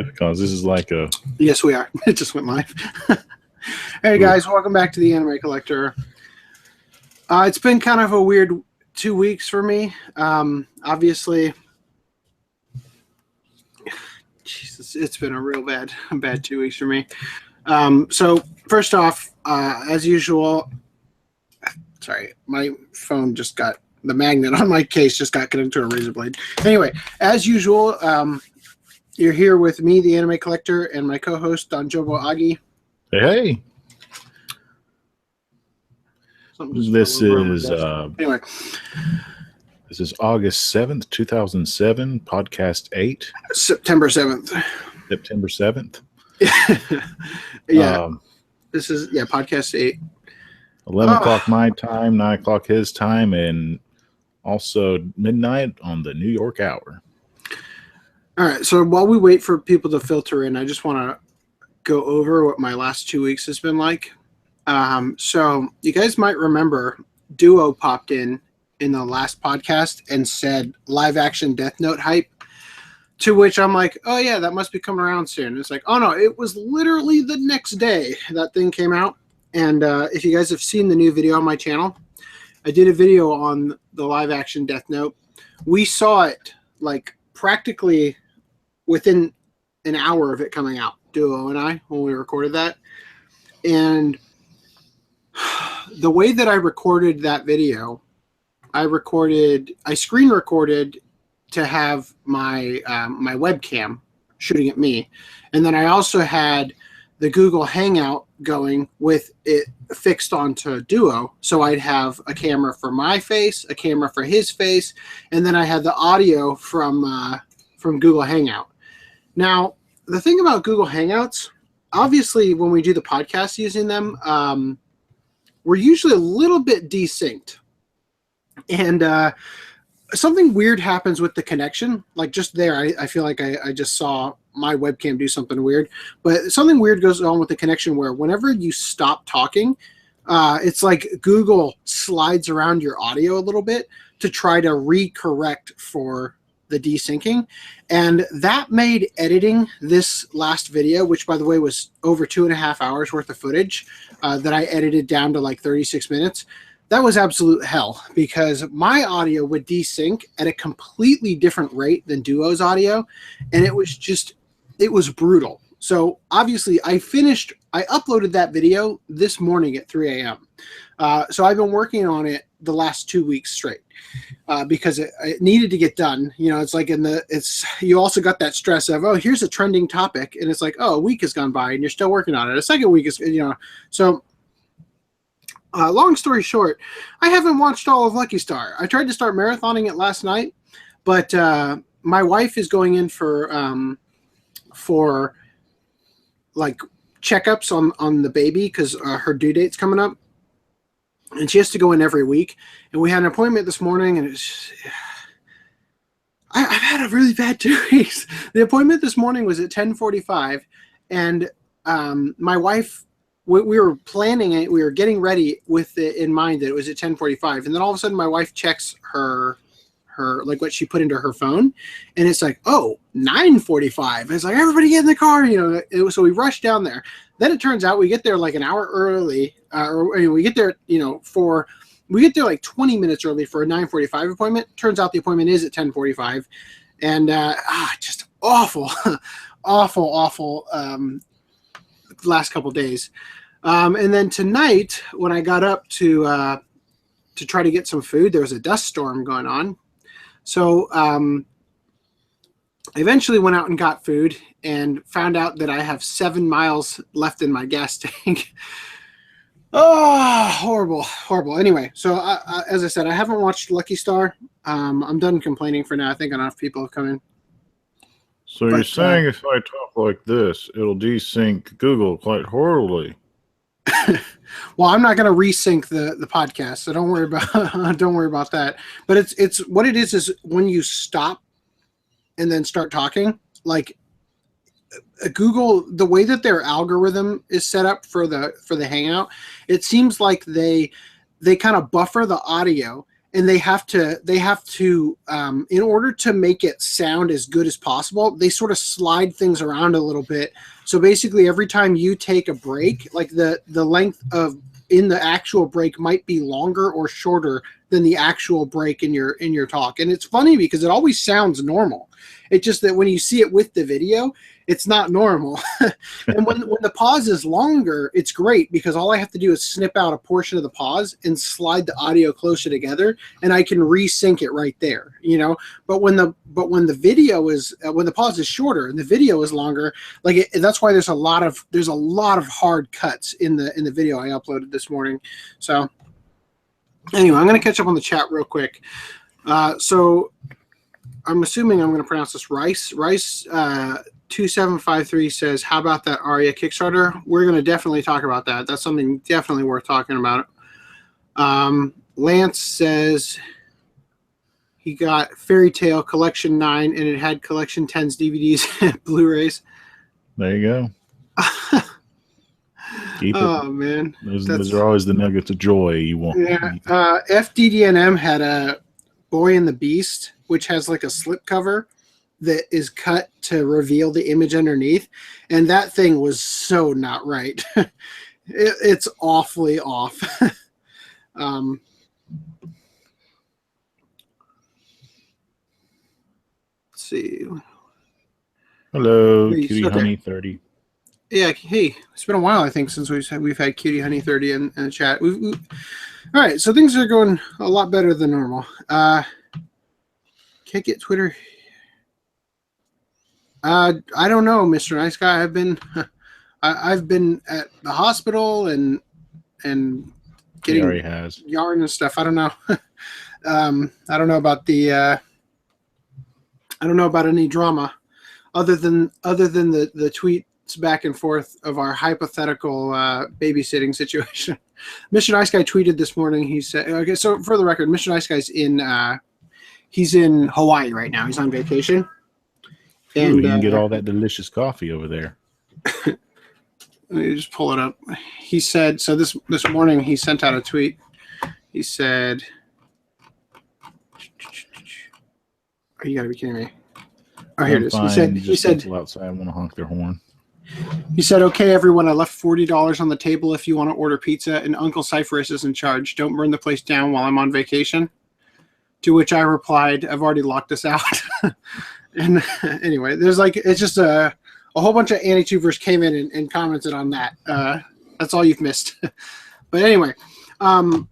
Because this is like a... Yes, we are. It just went live. Hey, guys. Welcome back to the Anime Collector. It's been kind of a weird 2 weeks for me. Obviously, Jesus, it's been a real bad 2 weeks for me. So, first off, as usual... Sorry, my phone just got... The magnet on my case just got connected to a razor blade. Anyway, as usual... you're here with me, the Anime Collector, and my co-host, Don Jobo Agi. Hey. This is anyway. This is August 7th, 2007, podcast 8. September 7th. September 7th. Yeah. This is podcast 8. 11 o'clock my time, 9 o'clock his time, and also midnight on the New York hour. All right, so while we wait for people to filter in, I just want to go over what my last 2 weeks has been like. So you guys might remember Duo popped in the last podcast and said live action Death Note hype, to which I'm like, oh yeah, that must be coming around soon. It's like, oh no, it was literally the next day that thing came out. And if you guys have seen the new video on my channel, I did a video on the live action Death Note. We saw it like practically within an hour of it coming out, Duo and I, when we recorded that. And the way that I recorded that video, I screen recorded to have my my webcam shooting at me. And then I also had the Google Hangout going with it fixed onto Duo. So I'd have a camera for my face, a camera for his face, and then I had the audio from Google Hangout. Now, the thing about Google Hangouts, obviously when we do the podcast using them, we're usually a little bit desynced. And something weird happens with the connection. Like just there, I feel like I just saw my webcam do something weird. But something weird goes on with the connection where whenever you stop talking, it's like Google slides around your audio a little bit to try to recorrect for the desyncing, and that made editing this last video, which by the way was over 2.5 hours worth of footage that I edited down to like 36 minutes. That was absolute hell because my audio would desync at a completely different rate than Duo's audio, and it was brutal. So obviously I uploaded that video this morning at 3 a.m. So I've been working on it the last 2 weeks straight because it needed to get done. You know, it's like you also got that stress of, oh, here's a trending topic. And it's like, oh, a week has gone by and you're still working on it. A second week is, so long story short, I haven't watched all of Lucky Star. I tried to start marathoning it last night, but my wife is going in for like checkups on the baby because her due date's coming up. And she has to go in every week. And we had an appointment this morning, and I've had a really bad 2 weeks. The appointment this morning was at 10:45, and my wife, we were planning it. We were getting ready with it in mind that it was at 10:45, and then all of a sudden, my wife checks her like what she put into her phone, and it's like, oh, 9:45. It's like, everybody get in the car, so we rushed down there. Then it turns out we get there like an hour early, we get there, we get there like 20 minutes early for a 9:45 appointment. Turns out the appointment is at 10:45, and just awful, awful last couple days. And then tonight, when I got up to try to get some food, there was a dust storm going on. So I eventually went out and got food and found out that I have 7 miles left in my gas tank. Oh, horrible. Anyway, so as I said, I haven't watched Lucky Star. I'm done complaining for now. I think enough people have come in. So you're saying if I talk like this, it'll desync Google quite horribly. Well, I'm not going to resync the podcast, so don't worry about that. But it's what it is when you stop and then start talking, like Google, the way that their algorithm is set up for the Hangout, it seems like they kind of buffer the audio and they have to in order to make it sound as good as possible, they sort of slide things around a little bit. So basically every time you take a break, like the length of in the actual break might be longer or shorter than the actual break in your talk. And it's funny because it always sounds normal. It's just that when you see it with the video, it's not normal. And when the pause is longer, it's great because all I have to do is snip out a portion of the pause and slide the audio closer together, and I can resync it right there, you know. But when the video is when the pause is shorter and the video is longer, like that's why there's a lot of hard cuts in the video I uploaded this morning. So anyway, I'm going to catch up on the chat real quick. So I'm assuming I'm going to pronounce this Rice 2753 says, how about that Arya Kickstarter? We're going to definitely talk about that. That's something definitely worth talking about. Lance says he got Fairy Tale Collection 9 and it had Collection 10's DVDs and Blu-rays. There you go. Keep it. Oh, man. Those are always the nuggets of joy you want. Yeah. FDDNM had a Boy and the Beast, which has like a slipcover that is cut to reveal the image underneath, and that thing was so not right. It's awfully off. Let's see. Hello, Cutie Honey 30. Yeah, hey, it's been a while, I think, since we've had Cutie Honey 30 in the chat. All right, so things are going a lot better than normal. Can't get Twitter. I don't know, Mr. Nice Guy. I've been at the hospital and getting yarn and stuff. I don't know. I don't know about I don't know about any drama other than the tweets back and forth of our hypothetical babysitting situation. Mr. Nice Guy tweeted this morning. He said, okay, so for the record, Mr. Nice Guy's he's in Hawaii right now. He's on vacation. And you can get all that delicious coffee over there. Let me just pull it up. He said, so this morning he sent out a tweet. He said, oh, you gotta be kidding me. Oh, here it is. He said people outside want to honk their horn. He said, okay, everyone, I left $40 on the table if you want to order pizza, and Uncle Cyphorus is in charge. Don't burn the place down while I'm on vacation. To which I replied, I've already locked us out. And anyway, there's like, it's just a whole bunch of anti-tubers came in and commented on that. That's all you've missed. But anyway, I'm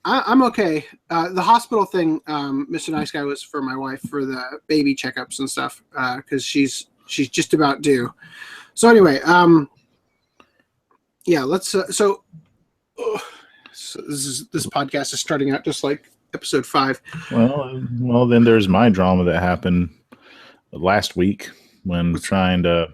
okay. The hospital thing, Mr. Nice Guy, was for my wife for the baby checkups and stuff, because she's just about due. So anyway, yeah, let's. So this podcast is starting out just like episode 5. Well, then there's my drama that happened last week when trying to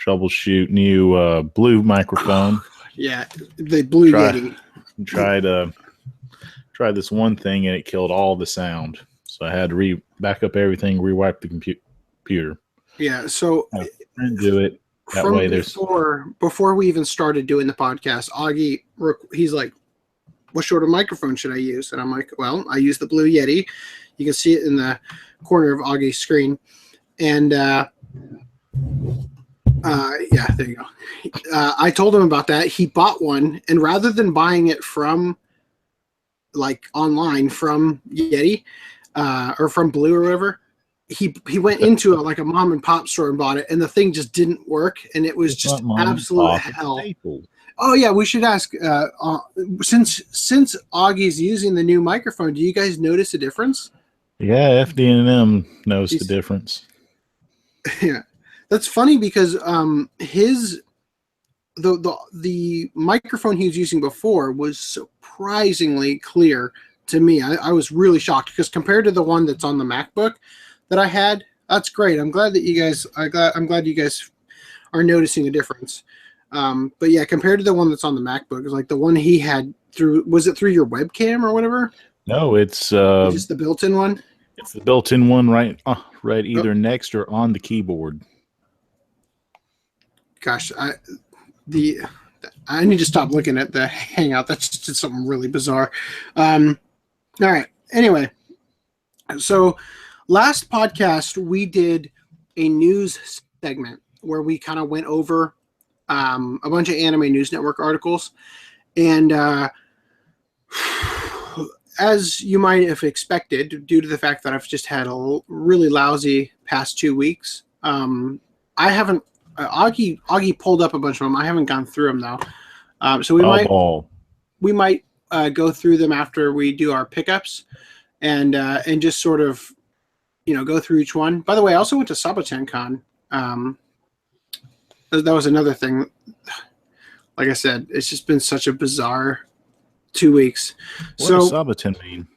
troubleshoot new blue microphone. Yeah, the blue Yeti. Tried this one thing and it killed all the sound. So I had to back up everything, rewipe the computer. Yeah, so do it that way. Before we even started doing the podcast, Augie, he's like, what sort of microphone should I use? And I'm like, well, I use the blue Yeti. You can see it in the corner of Augie's screen. And yeah, there you go. I told him about that. He bought one, and rather than buying it from like online from Yeti or from Blue or whatever, he went into like a mom and pop store and bought it, and the thing just didn't work, and it was just absolute hell. Oh yeah, we should ask. Since Augie's using the new microphone, do you guys notice a difference? Yeah, FD&M knows the difference. Yeah, that's funny because the microphone he was using before was surprisingly clear to me. I was really shocked because compared to the one that's on the MacBook that I had, that's great. I'm glad you guys are noticing a difference. But yeah, compared to the one that's on the MacBook, it's like the one he had was it through your webcam or whatever? No, it's just the built-in one. It's the built-in one, right either next or on the keyboard. Gosh, I need to stop looking at the Hangout. That's just something really bizarre. All right, Anyway, so last podcast we did a news segment where we kind of went over a bunch of Anime News Network articles, and as you might have expected, due to the fact that I've just had a really lousy past 2 weeks, I haven't. Augie pulled up a bunch of them. I haven't gone through them though, so we might go through them after we do our pickups, and just sort of, go through each one. By the way, I also went to Sawachan Con. That was another thing. Like I said, it's just been such a bizarre 2 weeks. What does Sawachan mean?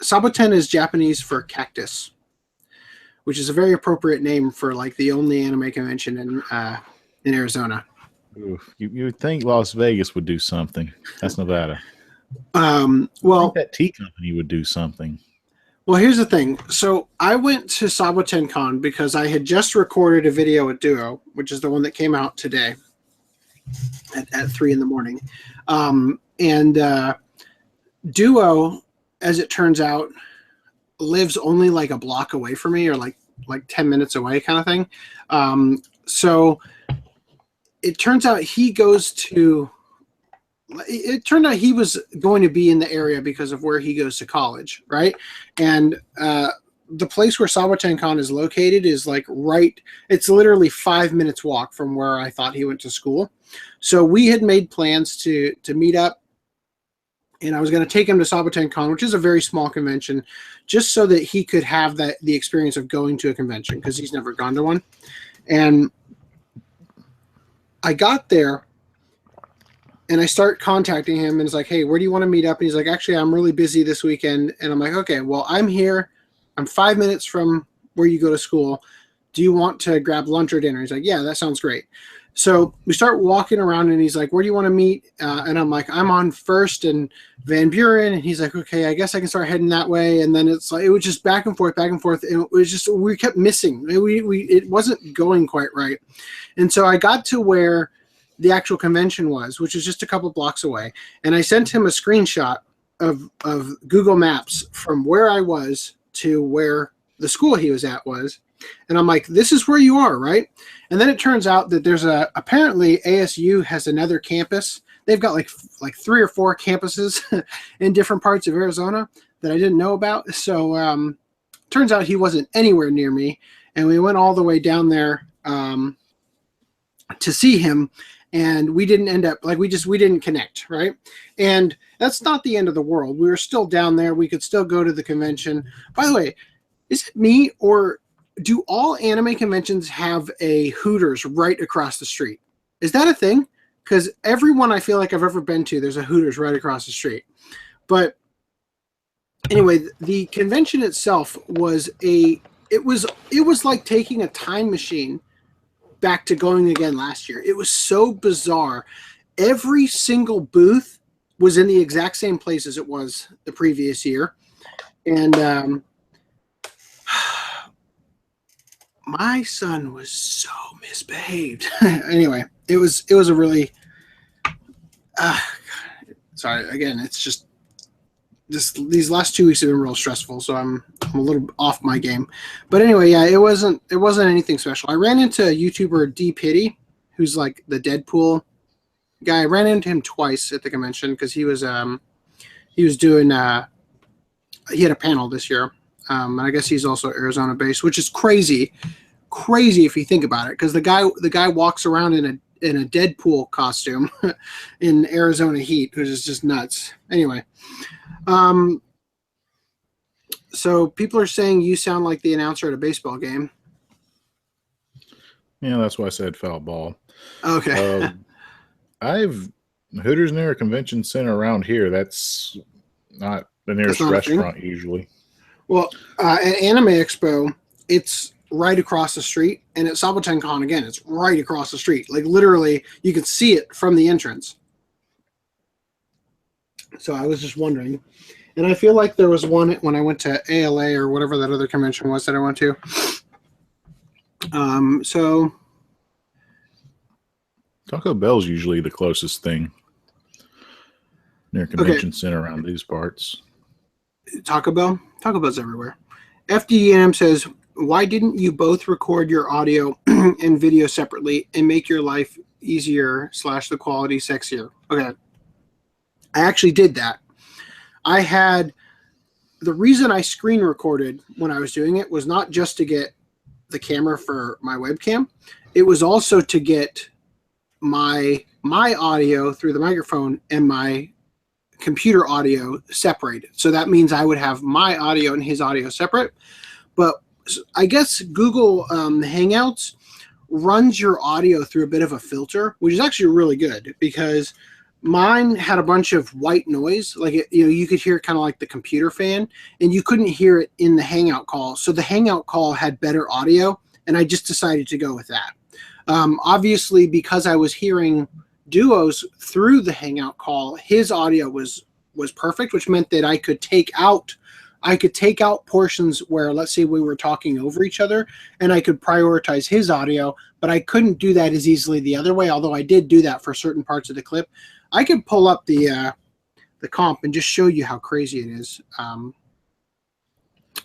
Sawachan is Japanese for cactus, which is a very appropriate name for like the only anime convention in Arizona. Oof. You would think Las Vegas would do something. That's Nevada. Well, I think that tea company would do something. Well, here's the thing. So I went to Sawachan Con because I had just recorded a video with Duo, which is the one that came out today at 3 a.m. And Duo, as it turns out, lives only like a block away from me, or like 10 minutes away kind of thing. So it turns out he turned out he was going to be in the area because of where he goes to college, right? And the place where Sawachan Con is located is like it's literally 5 minutes walk from where I thought he went to school. So we had made plans to meet up, and I was going to take him to Sawachan Con, which is a very small convention, just so that he could have the experience of going to a convention, because he's never gone to one. And I got there, and I start contacting him, and it's like, hey, where do you want to meet up? And he's like, actually, I'm really busy this weekend. And I'm like, okay, well, I'm here. I'm 5 minutes from where you go to school. Do you want to grab lunch or dinner? He's like, yeah, that sounds great. So we start walking around, and he's like, where do you want to meet? And I'm like, I'm on First and Van Buren. And he's like, okay, I guess I can start heading that way. And then it's like, it was just back and forth. And it was just, we kept missing. It wasn't going quite right. And so I got to where the actual convention was, which is just a couple blocks away. And I sent him a screenshot of Google Maps from where I was to where the school he was at was. And I'm like, this is where you are, right? And then it turns out that apparently ASU has another campus. They've got like 3 or 4 campuses in different parts of Arizona that I didn't know about. So turns out he wasn't anywhere near me. And we went all the way down there to see him. And we didn't end up, we didn't connect, right? And that's not the end of the world. We were still down there. We could still go to the convention. By the way, is it me, or do all anime conventions have a Hooters right across the street? Is that a thing? Because everyone I feel like I've ever been to, there's a Hooters right across the street. But anyway, the convention itself was it was like taking a time machine back to going again last year. It was so bizarre. Every single booth was in the exact same place as it was the previous year. And my son was so misbehaved. Anyway, it was a really sorry, again, it's just these last 2 weeks have been real stressful, so I'm a little off my game. But anyway, yeah, it wasn't anything special. I ran into YouTuber D Pity, who's like the Deadpool guy. I ran into him twice at the convention because he was doing he had a panel this year. And I guess he's also Arizona based, which is crazy if you think about it, because the guy walks around in a Deadpool costume in Arizona heat, which is just nuts. Anyway, so people are saying you sound like the announcer at a baseball game. Yeah, that's why I said foul ball. Okay. Hooters near a convention center around here. That's not the nearest restaurant usually. Well, at Anime Expo, it's right across the street, and at Sawachan Con, again, it's right across the street. Like, literally, you could see it from the entrance. So I was just wondering. And I feel like there was one when I went to ALA or whatever that other convention was that I went to. So Taco Bell's usually the closest thing near convention center around these parts. Taco Bell. Taco Bell's everywhere. FDM says, why didn't you both record your audio and video separately and make your life easier / the quality sexier? Okay. I actually did that. The reason I screen recorded when I was doing it was not just to get the camera for my webcam. It was also to get my audio through the microphone and my computer audio separated. So that means I would have my audio and his audio separate. But I guess Google Hangouts runs your audio through a bit of a filter, which is actually really good because mine had a bunch of white noise. Like, you could hear kind of like the computer fan, and you couldn't hear it in the Hangout call. So the Hangout call had better audio, and I just decided to go with that. Obviously, because I was hearing Duo's through the Hangout call, his audio was perfect, which meant that I could take out portions where, let's say, we were talking over each other, and I could prioritize his audio, but I couldn't do that as easily the other way, although I did do that for certain parts of the clip. I could pull up the comp and just show you how crazy it is.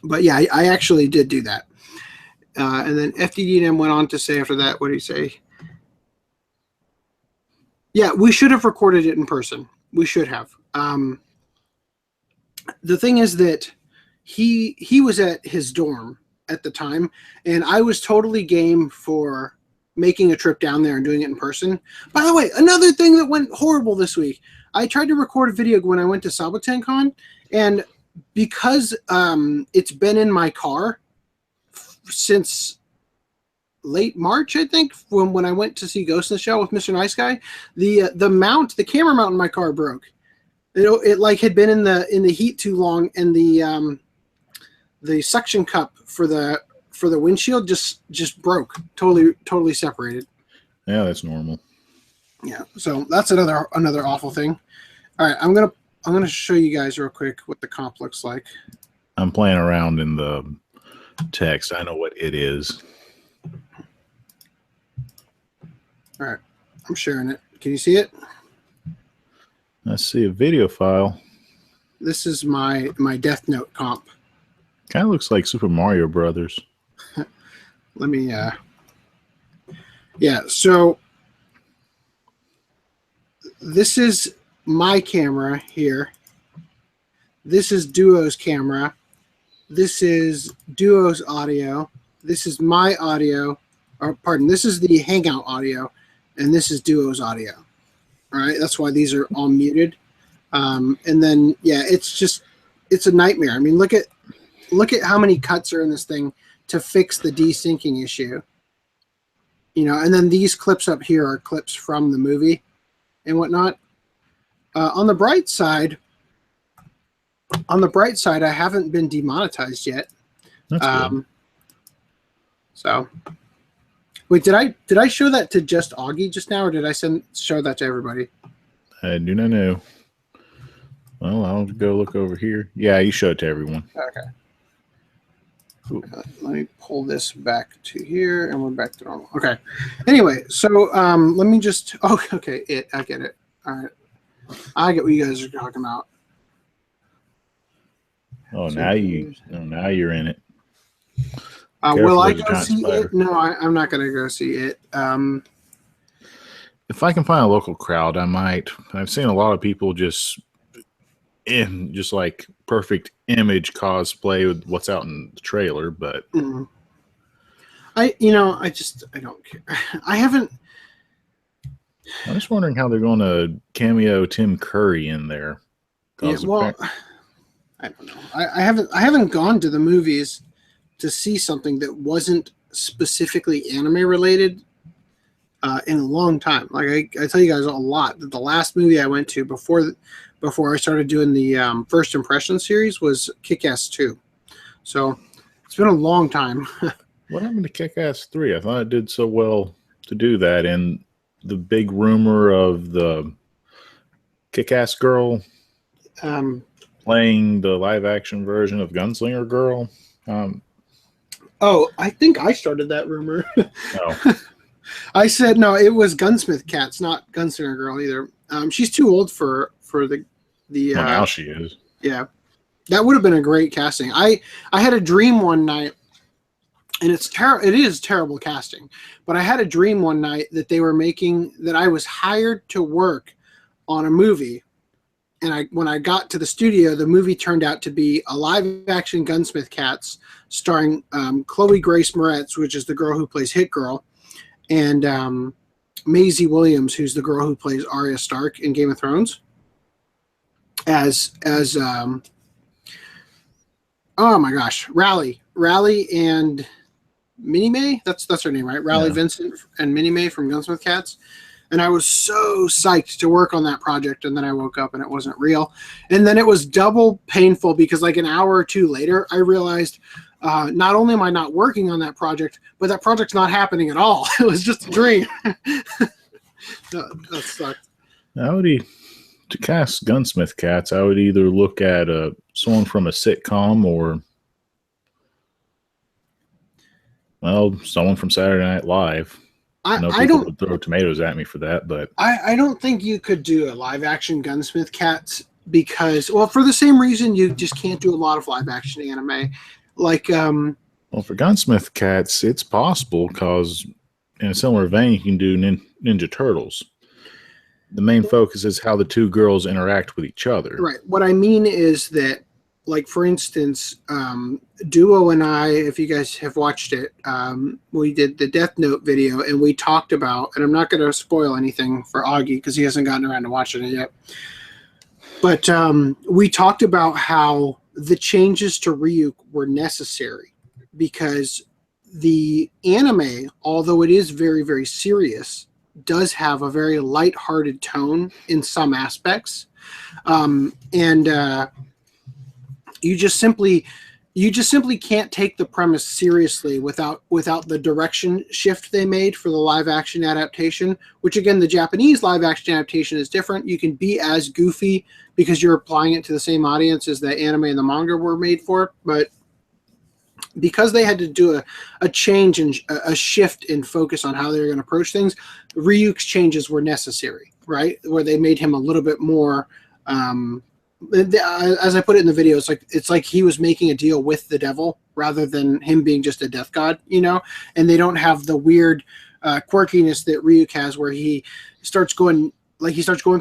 But yeah, I actually did do that. And then FDDM went on to say after that, what did he say? Yeah, we should have recorded it in person. We should have. The thing is that he was at his dorm at the time, and I was totally game for making a trip down there and doing it in person. By the way, another thing that went horrible this week, I tried to record a video when I went to Sawachan Con, and because it's been in my car since late March, I think, when I went to see Ghost in the Shell with Mr. Nice Guy, the camera mount in my car broke. It like had been in the heat too long, and the suction cup for the windshield just broke, totally separated. Yeah, that's normal. Yeah, so that's another awful thing. All right, I'm gonna show you guys real quick what the comp looks like. I'm playing around in the text. I know what it is. All right, I'm sharing it. Can you see it? I see a video file. This is my Death Note comp. Kind of looks like Super Mario Brothers. Let me, yeah, so this is my camera here. This is Duo's camera. This is Duo's audio. This is my audio. Or, pardon, this is the Hangout audio, and this is Duo's audio. All right, that's why these are all muted. And then, yeah, it's a nightmare. I mean, look at how many cuts are in this thing to fix the desyncing issue. And then these clips up here are clips from the movie and whatnot. On the bright side, I haven't been demonetized yet. That's good. So, wait, did I show that to just Augie just now, or did I show that to everybody? I do not know. Well, I'll go look over here. Yeah, you show it to everyone. Okay. Let me pull this back to here, and we're back to normal. Okay. Anyway, so let me just. Oh, okay. I get it. All right. I get what you guys are talking about. Oh, so now you're in it. Will I go see it? No, I'm not going to go see it. If I can find a local crowd, I might. I've seen a lot of people just like perfect image cosplay with what's out in the trailer, but I don't care. I'm just wondering how they're going to cameo Tim Curry in there. Yeah, well, I don't know. I haven't gone to the movies to see something that wasn't specifically anime related in a long time. Like I tell you guys a lot that the last movie I went to before I started doing the First Impression series was Kick-Ass 2. So it's been a long time. What happened to Kick-Ass 3? I thought it did so well to do that. And the big rumor of the Kick-Ass Girl playing the live-action version of Gunslinger Girl. I think I started that rumor. Oh. I said, no, it was Gunsmith Cats, not Gunslinger Girl either. She's too old for the well, now she is. Yeah. That would have been a great casting. I had a dream one night, and it is terrible casting, but I had a dream one night that that I was hired to work on a movie. And when I got to the studio, the movie turned out to be a live-action Gunsmith Cats starring Chloe Grace Moretz, which is the girl who plays Hit Girl, and Maisie Williams, who's the girl who plays Arya Stark in Game of Thrones. As oh my gosh, Raleigh and Minnie Mae. That's her name, right? Raleigh Vincent and Minnie Mae from Gunsmith Cats. And I was so psyched to work on that project, and then I woke up and it wasn't real. And then it was double painful because like an hour or two later, I realized not only am I not working on that project, but that project's not happening at all. It was just a dream. That sucked. To cast Gunsmith Cats, I would either look at someone from a sitcom or, well, someone from Saturday Night Live. I don't would throw tomatoes at me for that, but I don't think you could do a live action Gunsmith Cats because, well, for the same reason you just can't do a lot of live action anime. Like, well, for Gunsmith Cats, it's possible because in a similar vein, you can do Ninja Turtles. The main focus is how the two girls interact with each other. Right. What I mean is that, like, for instance, Duo and I, if you guys have watched it, we did the Death Note video, and we talked about, and I'm not going to spoil anything for Augie because he hasn't gotten around to watching it yet, but we talked about how the changes to Ryuk were necessary because the anime, although it is very, very serious, does have a very lighthearted tone in some aspects. You just simply can't take the premise seriously without the direction shift they made for the live action adaptation, which again, the Japanese live action adaptation is different. You can be as goofy because you're applying it to the same audience as the anime and the manga were made for. But because they had to do a change and a shift in focus on how they were going to approach things, Ryuk's changes were necessary, right? Where they made him a little bit more, as I put it in the video, it's like he was making a deal with the devil rather than him being just a death god, you know. And they don't have the weird quirkiness that Ryuk has, where he starts going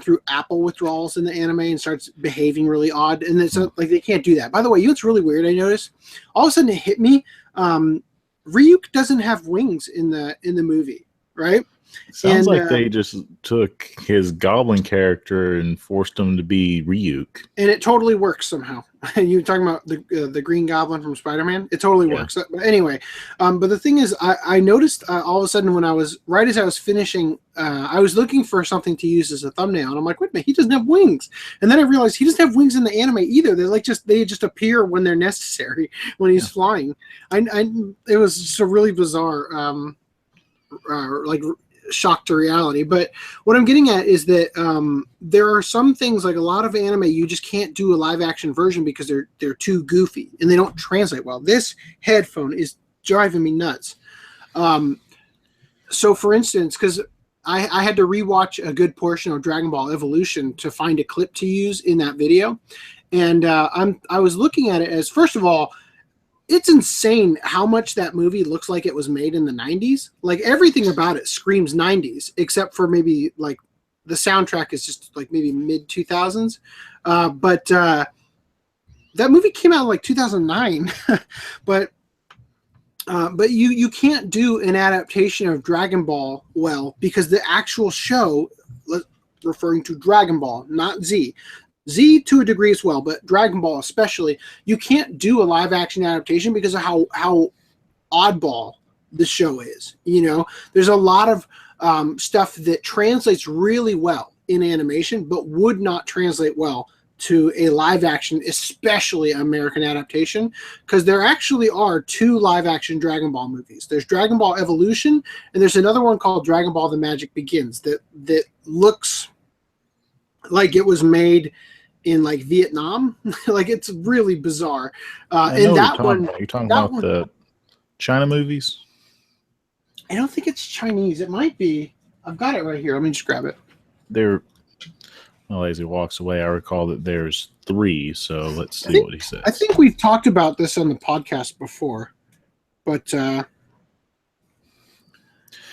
through apple withdrawals in the anime and starts behaving really odd. And it's like they can't do that. By the way, you know what's really weird? I noticed all of a sudden it hit me. Ryuk doesn't have wings in the movie, right? Sounds like they just took his goblin character and forced him to be Ryuk. And it totally works somehow. You're talking about the Green Goblin from Spider-Man? It totally works. But anyway, but the thing is, I noticed all of a sudden when as I was finishing, I was looking for something to use as a thumbnail. And I'm like, wait a minute, he doesn't have wings. And then I realized he doesn't have wings in the anime either. They just appear when they're necessary, when he's flying. It was just a really bizarre, shock to reality. But what I'm getting at is that there are some things, like a lot of anime, you just can't do a live action version because they're too goofy and they don't translate well. This headphone is driving me nuts. So for instance, because I had to rewatch a good portion of Dragon Ball Evolution to find a clip to use in that video, and I was looking at it as, first of all, it's insane how much that movie looks like it was made in the 90s. Like, everything about it screams 90s, except for maybe, like, the soundtrack is just, like, maybe mid-2000s. But that movie came out in, like, 2009. But you can't do an adaptation of Dragon Ball well, because the actual show, referring to Dragon Ball, not Z to a degree as well, but Dragon Ball especially, you can't do a live action adaptation because of how oddball the show is. You know, there's a lot of stuff that translates really well in animation, but would not translate well to a live action, especially American adaptation, because there actually are two live action Dragon Ball movies. There's Dragon Ball Evolution, and there's another one called Dragon Ball The Magic Begins that looks like it was made in, like, Vietnam. Like, it's really bizarre. And that one, you're talking about the China movies? I don't think it's Chinese. It might be. I've got it right here. Let me just grab it. Well, as he walks away, I recall that there's 3, so let's see what he says. I think we've talked about this on the podcast before, but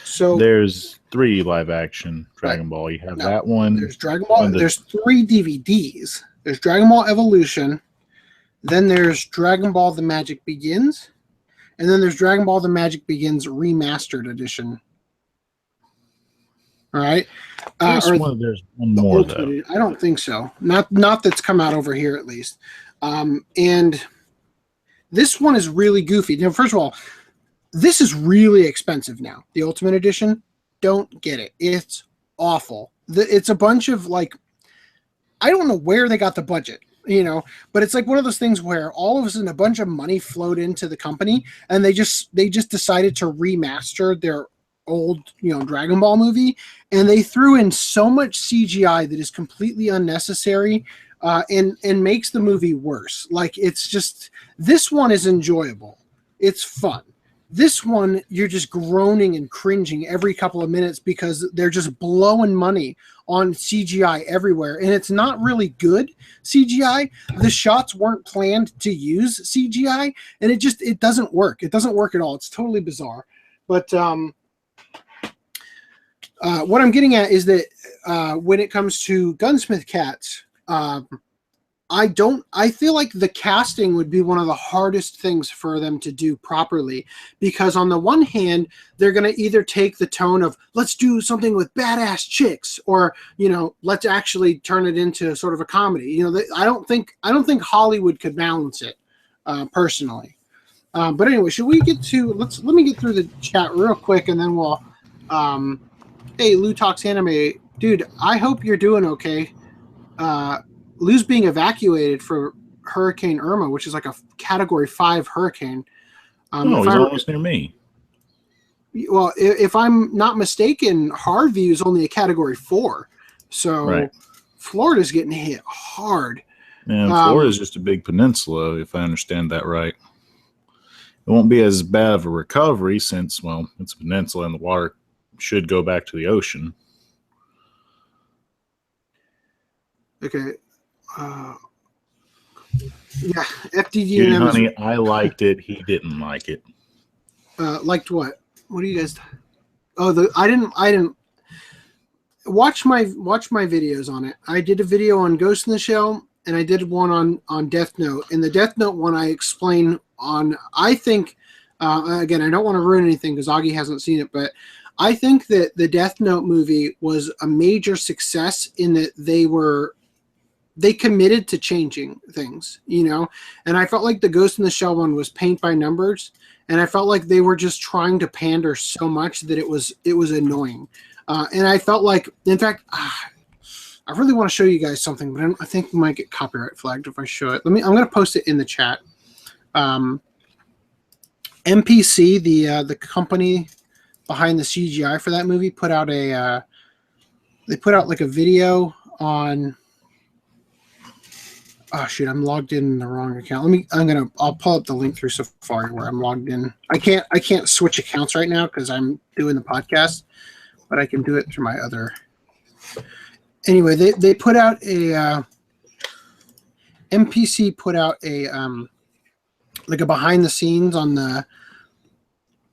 so there's 3 live action Dragon Ball. You have that one. There's Dragon Ball. There's 3 DVDs. There's Dragon Ball Evolution. Then there's Dragon Ball: The Magic Begins, and then there's Dragon Ball: The Magic Begins Remastered Edition. All right. There's one more though. I don't think so. Not that's come out over here at least. And this one is really goofy. Now, first of all, this is really expensive now. The Ultimate Edition, don't get it. It's awful. It's a bunch of like, I don't know where they got the budget, but it's like one of those things where all of a sudden a bunch of money flowed into the company and they just decided to remaster their old, Dragon Ball movie, and they threw in so much CGI that is completely unnecessary and makes the movie worse. Like, it's just, this one is enjoyable. It's fun. This one, you're just groaning and cringing every couple of minutes because they're just blowing money on CGI everywhere. And it's not really good CGI. The shots weren't planned to use CGI, and it doesn't work. It doesn't work at all. It's totally bizarre. But what I'm getting at is that when it comes to Gunsmith Cats, I feel like the casting would be one of the hardest things for them to do properly, because on the one hand, they're going to either take the tone of let's do something with badass chicks, or, let's actually turn it into sort of a comedy. I don't think Hollywood could balance it personally. But anyway, should we let me get through the chat real quick, and then we'll, hey, Lou Talks Anime. Dude, I hope you're doing okay. Lou's being evacuated for Hurricane Irma, which is like a Category 5 hurricane. He's almost near me. Well, if I'm not mistaken, Harvey is only a Category 4. So right. Florida's getting hit hard. And Florida's just a big peninsula, if I understand that right. It won't be as bad of a recovery since, well, it's a peninsula and the water should go back to the ocean. Okay. Yeah, FDD. Dude, honey, I liked it. He didn't like it. Liked what? What do you guys? Oh, I didn't watch my videos on it. I did a video on Ghost in the Shell, and I did one on Death Note. In the Death Note one, I explain on. I think again, I don't want to ruin anything because Augie hasn't seen it, but I think that the Death Note movie was a major success in that they committed to changing things, and I felt like the Ghost in the Shell one was paint by numbers, and I felt like they were just trying to pander so much that it was annoying, and I felt like, in fact, I really want to show you guys something, but I think we might get copyright flagged if I show it. I'm going to post it in the chat. MPC, the company behind the CGI for that movie, put out like a video on. Oh shoot! I'm logged in the wrong account. I'll pull up the link through Safari where I'm logged in. I can't switch accounts right now because I'm doing the podcast, but I can do it through my other. Anyway, they put out a MPC put out a like a behind the scenes on the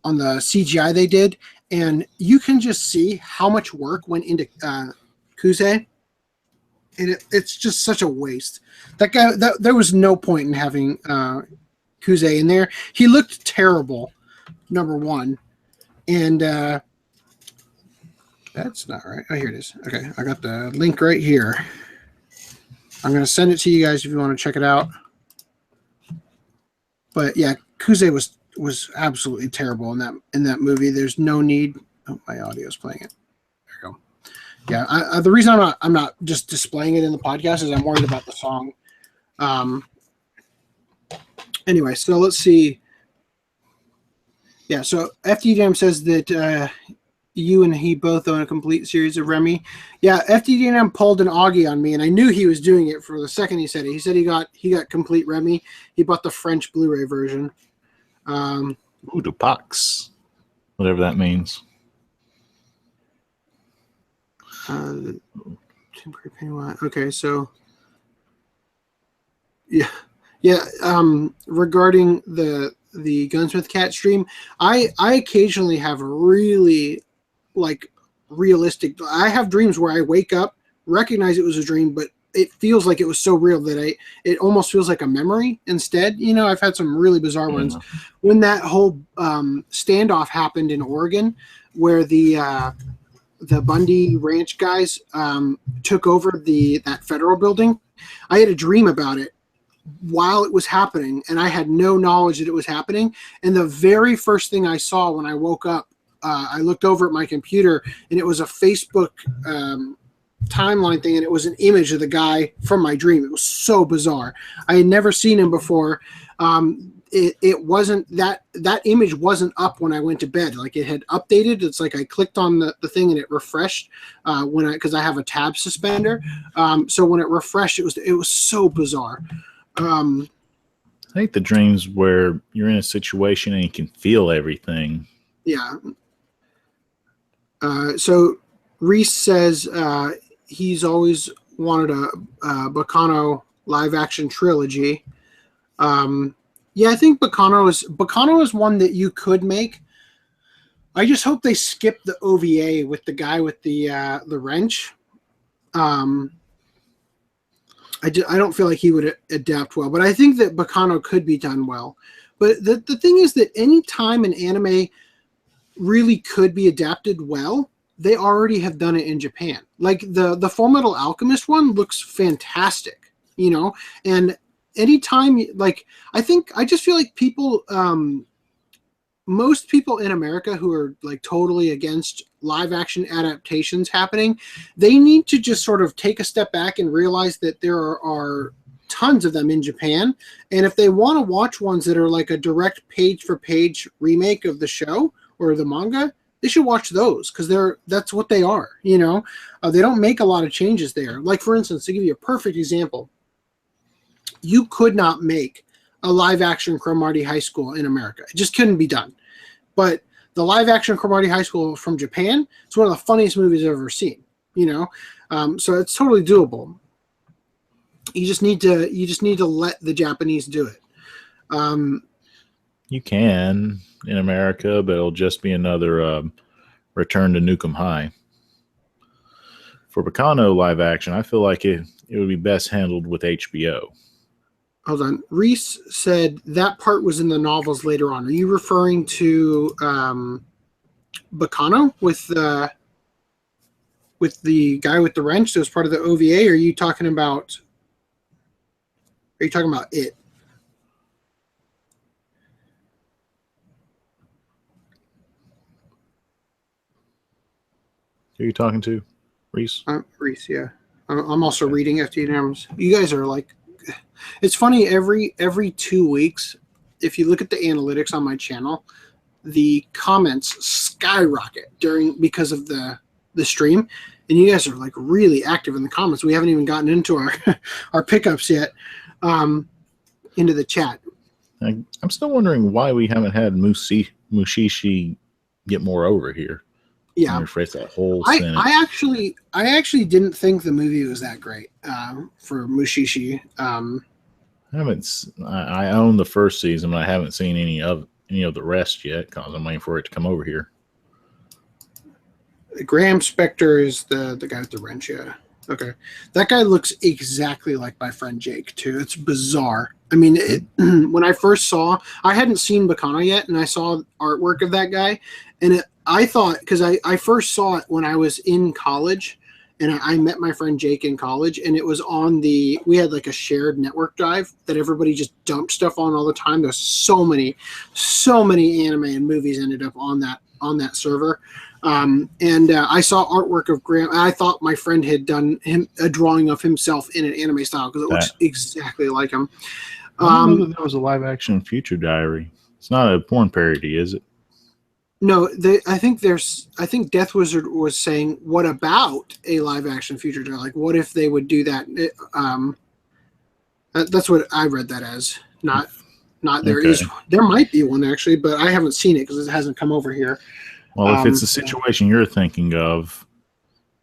CGI they did, and you can just see how much work went into Kuze. And it's just such a waste. That guy, there was no point in having Kuze in there. He looked terrible, number one. And that's not right. Oh, here it is. Okay, I got the link right here. I'm going to send it to you guys if you want to check it out. But yeah, Kuze was absolutely terrible in that movie. There's no need. Oh, my audio is playing it. There you go. Yeah, the reason I'm not just displaying it in the podcast is I'm worried about the song. Anyway, so let's see. Yeah, so FD says that you and he both own a complete series of Remy. Yeah, FD pulled an Augie on me, and I knew he was doing it for the second he said it. He said he got complete Remy. He bought the French Blu-ray version. Ooh, the Pax, whatever that means. Okay, so yeah. Regarding the Gunsmith Cat stream, I occasionally have really like realistic. I have dreams where I wake up, recognize it was a dream, but it feels like it was so real that it almost feels like a memory instead. I've had some really bizarre ones. When that whole standoff happened in Oregon, where the Bundy Ranch guys took over that federal building, I had a dream about it while it was happening, and I had no knowledge that it was happening. And the very first thing I saw when I woke up, I looked over at my computer, and it was a Facebook timeline thing, and it was an image of the guy from my dream. It was so bizarre. I had never seen him before. It wasn't that image wasn't up when I went to bed. Like, it had updated. It's like I clicked on the thing and it refreshed because I have a tab suspender. So when it refreshed, it was so bizarre. I think the dreams where you're in a situation and you can feel everything. Yeah. So Reese says he's always wanted a Baccano live action trilogy. Yeah, I think Baccano is one that you could make. I just hope they skip the OVA with the guy with the wrench. I don't feel like he would adapt well, but I think that Baccano could be done well. But the thing is that any time an anime really could be adapted well, they already have done it in Japan. Like the Full Metal Alchemist one looks fantastic, and anytime, like, I just feel like people, most people in America who are like totally against live action adaptations happening, they need to just sort of take a step back and realize that there are tons of them in Japan. And if they want to watch ones that are like a direct page for page remake of the show or the manga, they should watch those, because that's what they are. They don't make a lot of changes there. Like, for instance, to give you a perfect example, you could not make a live action Cromartie High School in America. It just couldn't be done. But the live action Cromartie High School from Japan is one of the funniest movies I've ever seen. So it's totally doable. You just need to let the Japanese do it. You can in America, but it'll just be another Return to Nukem High. For Baccano live action, I feel like it would be best handled with HBO. Hold on. Reese said that part was in the novels later on. Are you referring to Baccano with the guy with the wrench that was part of the OVA? Or are you talking about it? Who are you talking to? Reese? Reese, yeah. I'm also reading FTNMs. You guys are like, it's funny, every 2 weeks, if you look at the analytics on my channel, the comments skyrocket because of the stream, and you guys are like really active in the comments. We haven't even gotten into our pickups yet, into the chat. I'm still wondering why we haven't had Mushishi get more over here. Yeah, rephrase that whole sentence. I actually didn't think the movie was that great for Mushishi. I own the first season, but I haven't seen any of the rest yet because I'm waiting for it to come over here. Graham Spector is the guy with the wrench. Yeah, okay, that guy looks exactly like my friend Jake too. It's bizarre. I mean, when I first saw, I hadn't seen Baccano yet, and I saw artwork of that guy, and I thought, because I first saw it when I was in college, and I met my friend Jake in college, and it was we had like a shared network drive that everybody just dumped stuff on all the time. There's so many anime and movies ended up on that server. I saw artwork of Graham. I thought my friend had done a drawing of himself in an anime style because it looks exactly like him. I didn't know that was a live action Future Diary. It's not a porn parody, is it? No, I think Death Wizard was saying, what about a live action Future Diary? Like, what if they would do that? That's what I read that as. Not there okay. There might be one actually, but I haven't seen it because it hasn't come over here. Well, if it's the situation you're thinking of,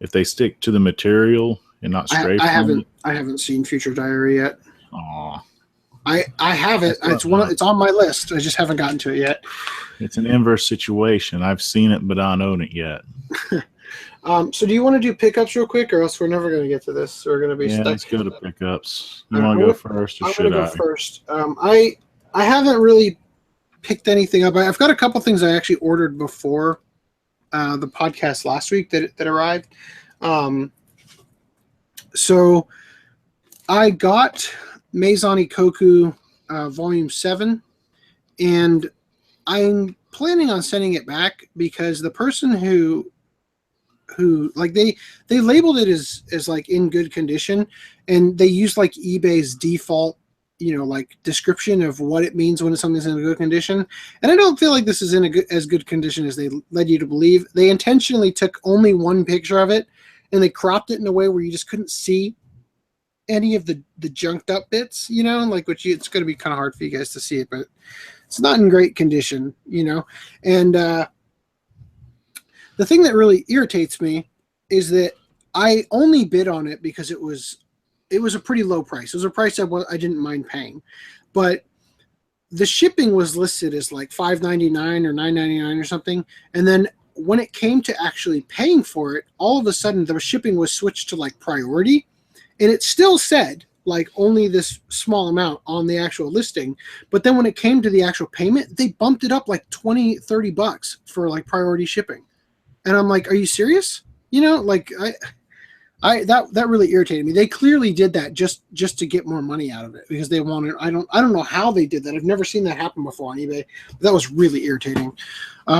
if they stick to the material and not stray I from it? I haven't seen Future Diary yet. Aw. I have it. It's on my list. I just haven't gotten to it yet. It's an inverse situation. I've seen it, but I don't own it yet. So do you want to do pickups real quick, or else we're never going to get to this? We're going to be stuck. Let's go to pickups. You want to go first, or should I? I'm going to go first. I haven't really picked anything up. I've got a couple things I actually ordered before the podcast last week that arrived. So I got Meizan Ikoku Volume 7, and I'm planning on sending it back because the person who like they labeled it as like in good condition, and they used like eBay's default like description of what it means when something's in a good condition, and I don't feel like this is in as good condition as they led you to believe. They intentionally took only one picture of it, and they cropped it in a way where you just couldn't see any of the junked up bits, it's going to be kind of hard for you guys to see it, but it's not in great condition, and the thing that really irritates me is that I only bid on it because it was a pretty low price. It was a price I didn't mind paying, but the shipping was listed as like $5.99 or $9.99 or something, and then when it came to actually paying for it, all of a sudden the shipping was switched to like priority. And it still said like only this small amount on the actual listing. But then when it came to the actual payment, they bumped it up like $20-$30 for like priority shipping. And I'm like, are you serious? That really irritated me. They clearly did that just to get more money out of it because they wanted, I don't know how they did that. I've never seen that happen before on eBay. That was really irritating.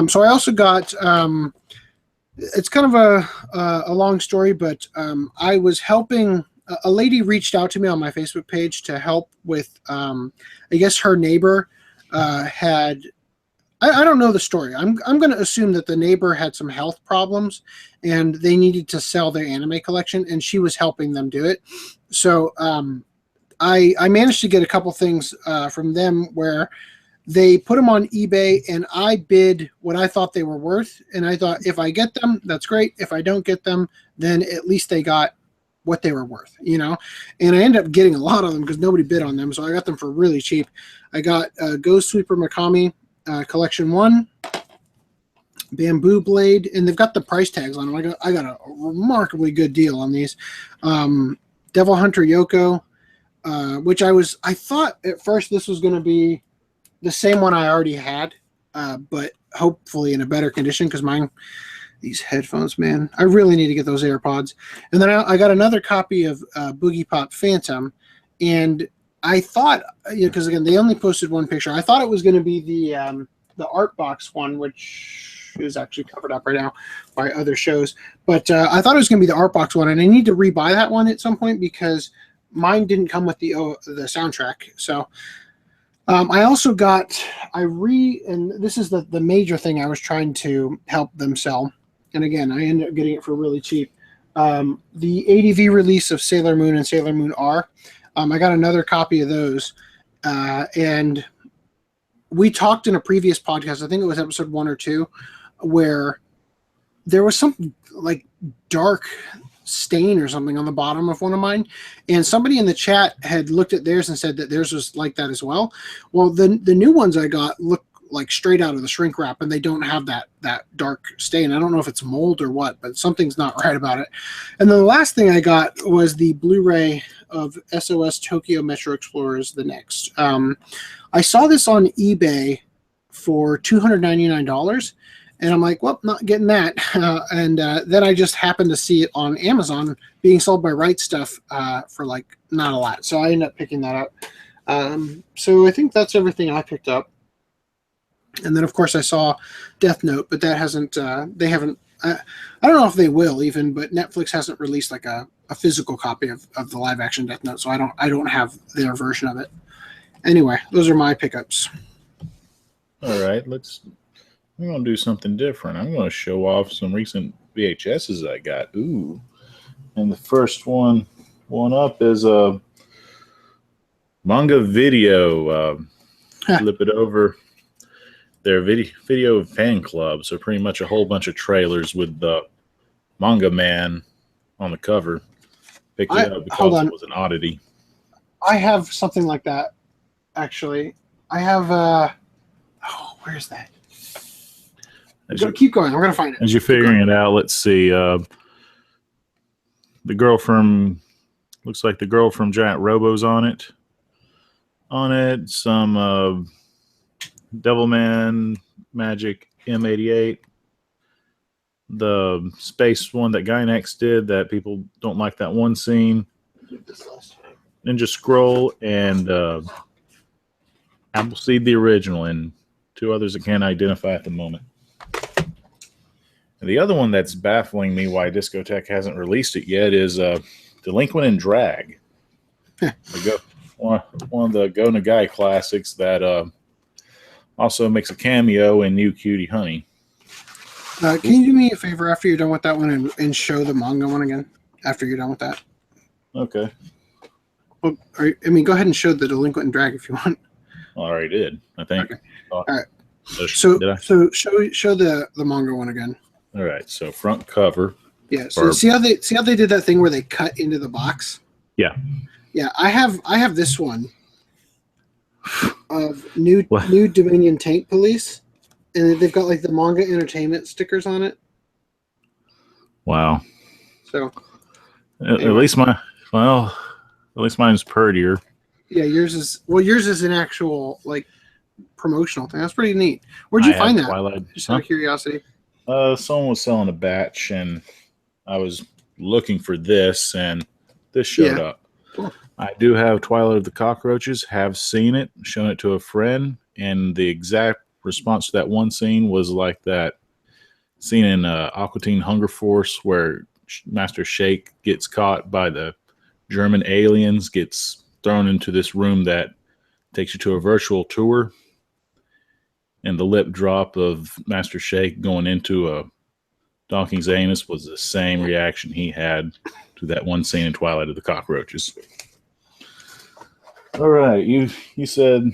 So I also got, it's kind of a long story, but I was helping. A lady reached out to me on my Facebook page to help with, I guess her neighbor had, I don't know the story. I'm going to assume that the neighbor had some health problems and they needed to sell their anime collection, and she was helping them do it. So I managed to get a couple things from them where they put them on eBay, and I bid what I thought they were worth. And I thought if I get them, that's great. If I don't get them, then at least they got what they were worth, and I ended up getting a lot of them because nobody bid on them, so I got them for really cheap. I got Ghost Sweeper Mikami Collection 1, Bamboo Blade, and they've got the price tags on them. I got a remarkably good deal on these. Devil Hunter Yoko, which I thought at first this was going to be the same one I already had, but hopefully in a better condition because these headphones, man, I really need to get those AirPods. And then I got another copy of Boogie Pop Phantom, and I thought, because again they only posted one picture. I thought it was going to be the art box one, which is actually covered up right now by other shows. But I thought it was going to be the art box one, and I need to rebuy that one at some point because mine didn't come with the soundtrack. So I also got and this is the major thing I was trying to help them sell. And again, I ended up getting it for really cheap. The ADV release of Sailor Moon and Sailor Moon R. I got another copy of those. And we talked in a previous podcast, I think it was episode 1 or 2, where there was some like dark stain or something on the bottom of one of mine. And somebody in the chat had looked at theirs and said that theirs was like that as well. Well, the new ones I got look like straight out of the shrink wrap, and they don't have that dark stain. I don't know if it's mold or what, but something's not right about it. And then the last thing I got was the Blu-ray of SOS Tokyo Metro Explorers The Next. I saw this on eBay for $299, and I'm like, well, not getting that. And then I just happened to see it on Amazon being sold by Right Stuff for like not a lot. So I ended up picking that up. So I think that's everything I picked up. And then, of course, I saw Death Note, but that hasn't, they haven't, I don't know if they will even, but Netflix hasn't released like a physical copy of the live action Death Note, so I don't have their version of it. Anyway, those are my pickups. All right, I'm going to do something different. I'm going to show off some recent VHSs I got. Ooh. And the first one up is a manga video. Flip it over. Their video fan club, so pretty much a whole bunch of trailers with the manga man on the cover. picked it up hold because on. it was an oddity. I have something like that, actually. I have, where's that? Keep going. I'm going to find it. As you're figuring it out, let's see. The girl from, looks like the girl from Giant Robo's on it. Some Devilman Magic M88. The space one that Gynex did that people don't like that one scene. Ninja Scroll and Appleseed the original, and two others I can't identify at the moment. And the other one that's baffling me why Discotech hasn't released it yet is Delinquent in Drag. One of the Go Nagai classics that also makes a cameo in New Cutie Honey. Can you do me a favor after you're done with that one and show the manga one again after you're done with that? Okay. Well, go ahead and show the Delinquent in Drag if you want. Well, I already did, I think. Okay. All right. So show the manga one again. All right. So front cover. Yeah. So see how they did that thing where they cut into the box? Yeah. Yeah. I have this one of new Dominion Tank Police, and they've got like the manga entertainment stickers on it. Wow. So at least mine's prettier. Yeah, yours is an actual like promotional thing. That's pretty neat. Where'd you find that? Twilight. Just out of curiosity. Someone was selling a batch, and I was looking for this, and this showed up. Cool. I do have Twilight of the Cockroaches. Have seen it, shown it to a friend, and the exact response to that one scene was like that scene in Aqua Teen Hunger Force where Master Shake gets caught by the German aliens, gets thrown into this room that takes you to a virtual tour, and the lip drop of Master Shake going into a Donkey's anus was the same reaction he had to that one scene in Twilight of the Cockroaches. All right, you said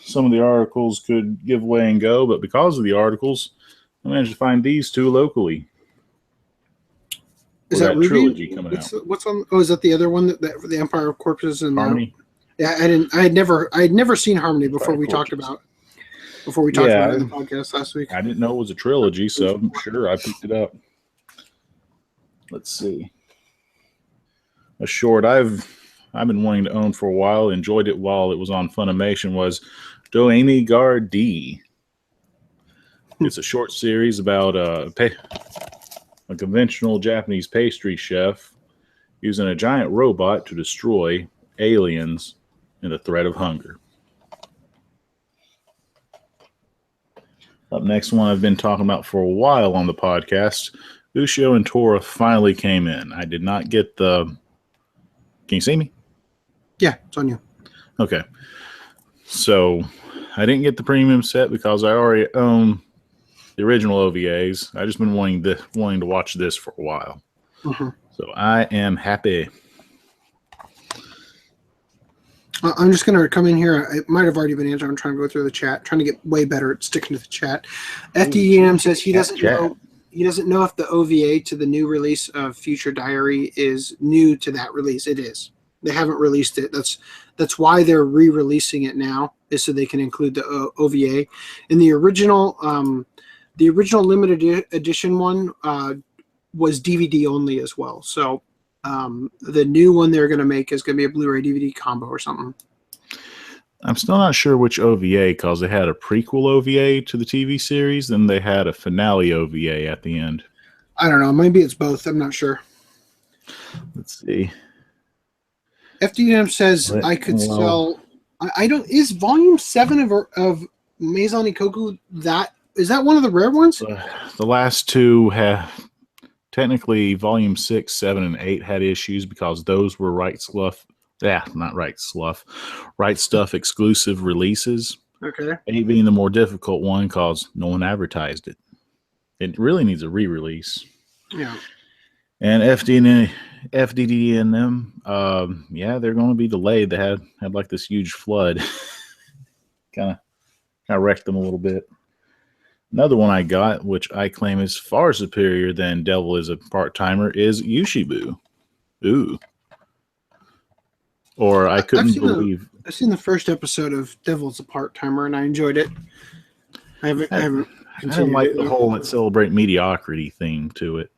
some of the articles could give away and go, but because of the articles, I managed to find these two locally. Is that trilogy coming out? What's on? Oh, is that the other one that for the Empire of Corpses and Harmony? Yeah, I had never seen Harmony before we talked about it in the podcast last week. I didn't know it was a trilogy, so I'm sure I picked it up. Let's see. A short I've been wanting to own for a while, enjoyed it while it was on Funimation, was Doemi Gar D. It's a short series about a conventional Japanese pastry chef using a giant robot to destroy aliens and the threat of hunger. Up next one I've been talking about for a while on the podcast, Ushio and Tora finally came in. I did not get the... Can you see me? Yeah, it's on you. Okay. So I didn't get the premium set because I already own the original OVAs. I just been wanting to watch this for a while. Mm-hmm. So I am happy. I'm just going to come in here. It might have already been answered. I'm trying to go through the chat, trying to get way better at sticking to the chat. FDEM says he doesn't know. He doesn't know if the OVA to the new release of Future Diary is new to that release. It is. They haven't released it. That's why they're re-releasing it now, is so they can include the OVA. And the original limited edition one was DVD only as well. So the new one they're going to make is going to be a Blu-ray DVD combo or something. I'm still not sure which OVA, because they had a prequel OVA to the TV series, then they had a finale OVA at the end. I don't know. Maybe it's both. I'm not sure. Let's see. FDM says I could sell. I don't. Is Volume 7 of Maison Ikoku is that one of the rare ones? The last two have technically Volume 6, 7, and 8 had issues because those were Right Stuff exclusive releases. Okay. 8 being the more difficult one because no one advertised it. It really needs a re-release. Yeah. And FDD and them, they're going to be delayed. They had like this huge flood. kind of wrecked them a little bit. Another one I got, which I claim is far superior than Devil is a Part-Timer, is Yushibu. Ooh. Or I couldn't believe. I've seen the first episode of Devil's a Part-Timer, and I enjoyed it. I haven't I didn't like the whole "Let's Celebrate Mediocrity" theme to it.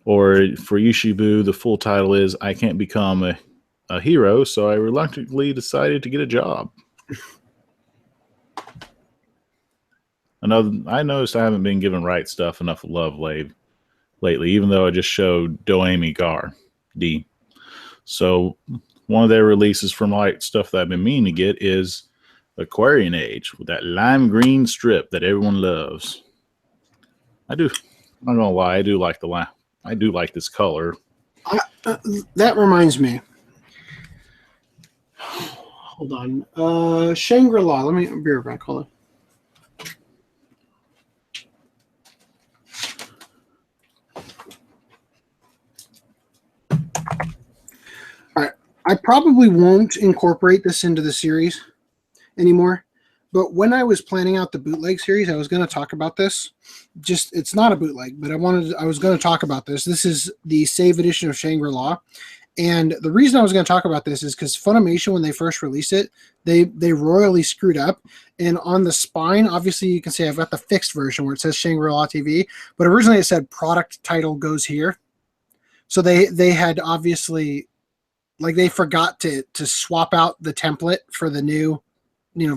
Or for Yushibu, the full title is "I Can't Become a Hero, so I reluctantly decided to get a job." I noticed I haven't been giving Right Stuff enough love lately, even though I just showed Doemi Gar D. So one of their releases from Right Stuff that I've been meaning to get is Aquarian Age with that lime green strip that everyone loves. I'm not gonna lie, I do like this color. That reminds me. Hold on. ShangriLa. Let me be right back. Hold on. All right. I probably won't incorporate this into the series anymore. But when I was planning out the bootleg series, I was going to talk about this. It's not a bootleg, but I was going to talk about this. This is the save edition of ShangriLa. And the reason I was going to talk about this is because Funimation, when they first released it, they royally screwed up. And on the spine, obviously you can see I've got the fixed version where it says ShangriLa TV, but originally it said product title goes here. So they had obviously, like, they forgot to swap out the template for the new,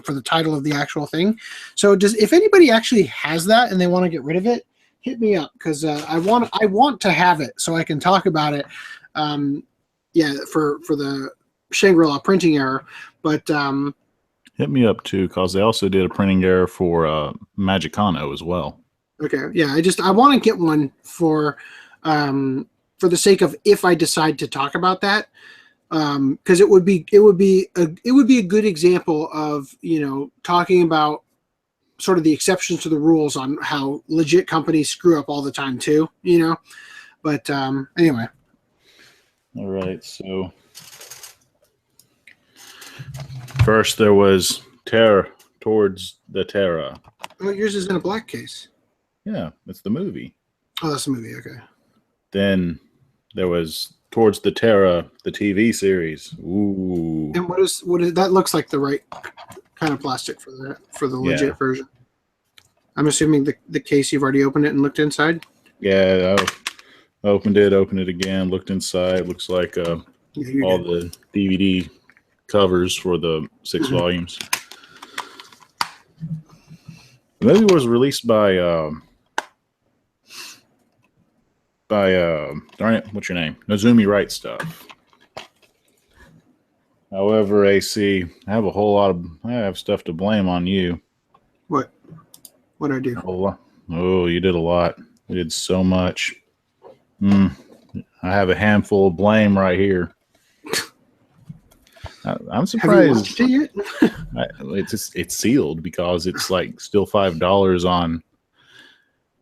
for the title of the actual thing. So if anybody actually has that and they want to get rid of it, hit me up, because I want to have it so I can talk about it. For the ShangriLa printing error, but hit me up too, because they also did a printing error for Baccano as well. Okay, yeah, I want to get one for the sake of if I decide to talk about that. Because it would be a good example of talking about sort of the exceptions to the rules on how legit companies screw up all the time too. But anyway. All right, so first there was Terror Towards the Terra. Oh, yours is in a black case. Yeah, it's the movie. Oh, that's the movie. Okay. Then there was Towards the Terra, the TV series. Ooh. And what is that? Looks like the right kind of plastic for the legit version. I'm assuming the case, you've already opened it and looked inside. Yeah, I opened it again, looked inside. Looks like all the DVD covers for the 6 volumes. The movie was released by darn it, what's your name? Nozomi Right Stuff. However, AC, I have stuff to blame on you. What? What'd I do? Oh, you did a lot. You did so much. I have a handful of blame right here. I'm surprised. Have you watched it yet? It's sealed because it's like still $5 on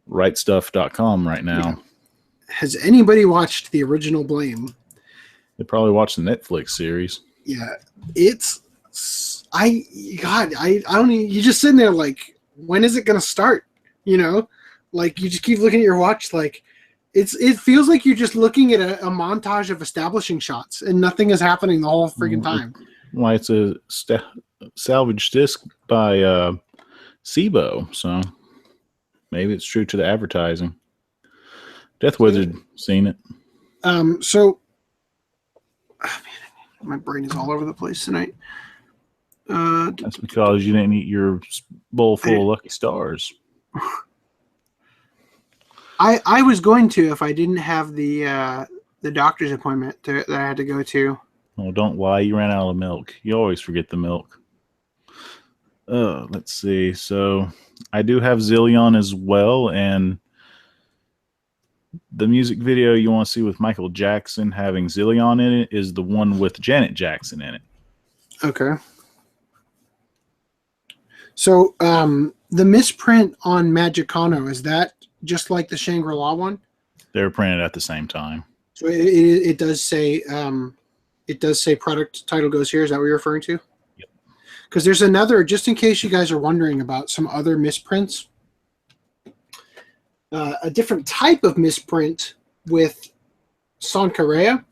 rightstuff.com right now. Yeah. Has anybody watched the original Blame? They probably watched the Netflix series. Yeah, I don't even, you just sitting there like, when is it going to start? Like you just keep looking at your watch, like it feels like you're just looking at a montage of establishing shots and nothing is happening the whole freaking time. Why, it's a salvage disc by SIBO, so maybe it's true to the advertising. Death Wizard, seen it. So, my brain is all over the place tonight. That's because you didn't eat your bowl full of Lucky Stars. I was going to if I didn't have the doctor's appointment that I had to go to. Oh, don't lie. You ran out of milk. You always forget the milk. Let's see. So I do have Zillion as well, and the music video you want to see with Michael Jackson having Zillion in it is the one with Janet Jackson in it. Okay. So the misprint on Baccano, is that just like the ShangriLa one? They're printed at the same time. So it does say product title goes here. Is that what you're referring to? Yep. Because there's another, just in case you guys are wondering about some other misprints, a different type of misprint with Sankarea.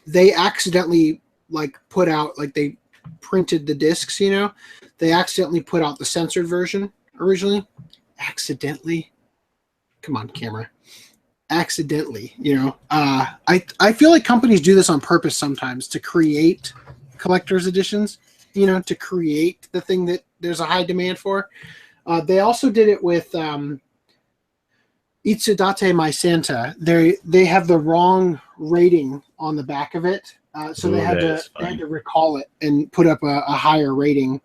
they accidentally put out they printed the discs. They accidentally put out the censored version originally. Accidentally, come on, camera. Accidentally, I feel like companies do this on purpose sometimes to create collector's editions. To create the thing that there's a high demand for. They also did it with Itsudate My Santa. They have the wrong rating on the back of it, so they had to recall it and put up a higher rating.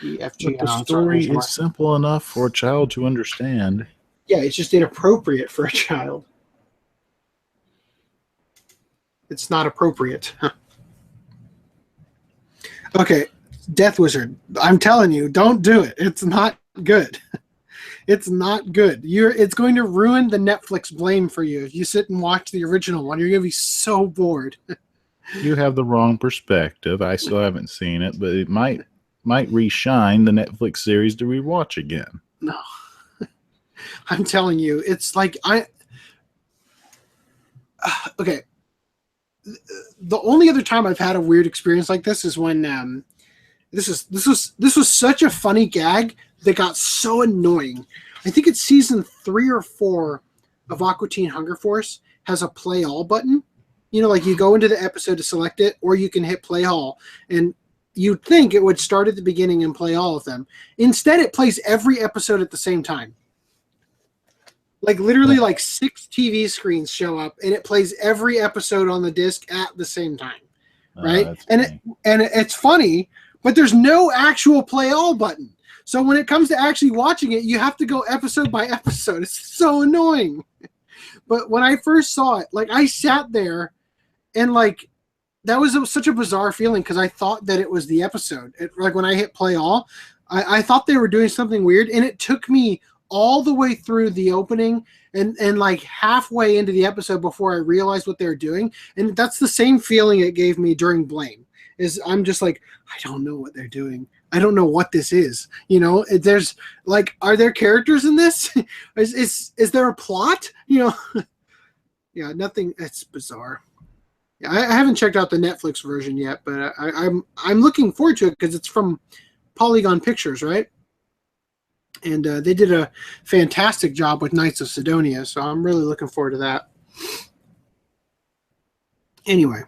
But the story is simple enough for a child to understand. Yeah, it's just inappropriate for a child. It's not appropriate. Okay, Death Wizard. I'm telling you, don't do it. It's not good. It's not good. It's going to ruin the Netflix blame for you. If you sit and watch the original one, you're going to be so bored. You have the wrong perspective. I still haven't seen it, but it might reshine the Netflix series to rewatch again. No. I'm telling you, it's like okay. The only other time I've had a weird experience like this is when this was such a funny gag that got so annoying. I think it's season 3 or 4 of Aqua Teen Hunger Force has a play all button. You go into the episode to select it, or you can hit play all, and you'd think it would start at the beginning and play all of them. Instead, it plays every episode at the same time. Literally 6 TV screens show up, and it plays every episode on the disc at the same time, right? And it's funny, but there's no actual play all button. So when it comes to actually watching it, you have to go episode by episode. It's so annoying. But when I first saw it, I sat there, and that was such a bizarre feeling because I thought that it was the episode. When I hit play all, I thought they were doing something weird, and it took me all the way through the opening and halfway into the episode before I realized what they were doing. And that's the same feeling it gave me during Blame. Is I'm just I don't know what they're doing. I don't know what this is. There's are there characters in this? is there a plot? Yeah, nothing. It's bizarre. Yeah, I haven't checked out the Netflix version yet, but I'm looking forward to it because it's from Polygon Pictures, right? And they did a fantastic job with Knights of Sidonia, so I'm really looking forward to that. Anyway.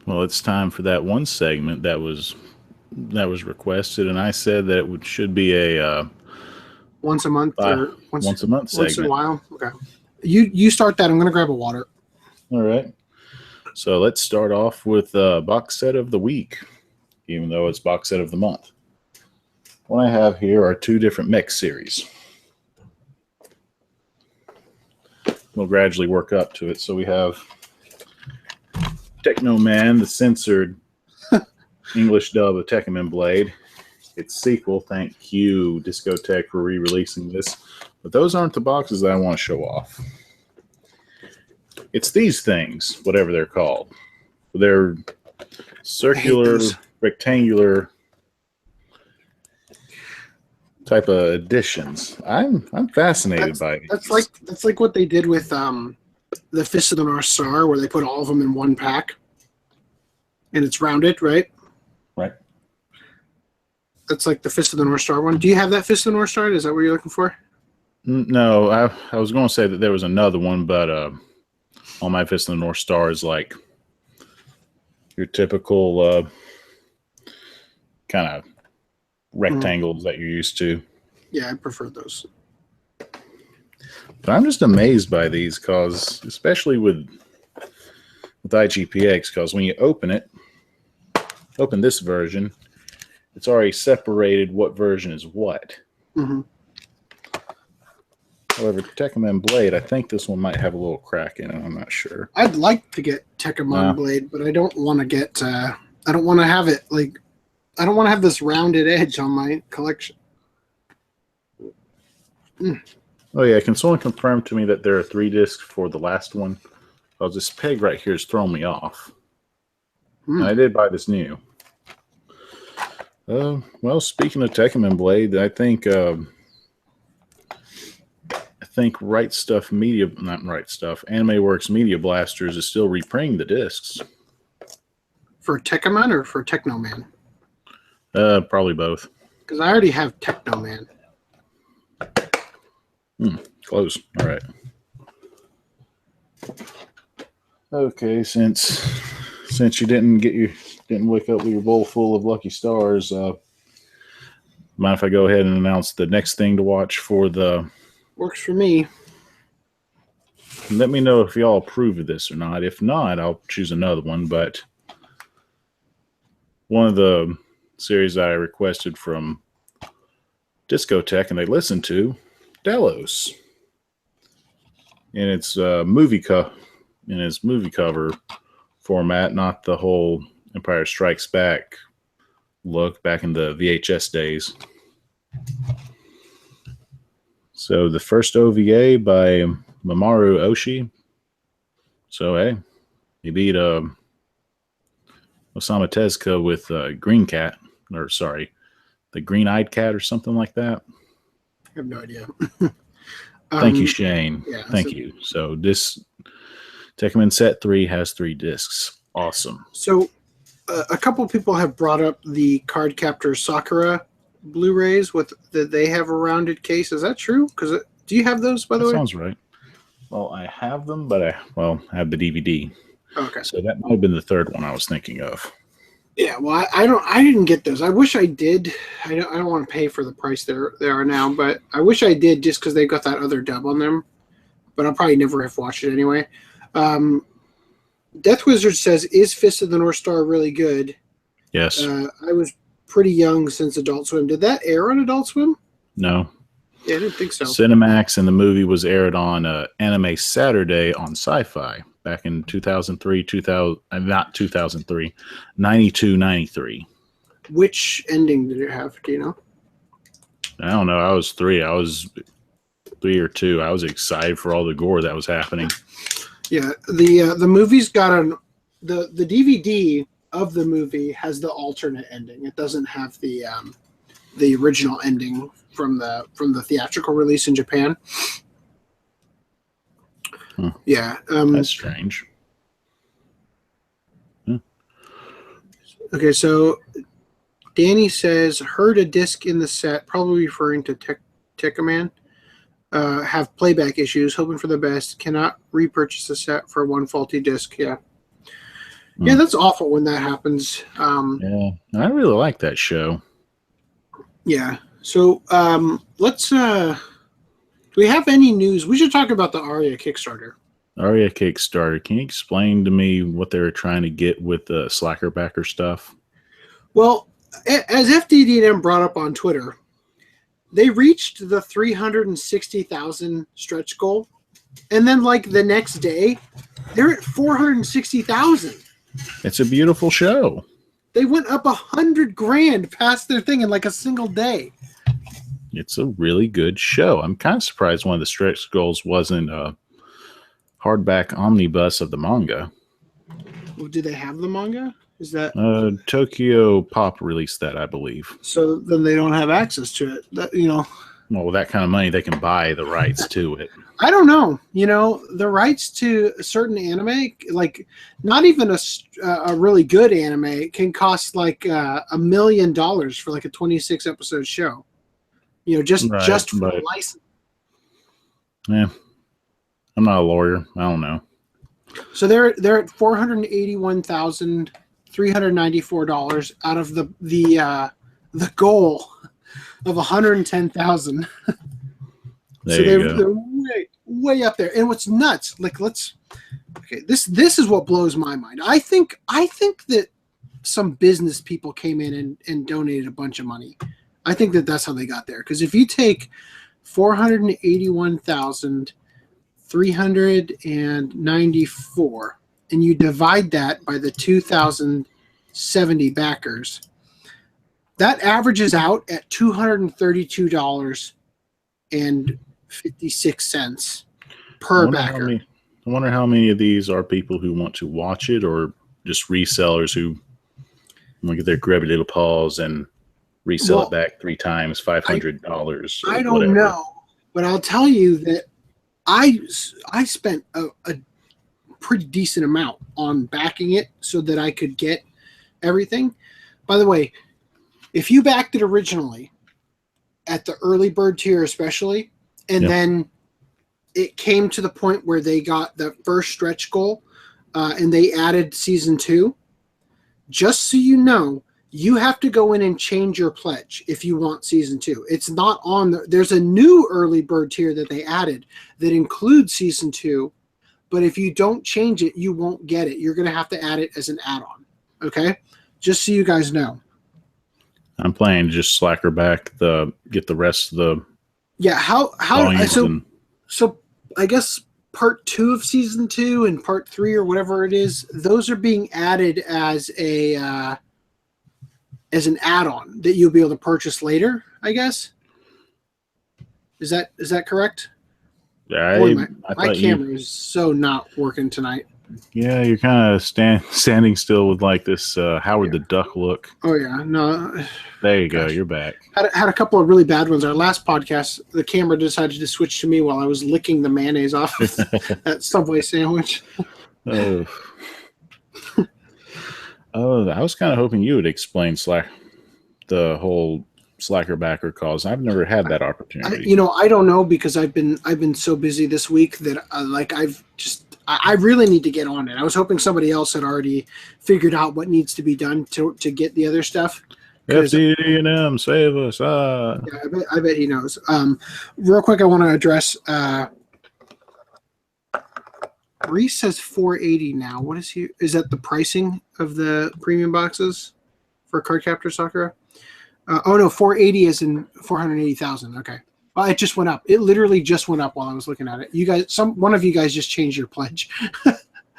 Well, it's time for that one segment that was requested, and I said that it should be a once a month or once a month segment. Once in a while. Okay. You start that. I'm going to grab a water. All right. So let's start off with box set of the week, even though it's box set of the month. What I have here are 2 different mech series. We'll gradually work up to it. So we have Techno Man, the censored English dub of Tekkaman Blade. Its sequel, thank you, Discotech, for re-releasing this. But those aren't the boxes that I want to show off. It's these things, whatever they're called. They're circular, rectangular type of editions. I'm fascinated by these. That's like what they did with the Fist of the North Star, where they put all of them in one pack, and it's rounded, right? Right. That's like the Fist of the North Star one. Do you have that Fist of the North Star? Is that what you're looking for? No, I was going to say that there was another one, but on my Fist of the North Star is like your typical kind of rectangles that you're used to. Yeah, I prefer those. But I'm just amazed by these, because especially with IGPX, because when you open this version, it's already separated what version is what. Mm-hmm. However, Tekkaman Blade, I think this one might have a little crack in it. I'm not sure. I'd like to get Tekkaman Blade, but I don't want to get. I don't want to have it I don't want to have this rounded edge on my collection. Oh yeah, can someone confirm to me that there are 3 discs for the last one? Because this peg right here is throwing me off. And I did buy this new. Well, speaking of Tekkaman Blade, I think think Right Stuff Media, not Right Stuff, Anime Works Media Blasters is still reprinting the discs. For Tekkaman or for Technoman? Probably both. Because I already have Technoman. Close. All right. Okay, since you didn't wake up with your bowl full of Lucky Stars, mind if I go ahead and announce the next thing to watch for the... Works for me. Let me know if y'all approve of this or not. If not, I'll choose another one. But one of the series I requested from Discotheque and they listened to, Delos. And it's movie cover format, not the whole Empire Strikes Back look back in the VHS days. So the first OVA by Mamoru Oshii. So hey, he beat Osamu Tezuka with Green Cat, or sorry, the Green-Eyed Cat or something like that. I have no idea. Thank you, Shane. Yeah, Thank you. So this Tekkaman Set 3 has 3 discs. Awesome. So a couple people have brought up the Card Captor Sakura Blu-rays that they have a rounded case. Is that true? Because do you have those, by the way? Sounds right. Well, I have them, but I have the DVD. Okay. So that might have been the third one I was thinking of. Yeah, well, I didn't get those. I wish I did. I don't want to pay for the price they are now, but I wish I did just because they got that other dub on them. But I'll probably never have watched it anyway. Death Wizard says, "Is Fist of the North Star really good?" Yes. I was pretty young since Adult Swim. Did that air on Adult Swim? No. Yeah, I didn't think so. Cinemax, and the movie was aired on Anime Saturday on Sci-Fi back in 2003, not 2003, 92, 93. Which ending did it have? Do you know? I don't know. I was 3 or 2. I was excited for all the gore that was happening. Yeah, the movie's got the DVD of the movie has the alternate ending. It doesn't have the original ending from the theatrical release in Japan. Yeah, that's strange. Okay, so Danny says heard a disc in the set, probably referring to Tekkaman. Have playback issues, hoping for the best, cannot repurchase the set for one faulty disc. Yeah, that's awful when that happens. Yeah, I really like that show. Yeah, so let's do we have any news? We should talk about the Aria Kickstarter. Aria Kickstarter, can you explain to me what they were trying to get with the Slacker backer stuff? Well, as FDD&M brought up on Twitter, they reached the 360,000 stretch goal, and then like the next day, they're at 460,000. It's a beautiful show. They went up $100,000 past their thing in like a single day. It's a really good show. I'm kind of surprised one of the stretch goals wasn't a hardback omnibus of the manga. Well, do they have the manga? Is that Tokyo Pop released that, I believe. So then they don't have access to it. Well, with that kind of money, they can buy the rights to it. I don't know. The rights to a certain anime, like not even a really good anime, can cost like $1 million for like a 26 episode show. Just for the license. Yeah, I'm not a lawyer. I don't know. So they're at $481,394 out of the goal of 110,000. So they're way up there. And what's nuts? Like this is what blows my mind. I think that some business people came in and donated a bunch of money. I think that's how they got there. Because if you take 481,394 and you divide that by the 2,070 backers, that averages out at $232.56 per backer. I wonder how many of these are people who want to watch it, or just resellers who want to get their grubby little paws and resell it back 3 times, $500. I don't know, but I'll tell you that I spent a pretty decent amount on backing it so that I could get everything. By the way, if you backed it originally at the early bird tier especially, and then it came to the point where they got the first stretch goal and they added season 2, just so you know, you have to go in and change your pledge if you want season 2. It's not on there's a new early bird tier that they added that includes season 2, but if you don't change it, you won't get it. You're going to have to add it as an add-on. Okay? Just so you guys know. I'm planning to just slacker back get the rest of the so I guess part 2 of season 2 and part 3 or whatever it is, those are being added as an add-on that you'll be able to purchase later, I guess. Is that correct? Yeah, Boy, my camera is so not working tonight. Yeah, you're kind of standing still with like this Howard the Duck look. Oh yeah, no. There you go. You're back. Had a couple of really bad ones. Our last podcast, the camera decided to switch to me while I was licking the mayonnaise off of that Subway sandwich. Oh, I was kind of hoping you would explain the whole slacker backer cause. I've never had that opportunity. I don't know because I've been so busy this week that I really need to get on it. I was hoping somebody else had already figured out what needs to be done to get the other stuff. FCD&M, save us. Yeah, I bet he knows. Real quick, I want to address Reese says $480 now. What is he? Is that the pricing of the premium boxes for Cardcaptor Sakura? Oh no, 480 is in 480,000. Okay. Well, it just went up. It literally just went up while I was looking at it. You guys, one of you guys just changed your pledge.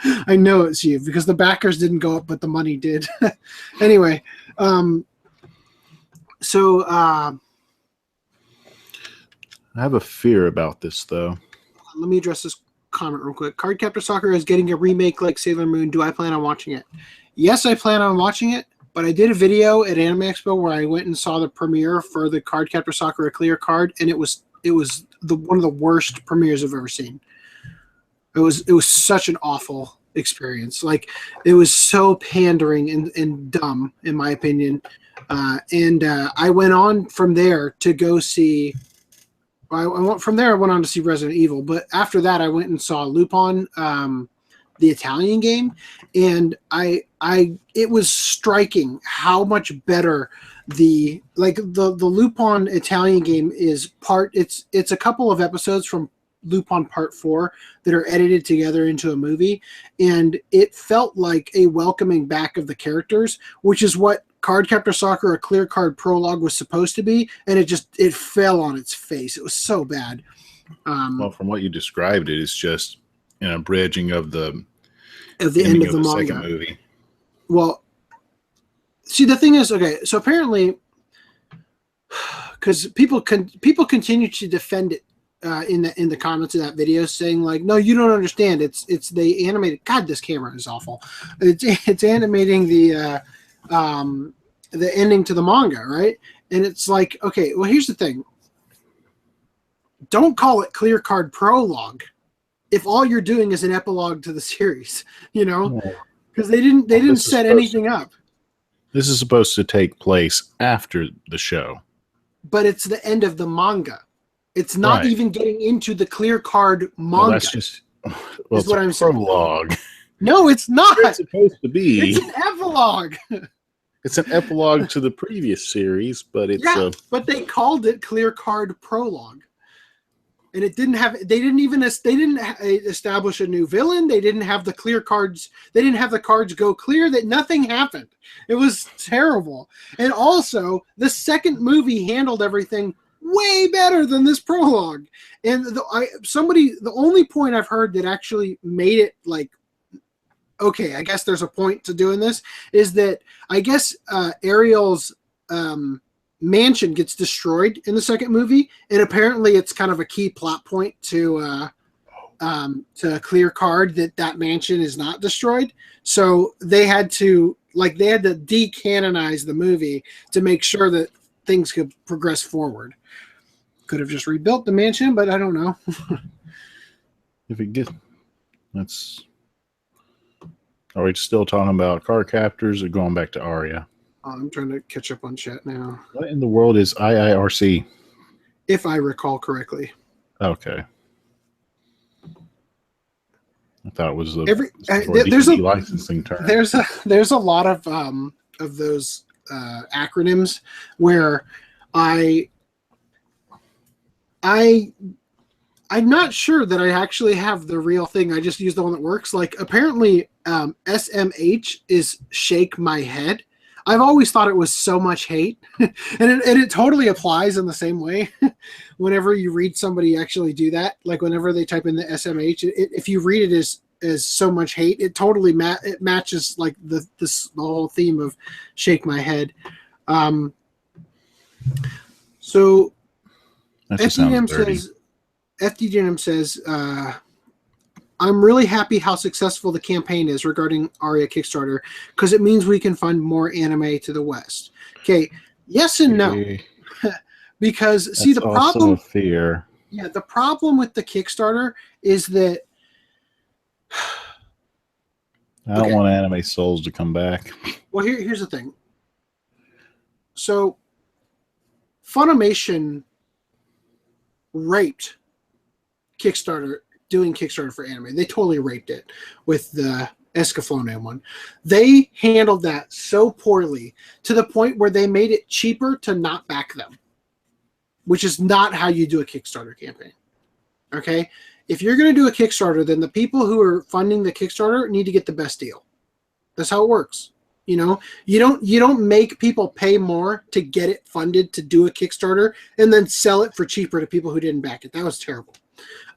I know it's you because the backers didn't go up, but the money did. Anyway, so I have a fear about this though. Let me address this comment real quick. Cardcaptor Sakura is getting a remake like Sailor Moon. Do I plan on watching it? Yes, I plan on watching it. But I did a video at Anime Expo where I went and saw the premiere for the Cardcaptor Sakura Clear card, and it was one of the worst premieres I've ever seen. It was such an awful experience. Like it was so pandering and dumb in my opinion. I went on from there to go see. I went on to see Resident Evil, but after that I went and saw Lupin. The Italian game, and it was striking how much better the Lupin Italian game is. It's a couple of episodes from Lupin Part 4 that are edited together into a movie, and it felt like a welcoming back of the characters, which is what Cardcaptor Sakura Clear Card Prologue was supposed to be, and it fell on its face. It was so bad. Well, from what you described, it's just an abridging of the end of the manga. Second movie. Well, see, the thing is, okay, so apparently, because people continue to defend it in the comments of that video, saying like, no, you don't understand. It's they animated. God, this camera is awful. It's animating the ending to the manga, right? And it's like, okay, well, here's the thing. Don't call it Clear Card Prologue if all you're doing is an epilogue to the series, because they didn't set anything up. This is supposed to take place after the show, but it's the end of the manga. It's not even getting into the Clear Card manga. Well, that's just it's what I'm saying. Prologue. No, it's not. It's supposed to be. It's an epilogue. It's an epilogue to the previous series, but it's but they called it Clear Card Prologue. And they didn't establish a new villain. They didn't have the clear cards. They didn't have the cards go clear. That nothing happened. It was terrible. And also, the second movie handled everything way better than this prologue. And the only point I've heard that actually made it like, okay, I guess there's a point to doing this, is that I guess Ariel's mansion gets destroyed in the second movie, and apparently it's kind of a key plot point to Clear Card that mansion is not destroyed. So they had to decanonize the movie to make sure that things could progress forward. Could have just rebuilt the mansion, but I don't know. If it gets, that's. Are we still talking about card captors or going back to Aria? I'm trying to catch up on chat now. What in the world is IIRC? If I recall correctly. Okay. I thought it was the there's a licensing term. There's a lot of those acronyms where I'm not sure that I actually have the real thing. I just use the one that works. Like apparently SMH is shake my head. I've always thought it was so much hate, and it totally applies in the same way. Whenever you read somebody actually do that, like whenever they type in the SMH, if you read it as so much hate, it totally it matches like the whole theme of shake my head. So FDJM says, I'm really happy how successful the campaign is regarding Aria Kickstarter because it means we can fund more anime to the West. Okay, yes and no. Because that's see the problem also a fear. Yeah, the problem with the Kickstarter is that I don't want Anime Souls to come back. Well, here's the thing. So Funimation raped Kickstarter doing Kickstarter for anime. They totally raped it with the Escaflowne one. They handled that so poorly to the point where they made it cheaper to not back them, which is not how you do a Kickstarter campaign. Okay? If you're going to do a Kickstarter, then the people who are funding the Kickstarter need to get the best deal. That's how it works. You know, you don't make people pay more to get it funded to do a Kickstarter and then sell it for cheaper to people who didn't back it. That was terrible.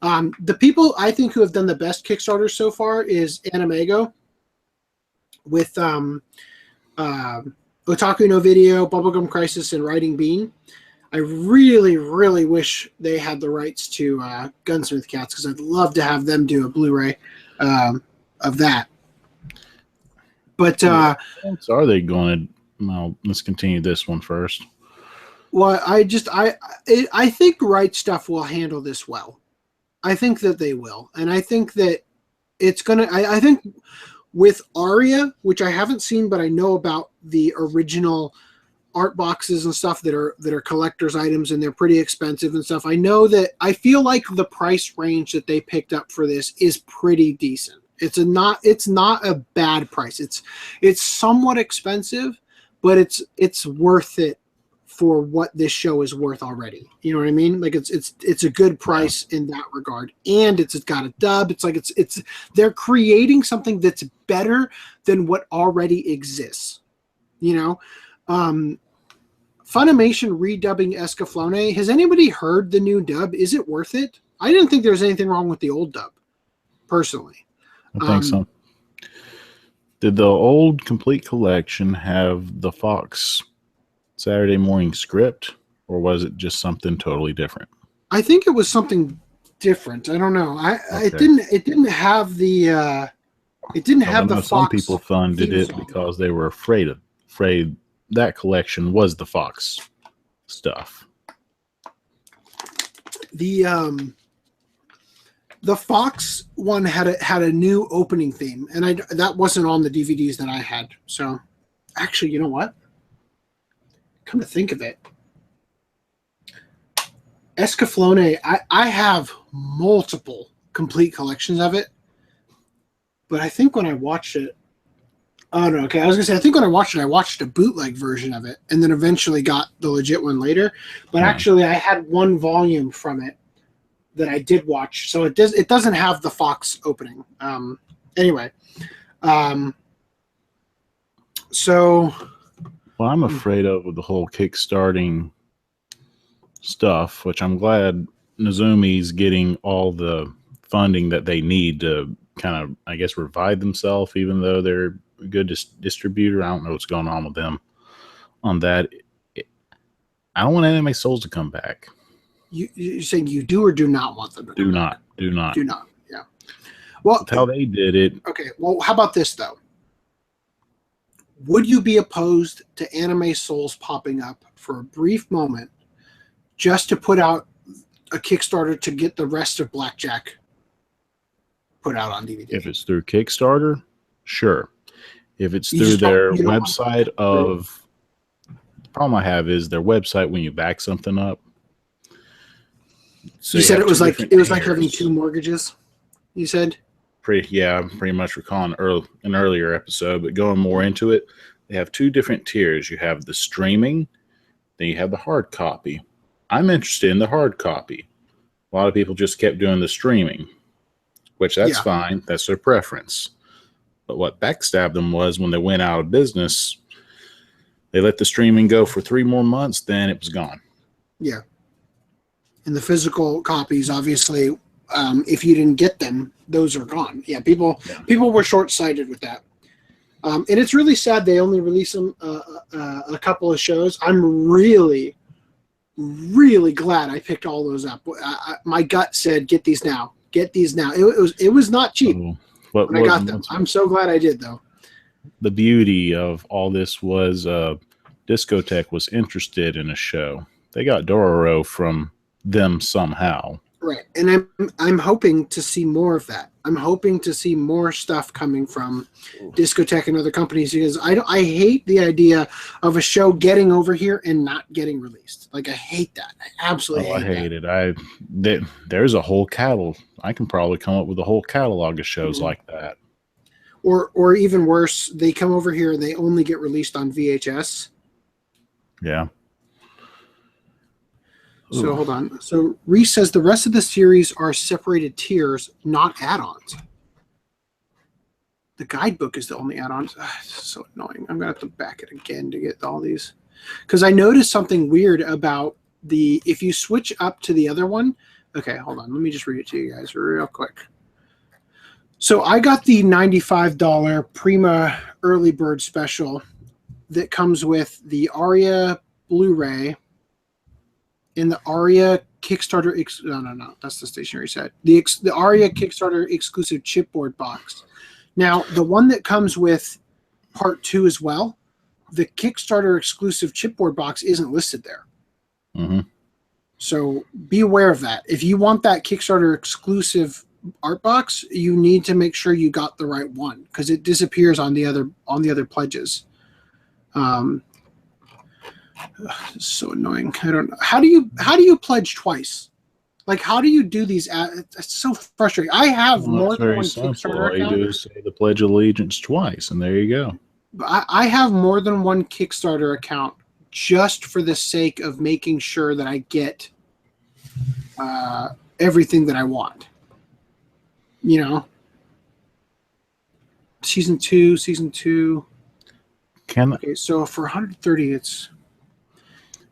The people I think who have done the best Kickstarter so far is Animego with Otaku no Video, Bubblegum Crisis, and Riding Bean. I really, really wish they had the rights to Gunsmith Cats because I'd love to have them do a Blu-ray of that. But are they going to? Well, let's continue this one first. Well, I think Right Stuff will handle this well. I think that they will, and I think that it's gonna. I think with Aria, which I haven't seen, but I know about the original art boxes and stuff that are collector's items, and they're pretty expensive and stuff. I know that I feel like the price range that they picked up for this is pretty decent. It's not a bad price. It's somewhat expensive, but it's worth it for what this show is worth already. You know what I mean? Like it's a good price in that regard, and it's got a dub. It's like it's they're creating something that's better than what already exists. You know, Funimation redubbing Escaflowne. Has anybody heard the new dub? Is it worth it? I didn't think there was anything wrong with the old dub, personally. I think so. Did the old complete collection have the Fox Saturday morning script, or was it just something totally different? I think it was something different. I don't know. It didn't have the Fox. Some people funded it because they were afraid that collection was the Fox stuff. The Fox one had a new opening theme, and that wasn't on the DVDs that I had. So, actually, you know what? Come to think of it, Escaflowne, I have multiple complete collections of it, but I think when I watched it, oh no, okay, I was gonna say I think when I watched a bootleg version of it, and then eventually got the legit one later. But actually, I had one volume from it that I did watch, so it doesn't have the Fox opening. Anyway, so. Well, I'm afraid of with the whole kickstarting stuff, which I'm glad Nozumi's getting all the funding that they need to kind of, I guess, revive themselves, even though they're a good distributor. I don't know what's going on with them on that. I don't want Anime Souls to come back. You're saying you do or do not want them to do come not. back? Do not. Do not, yeah. Well, that's how they did it. Okay, well, how about this, though? Would you be opposed to Anime Souls popping up for a brief moment just to put out a Kickstarter to get the rest of Blackjack put out on DVD. If it's through Kickstarter, sure. If it's You through just don't- their you don't- website the problem I have is their website when you back something up. So you said have it was two like different having tiers. 2 mortgages. You said Pretty much recalling an earlier episode, but going more into it, they have 2 different tiers. You have the streaming, then you have the hard copy. I'm interested in the hard copy. A lot of people just kept doing the streaming, which that's fine. That's their preference. But what backstabbed them was when they went out of business, they let the streaming go for 3 more months, then it was gone. Yeah. And the physical copies, obviously, if you didn't get them, those are gone. Yeah, people were short-sighted with that. And it's really sad they only release them a couple of shows. I'm really, really glad I picked all those up. My gut said, get these now. Get these now. It was not cheap when I got them. I'm so glad I did, though. The beauty of all this was Discotheque was interested in a show. They got Dororo from them somehow. Right, and I'm hoping to see more of that. I'm hoping to see more stuff coming from Discotheque and other companies because I hate the idea of a show getting over here and not getting released. Like I hate that. I absolutely hate it. There's a whole catalog. I can probably come up with a whole catalog of shows like that. Or even worse, they come over here and they only get released on VHS. Yeah. So hold on. So Reese says the rest of the series are separated tiers, not add-ons. The guidebook is the only add-ons. It's so annoying. I'm gonna have to back it again to get all these. Because I noticed something weird about if you switch up to the other one. Okay, hold on. Let me just read it to you guys real quick. So I got the $95 Prima Early Bird Special that comes with the Aria Blu-ray and the Aria Kickstarter. No, that's the stationery set. The Aria Kickstarter exclusive chipboard box. Now, the one that comes with part 2 as well, the Kickstarter exclusive chipboard box isn't listed there. Mm-hmm. So be aware of that. If you want that Kickstarter exclusive art box, you need to make sure you got the right one because it disappears on the other pledges. So annoying. I don't know. How do you pledge twice? Like how do you do these? It's so frustrating. I have more than one Kickstarter account. All you do is say the Pledge of Allegiance twice, and there you go. I have more than one Kickstarter account just for the sake of making sure that I get everything that I want. You know, season two. Okay, so for 130, it's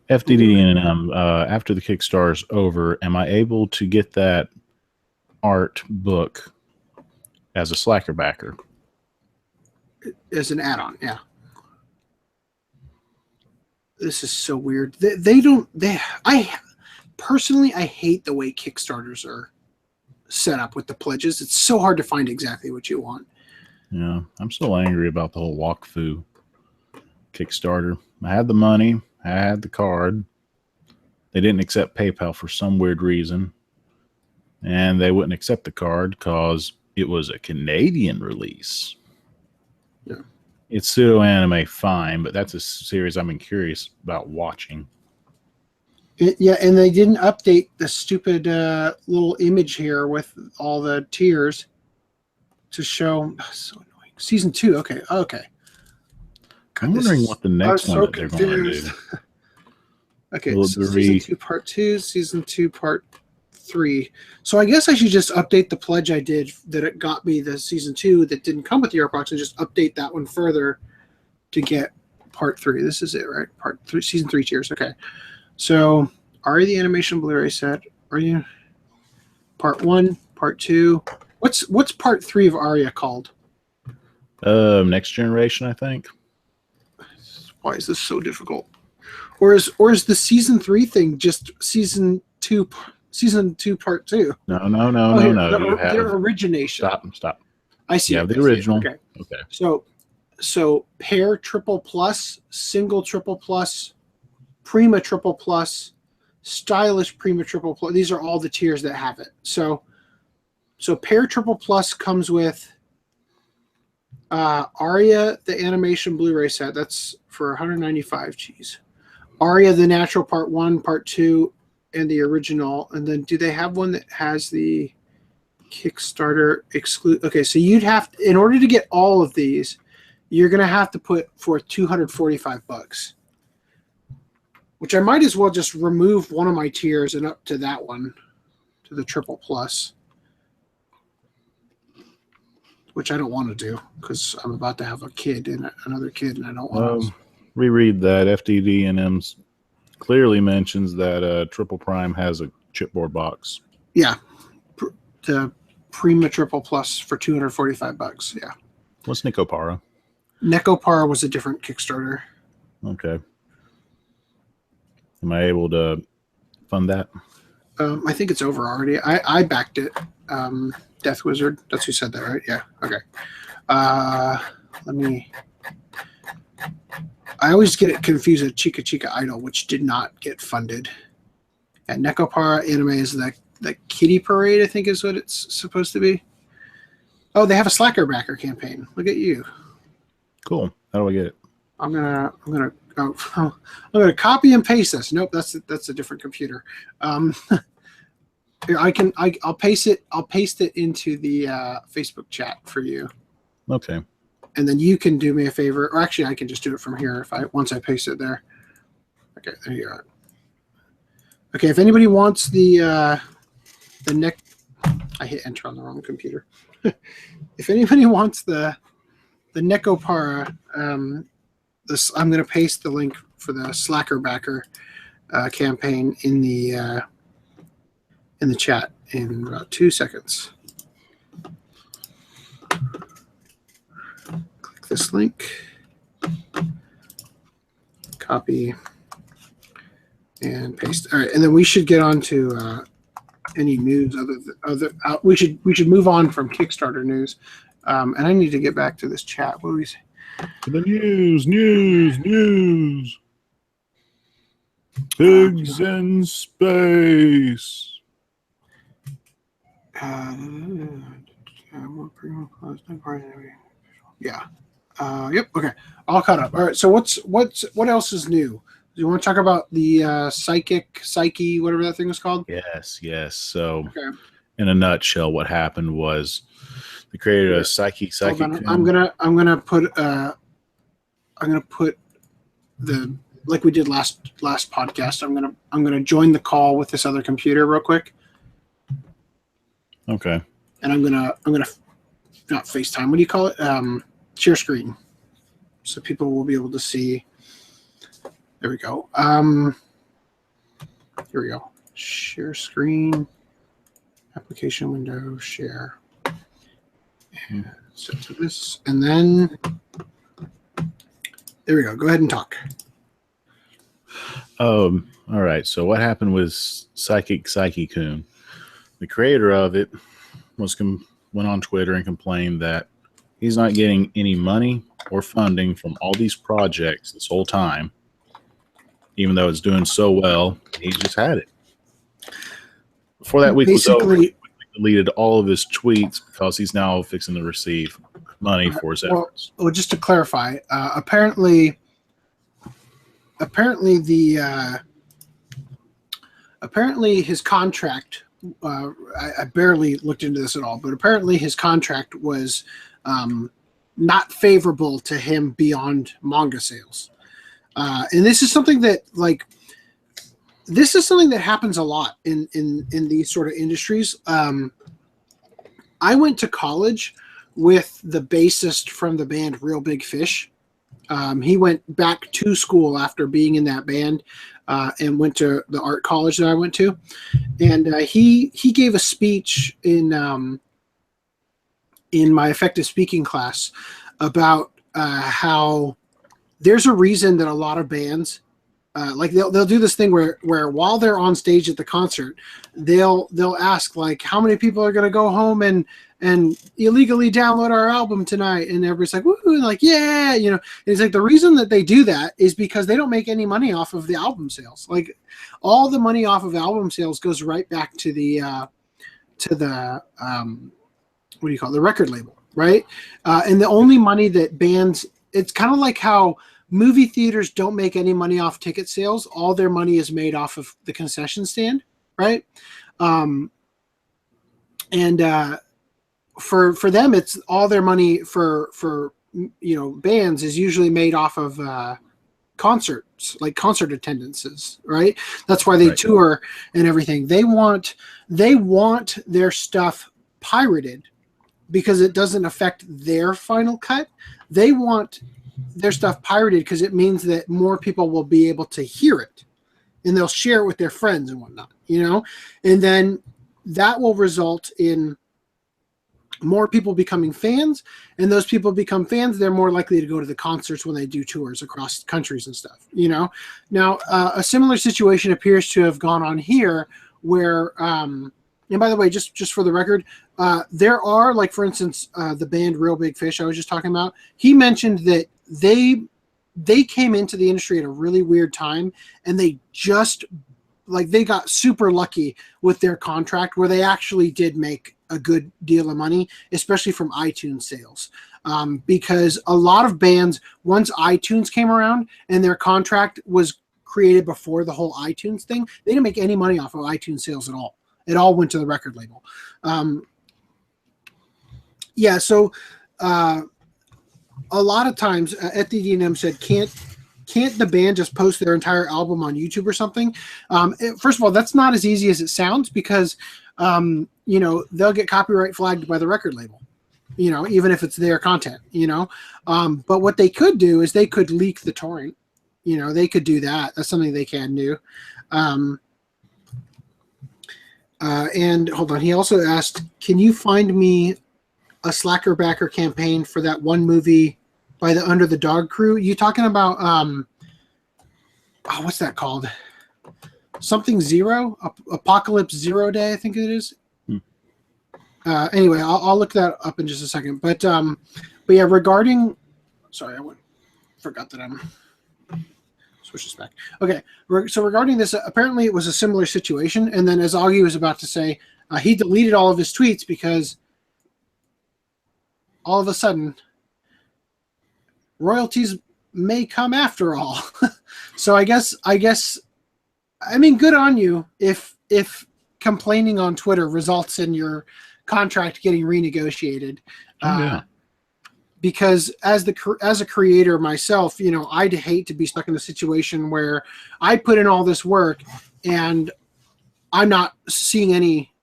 FDD and after the Kickstarter's over, am I able to get that art book as a Slacker backer? As an add-on, yeah. This is so weird. I personally hate the way Kickstarters are set up with the pledges. It's so hard to find exactly what you want. Yeah, I'm still angry about the whole Wakfu Kickstarter. I had the money, I had the card. They didn't accept PayPal for some weird reason, and they wouldn't accept the card because it was a Canadian release. Yeah, it's pseudo anime, fine, but that's a series I've been curious about watching. Yeah, and they didn't update the stupid little image here with all the tiers to show. Oh, so annoying. Season 2. Okay. I'm wondering what the next one that they're going to do. Okay, so season 2 part 2, season 2 part 3. So I guess I should just update the pledge I did that it got me the season 2 that didn't come with the art box and just update that one further to get part 3. This is it, right? Part 3, season 3 tiers. Okay. So, are you the animation Blu-ray set? Are you part 1, part 2? What's part 3 of Aria called? Next Generation, I think. Why is this so difficult? Or is the season 3 thing just season 2 part 2? No. Their origination. Stop. I see. Yeah, the original. Okay. Okay. So pair triple plus, single triple plus, Prima triple plus, stylish Prima triple plus. These are all the tiers that have it. So So Pair Triple Plus comes with Aria, the animation Blu-ray set. That's for $195. Geez. Aria, the natural part 1, part 2, and the original. And then do they have one that has the Kickstarter exclude? Okay, so you'd have to, in order to get all of these, you're going to have to put for $245, which I might as well just remove one of my tiers and up to that one, to the Triple Plus, which I don't want to do because I'm about to have a kid and another kid, and I don't want to. Reread that. FTD&M clearly mentions that Triple Prime has a chipboard box. Yeah, the Prima Triple Plus for $245. Yeah. What's Necopara? Necopara was a different Kickstarter. Okay. Am I able to fund that? I think it's over already. I backed it. Death Wizard. That's who said that, right? Yeah. Okay. Let me. I always get it confused with Chica Chica Idol, which did not get funded. And Necopara Anime is the Kitty Parade, I think is what it's supposed to be. Oh, they have a Slacker Backer campaign. Look at you. Cool. How do I get it? I'm gonna copy and paste this. Nope, that's a different computer. Here, I'll paste it into the Facebook chat for you. Okay. And then you can do me a favor, or actually I can just do it from here once I paste it there. Okay, there you are. Okay, if anybody wants the neck, I hit enter on the wrong computer. If anybody wants the Necopara, I'm going to paste the link for the Slacker Backer campaign in the chat in about 2 seconds. Click this link, copy, and paste. All right, and then we should get on to any news we should move on from Kickstarter news. And I need to get back to this chat. What do we say? The news. Pigs in space. Yeah. Yep. Okay. All caught up. All right. So what else is new? Do you want to talk about the psyche, whatever that thing was called? Yes. So, okay. In a nutshell, what happened was they created a psyche. I'm gonna put the, like we did last podcast. I'm gonna join the call with this other computer real quick. Okay. And I'm gonna not FaceTime. What do you call it? Share screen, so people will be able to see. There we go. Here we go. Share screen. Application window. Share. And set to this, and then there we go. Go ahead and talk. All right. So what happened with Psyche-kun? The creator of it went on Twitter and complained that he's not getting any money or funding from all these projects this whole time, even though it's doing so well. He just had it. Before that week was over, he deleted all of his tweets because he's now fixing to receive money for his efforts. Well, just to clarify, apparently his contract. I barely looked into this at all, but apparently his contract was not favorable to him beyond manga sales. And this is something that happens a lot in these sort of industries. I went to college with the bassist from the band Real Big Fish. He went back to school after being in that band and went to the art college that I went to. And he gave a speech in my effective speaking class about how there's a reason that a lot of bands they'll do this thing where while they're on stage at the concert, they'll ask how many people are going to go home and illegally download our album tonight, and everybody's like, woo, yeah, And it's the reason that they do that is because they don't make any money off of the album sales. All the money off of album sales goes right back to the the what do you call it? The record label, right? And the only money that bands, it's kind of like how movie theaters don't make any money off ticket sales. All their money is made off of the concession stand, right? And for them, it's all their money for bands is usually made off of concerts, like concert attendances, right? That's why they tour and everything. They want their stuff pirated because it doesn't affect their final cut. They want their stuff pirated because it means that more people will be able to hear it and they'll share it with their friends and whatnot, and then that will result in more people becoming fans, and those people become fans. They're more likely to go to the concerts when they do tours across countries and stuff, Now, a similar situation appears to have gone on here where, and by the way, just for the record, there are, like, for instance, the band Real Big Fish I was just talking about. He mentioned that they came into the industry at a really weird time, and they got super lucky with their contract where they actually did make a good deal of money, especially from iTunes sales. Because a lot of bands, once iTunes came around and their contract was created before the whole iTunes thing, they didn't make any money off of iTunes sales at all. It all went to the record label. So a lot of times, FDD&M said, can't the band just post their entire album on YouTube or something? First of all, that's not as easy as it sounds because, they'll get copyright flagged by the record label, even if it's their content, But what they could do is they could leak the torrent. They could do that. That's something they can do. And hold on. He also asked, can you find me a slacker backer campaign for that one movie by the Under the Dog crew? You talking about what's that called? Something Zero? Apocalypse Zero Day, I think it is. Anyway, I'll look that up in just a second. But yeah, regarding, sorry, forgot that I'm switch this back. Okay, so regarding this, apparently it was a similar situation, and then as Augie was about to say, he deleted all of his tweets because all of a sudden royalties may come after all. So I guess I mean, good on you if complaining on Twitter results in your contract getting renegotiated. Because as a creator myself, I'd hate to be stuck in a situation where I put in all this work and I'm not seeing any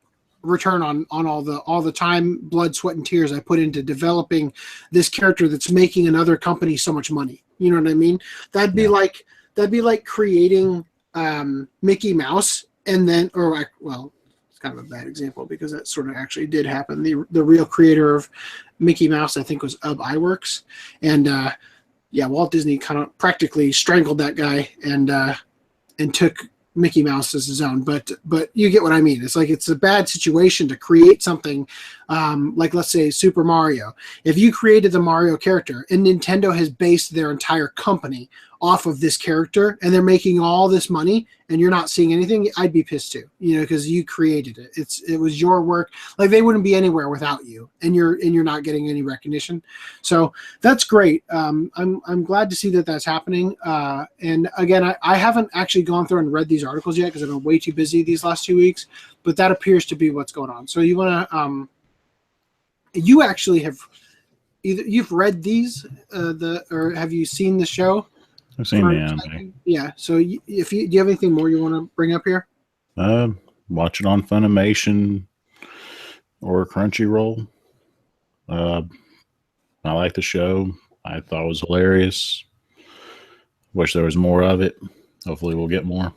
return on all the time, blood, sweat, and tears I put into developing this character that's making another company so much money. You know what I mean? That'd be like creating Mickey Mouse and then, it's kind of a bad example because that sort of actually did happen. The real creator of Mickey Mouse, I think, was Ub Iwerks, and Walt Disney kind of practically strangled that guy and took Mickey Mouse as his own. But you get what I mean. It's like it's a bad situation to create something like, let's say, Super Mario. If you created the Mario character and Nintendo has based their entire company off of this character and they're making all this money and you're not seeing anything, I'd be pissed too, because you created it. It was your work. Like, they wouldn't be anywhere without you, and you're not getting any recognition. So that's great. I'm glad to see that that's happening. And again, I haven't actually gone through and read these articles yet because I've been way too busy these last 2 weeks, but that appears to be what's going on. So you want to, you actually have you've read these, or have you seen the show? I've seen the anime. Yeah. So do you have anything more you want to bring up here? Watch it on Funimation or Crunchyroll. I like the show. I thought it was hilarious. Wish there was more of it. Hopefully we'll get more.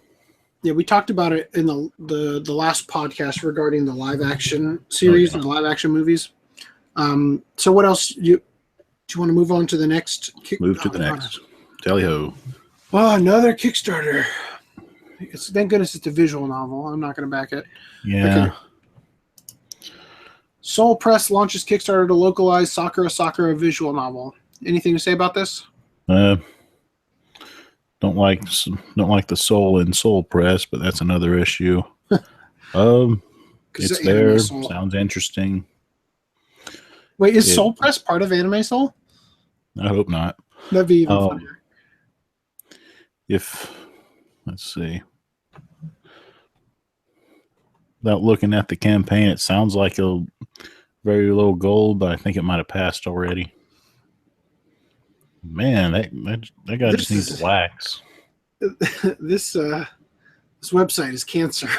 Yeah, we talked about it in the last podcast regarding the live action series and the live action movies. So what else do you want to move on to the next? Move to the next. Tally ho. Oh, another Kickstarter. Thank goodness it's a visual novel. I'm not going to back it. Yeah. Okay. Soul Press launches Kickstarter to localize Sakura visual novel. Anything to say about this? Don't like the soul in Soul Press, but that's another issue. It's there. Sounds interesting. Wait, is Soul Press part of Anime Soul? I hope not. That'd be even funnier. Let's see. Without looking at the campaign, it sounds like a very low goal, but I think it might have passed already. Man, that guy just needs to wax. This website is cancer.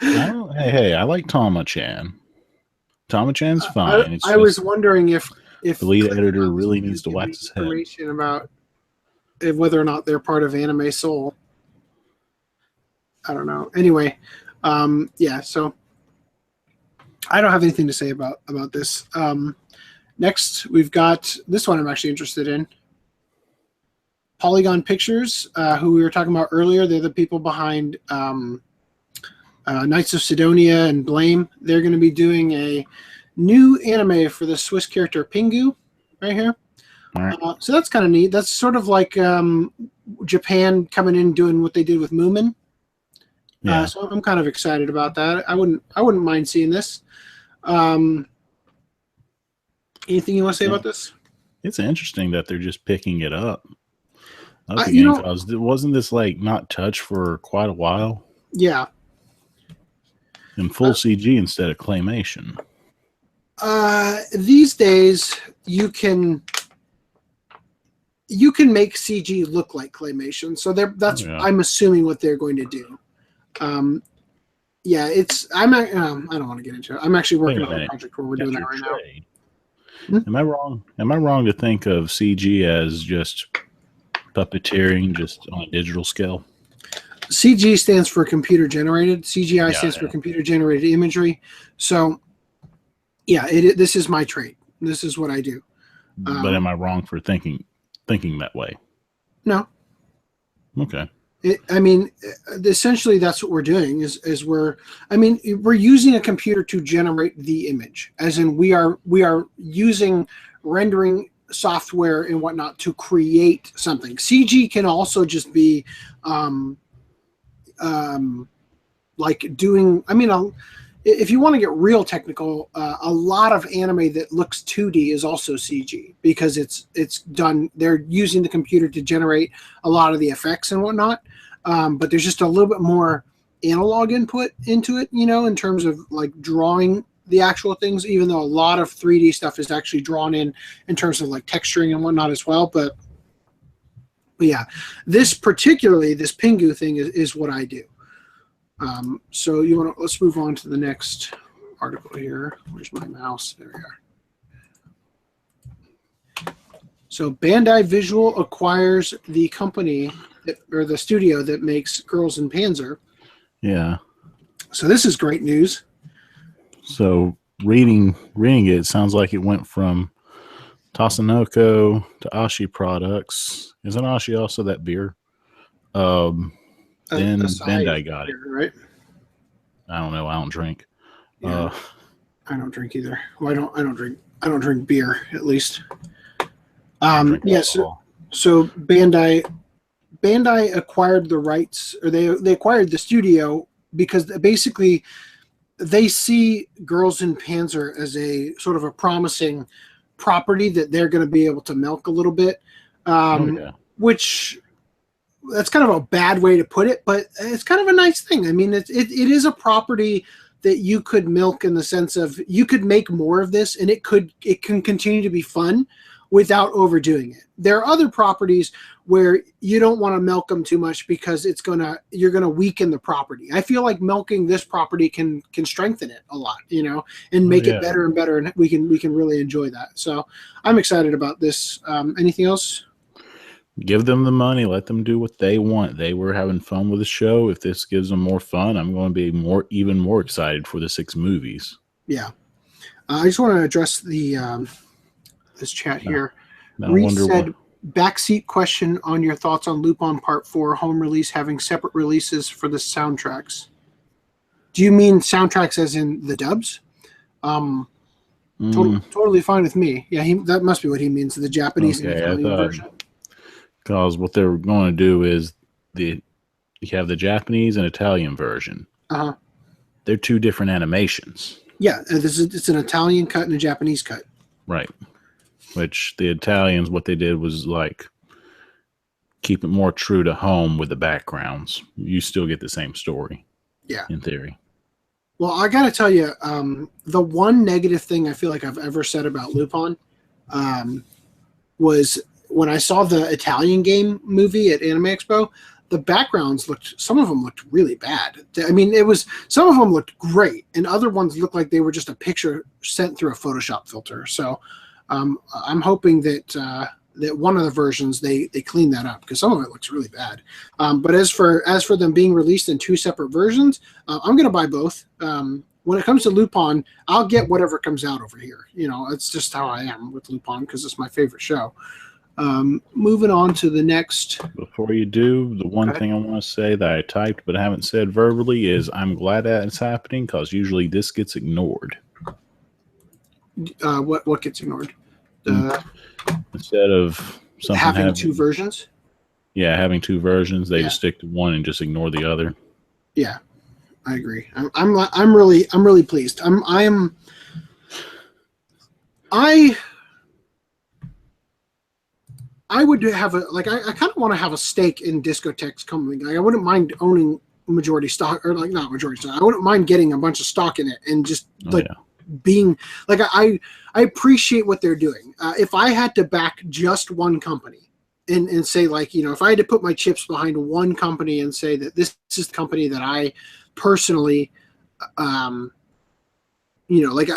Hey, I like Tama-chan. Tama-chan's fine. I was wondering if the lead editor really needs to wax his head about whether or not they're part of Anime Soul. I don't know. Anyway, so I don't have anything to say about this. Next, we've got this one I'm actually interested in. Polygon Pictures, who we were talking about earlier. They're the people behind Knights of Sidonia and Blame. They're going to be doing a new anime for the Swiss character Pingu right here. All right. So that's kind of neat. That's sort of like Japan coming in doing what they did with Moomin. Yeah. So I'm kind of excited about that. I wouldn't mind seeing this. Anything you want to say about this? It's interesting that they're just picking it up. Wasn't this like not touched for quite a while? Yeah. In full CG instead of claymation. These days you can make CG look like claymation. So I'm assuming what they're going to do. I don't want to get into it. I'm actually working on a project where we're doing that right now. Am I wrong? Am I wrong to think of CG as just puppeteering, just on a digital scale? CG stands for computer generated. CGI stands for computer generated imagery. So, this is my trade. This is what I do. But am I wrong for thinking that way? No. Okay. Essentially, that's what we're doing. We're using a computer to generate the image, as in we are using rendering software and whatnot to create something. CG can also just be, like doing. If you want to get real technical, a lot of anime that looks 2D is also CG because it's done. They're using the computer to generate a lot of the effects and whatnot. But there's just a little bit more analog input into it, in terms of like drawing the actual things, even though a lot of 3D stuff is actually drawn in terms of like texturing and whatnot as well. But yeah, this Pingu thing is what I do. So let's move on to the next article here. Where's my mouse? There we are. So Bandai Visual acquires the company or the studio that makes Girls in Panzer. Yeah. So this is great news. So reading it sounds like it went from Tatsunoko to Ashi Products. Isn't Ashi also that beer? Then Bandai got it. Right? I don't know. I don't drink. Yeah. I don't drink either. Well, I don't drink beer, at least. So Bandai acquired the rights, or they acquired the studio because basically they see Girls in Panzer as a sort of a promising property that they're going to be able to milk a little bit, which that's kind of a bad way to put it, but it's kind of a nice thing. It is a property that you could milk in the sense of you could make more of this and it can continue to be fun without overdoing it. There are other properties where you don't want to milk them too much because you're gonna weaken the property. I feel like milking this property can strengthen it a lot, and make it better and better, and we can really enjoy that. So I'm excited about this. Anything else? Give them the money. Let them do what they want. They were having fun with the show. If this gives them more fun, I'm going to be even more excited for the 6 movies. Yeah. I just want to address this chat here. Reese said, backseat question on your thoughts on Lupin Part 4 home release having separate releases for the soundtracks. Do you mean soundtracks as in the dubs? Totally fine with me. Yeah, that must be what he means, the Japanese and Italian version. Because what they're going to do is you have the Japanese and Italian version. Uh-huh. they're two different animations. Yeah, it's an Italian cut and a Japanese cut. Right. Which the Italians, what they did was like keep it more true to home with the backgrounds. You still get the same story. Yeah. In theory. Well, I got to tell you, the one negative thing I feel like I've ever said about Lupin was when I saw the Italian game movie at Anime Expo, the backgrounds some of them looked really bad. I mean, some of them looked great, and other ones looked like they were just a picture sent through a Photoshop filter. So I'm hoping that one of the versions they clean that up, because some of it looks really bad. But as for them being released in two separate versions, I'm going to buy both. When it comes to Lupin, I'll get whatever comes out over here. It's just how I am with Lupin, because it's my favorite show. Moving on to the next. Before you do, the one thing I want to say that I typed but haven't said verbally is I'm glad that it's happening, because usually this gets ignored. What gets ignored? Instead of something having two versions. Yeah, having two versions, they just stick to one and just ignore the other. Yeah, I agree. I'm really pleased. I would have I kind of want to have a stake in Discotek's company. Like, I wouldn't mind owning majority stock, or like not majority stock. I wouldn't mind getting a bunch of stock in it and just being like, I appreciate what they're doing. If I had to back just one company and say, like, if I had to put my chips behind one company and say that this is the company that I personally, like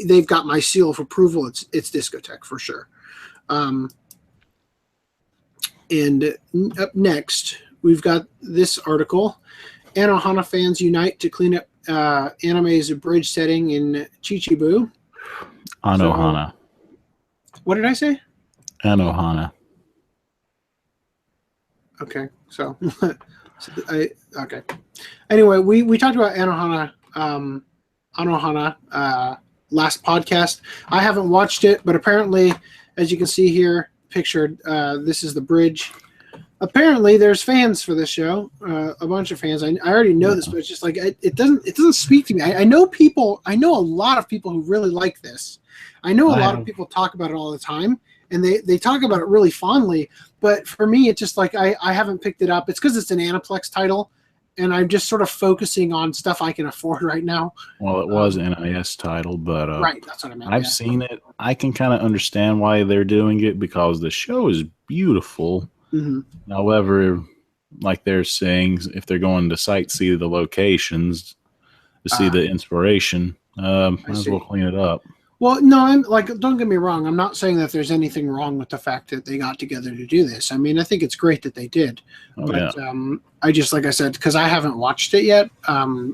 they've got my seal of approval, it's Discotek for sure. And up next, we've got this article. Anohana fans unite to clean up anime's abridged setting in Chichibu. Anohana. What did I say? Anohana. Okay, so okay. Anyway, we talked about Anohana last podcast. I haven't watched it, but apparently, as you can see here, pictured, this is the bridge. Apparently there's fans for this show, a bunch of fans. I already know this, but it's just like it doesn't speak to me. I know a lot of people who really like this. I know a lot of people talk about it all the time, and they talk about it really fondly, but for me it's just like I haven't picked it up. It's because it's an Aniplex title, and I'm just sort of focusing on stuff I can afford right now. Well, it was an NIS title, but right, that's what I meant. I've seen it. I can kind of understand why they're doing it, because the show is beautiful. Mm-hmm. However, like they're saying, if they're going to sightsee the locations to see the inspiration, might as well clean it up. Well, no, I'm like, don't get me wrong. I'm not saying that there's anything wrong with the fact that they got together to do this. I mean, I think it's great that they did. But I just, like I said, because I haven't watched it yet. The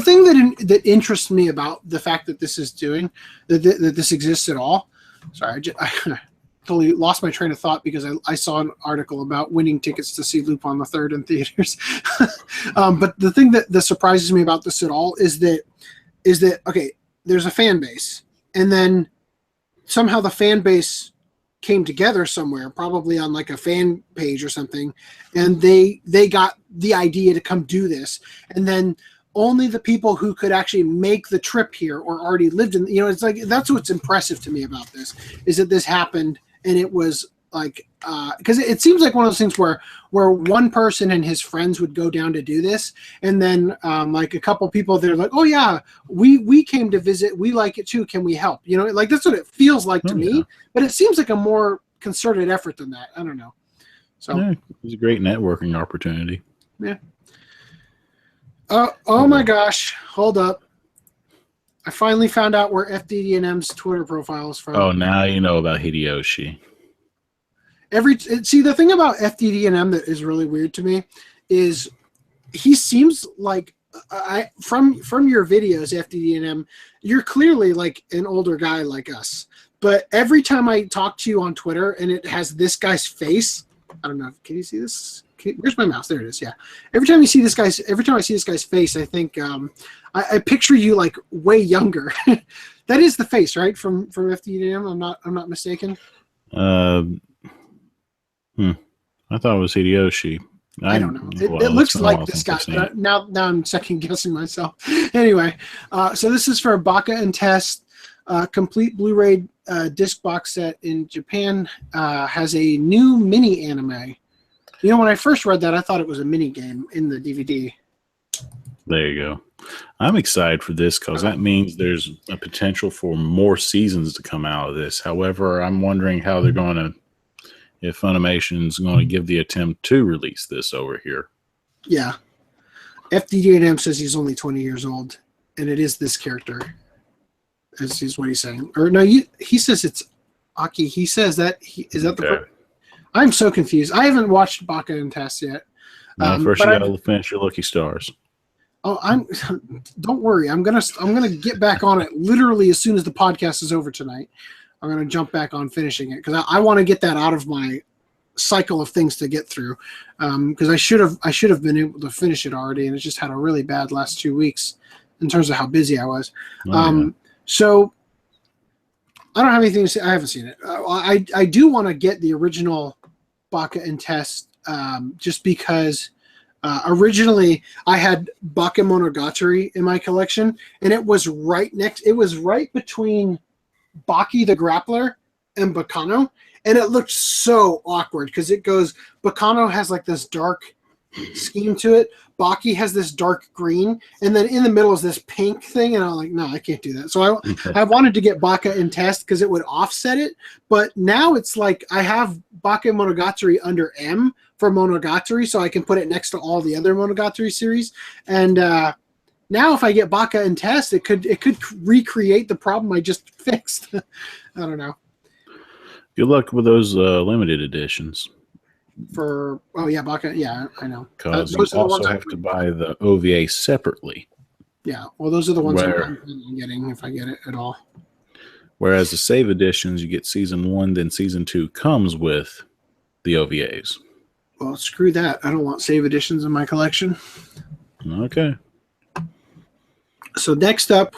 thing that interests me about the fact that this is doing that this exists at all. Sorry, I totally lost my train of thought because I saw an article about winning tickets to see Lupin the Third in theaters. But the thing that surprises me about this at all is that okay, there's a fan base, and then somehow the fan base came together somewhere, probably on like a fan page or something, and they got the idea to come do this, and then only the people who could actually make the trip here or already lived in, it's like, that's what's impressive to me about this, is that this happened, and it was like, because it seems like one of those things where one person and his friends would go down to do this, and then like a couple people, they're like, oh yeah, we came to visit, we like it too, can we help? Like that's what it feels like to me, but it seems like a more concerted effort than that. I don't know. So yeah, it was a great networking opportunity. Yeah. Oh my gosh, hold up. I finally found out where FDD&M's Twitter profile is from. Oh, now you know about Hideyoshi. See, the thing about FDD&M that is really weird to me is he seems like from your videos, FDD&M, you're clearly like an older guy like us. But every time I talk to you on Twitter and it has this guy's face, I don't know. Can you see this? Where's my mouse? There it is. Yeah. Every time I see this guy's face, I think I picture you like way younger. That is the face, right? From FDD&M. I'm not mistaken. I thought it was Hideyoshi. I don't know. It looks like this guy. But now I'm second guessing myself. Anyway, so this is for Baka and Test. Complete Blu-ray disc box set in Japan. Has a new mini anime. You know, when I first read that, I thought it was a mini game in the DVD. There you go. I'm excited for this because that means there's a potential for more seasons to come out of this. However, I'm wondering how they're going to, if Funimation's going to give the attempt to release this over here. Yeah. FDD&M says he's only 20 years old, and it is this character. Is what he's saying. Or no, he says it's Aki. He says that. Is that the... I'm so confused. I haven't watched Baka and Test yet. First you got to finish your Lucky Stars. Oh, don't worry. I'm gonna get back on it literally as soon as the podcast is over tonight. I'm gonna jump back on finishing it because I want to get that out of my cycle of things to get through. Because I should have been able to finish it already, and it just had a really bad last 2 weeks in terms of how busy I was. So I don't have anything to say. I haven't seen it. I do want to get the original Baka and Test just because. Originally, I had Bakemonogatari in my collection, and it was right between Baki the Grappler and Baccano, and it looked so awkward because it goes, Baccano has like this dark scheme to it, Baki has this dark green, and then in the middle is this pink thing, and I'm like, no, I can't do that. So I wanted to get Baka and Test because it would offset it, but now it's like I have Bakemonogatari under M for Monogatari, so I can put it next to all the other Monogatari series. And now if I get Baka and Test, it could recreate the problem I just fixed. I don't know. Good luck with those limited editions. Baka, yeah, I know. Because you also have to buy the OVA separately. Yeah, well, those are the ones I'm getting if I get it at all. Whereas the save editions, you get season 1, then season 2 comes with the OVAs. Well, screw that. I don't want save editions in my collection. Okay. So next up,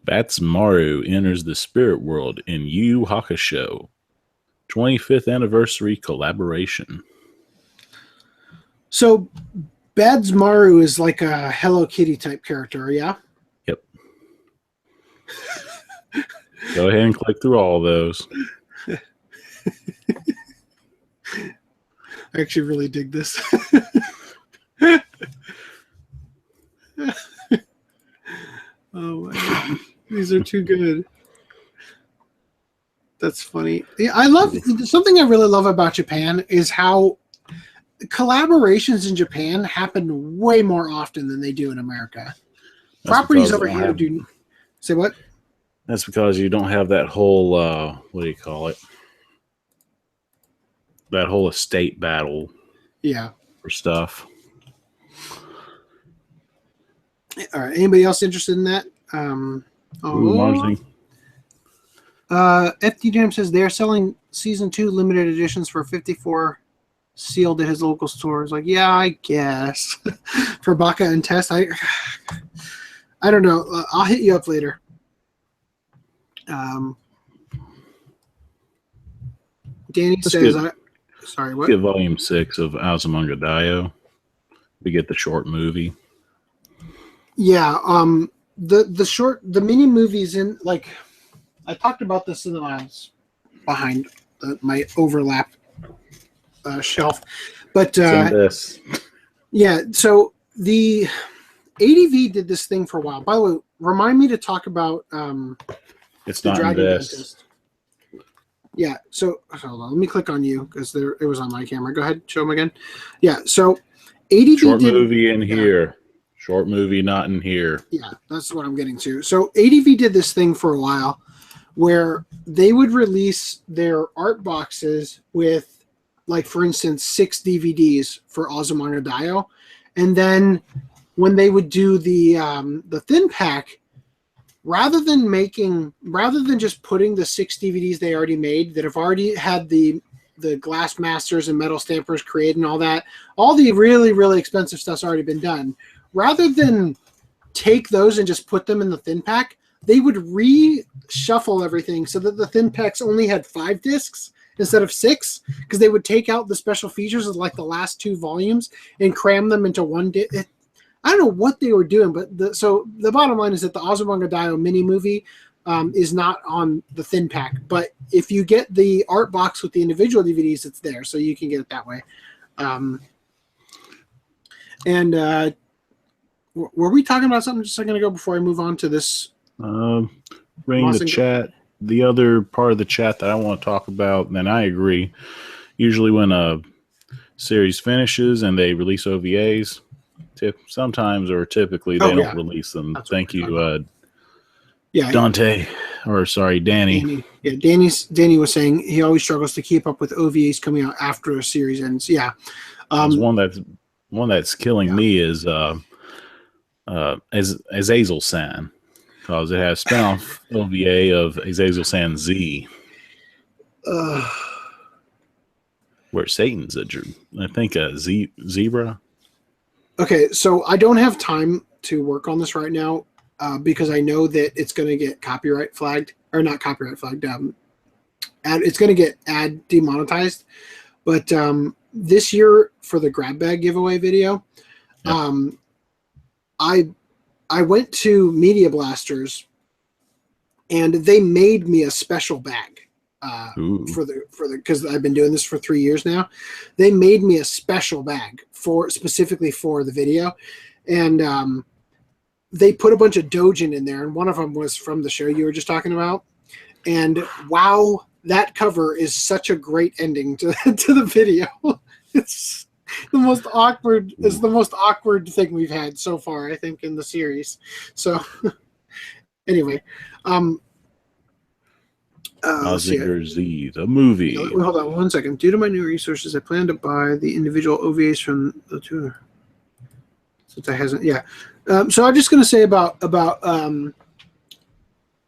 Batsumaru enters the spirit world in Yu Yu Hakusho. 25th anniversary collaboration. So Batsumaru is like a Hello Kitty type character, yeah? Yep. Go ahead and click through all those. I actually really dig this. Oh my God. These are too good. That's funny. Yeah, something I really love about Japan is how collaborations in Japan happen way more often than they do in America. Properties over here do. Say what? That's because you don't have that whole what do you call it? That whole estate battle. Yeah. For stuff. All right. Anybody else interested in that? FD Jam says they're selling season 2 limited editions for $54 sealed at his local stores. Like, yeah, I guess. For Baka and Test, I don't know. I'll hit you up later. Danny says, sorry, what? Get volume 6 of Azumanga Daioh. We get the short movie. Yeah, the mini movies in, like, I talked about this in the last behind my overlap shelf, but yeah. So the ADV did this thing for a while. By the way, remind me to talk about it's not Dragon Dentist. Yeah. So hold on, let me click on you because it was on my camera. Go ahead, show them again. Yeah. So ADV short movie in here. Short movie not in here. Yeah, that's what I'm getting to. So ADV did this thing for a while where they would release their art boxes with, like, for instance, 6 DVDs for Azumanga Daioh, and then when they would do the thin pack, rather than just putting the 6 DVDs they already made that have already had the glass masters and metal stampers created and all the really, really expensive stuff's already been done. Rather than take those and just put them in the thin pack, they would reshuffle everything so that the thin packs only had 5 discs instead of 6, because they would take out the special features of like the last 2 volumes and cram them into one. I don't know what they were doing, but the bottom line is that the Azumanga Daioh mini movie is not on the thin pack. But if you get the art box with the individual DVDs, it's there, so you can get it that way. Were we talking about something just a second ago before I move on to this? Reading the chat. The other part of the chat that I want to talk about, and I agree, usually when a series finishes and they release OVAs, sometimes or typically they don't release them. That's Thank you, Dante, or sorry, Danny. Yeah, Danny was saying he always struggles to keep up with OVAs coming out after a series ends. Yeah. One that's killing me is Azazel-san. Because it has spin-off OVA of Azazel-san Z. Where Satan's a zebra. Okay, so I don't have time to work on this right now because I know that it's going to get copyright flagged. Or not copyright flagged. It's going to get ad demonetized. But this year for the grab bag giveaway video, I went to Media Blasters, and they made me a special bag because I've been doing this for 3 years now. They made me a special bag specifically for the video, and they put a bunch of Dojin in there, and one of them was from the show you were just talking about. And wow, that cover is such a great ending to the video. It's the most awkward thing we've had so far, I think, in the series. So anyway, Gunslinger Z, the movie. Hold on 1 second. Due to my new resources, I plan to buy the individual OVAs from the two. Since I hasn't, so I'm just gonna say about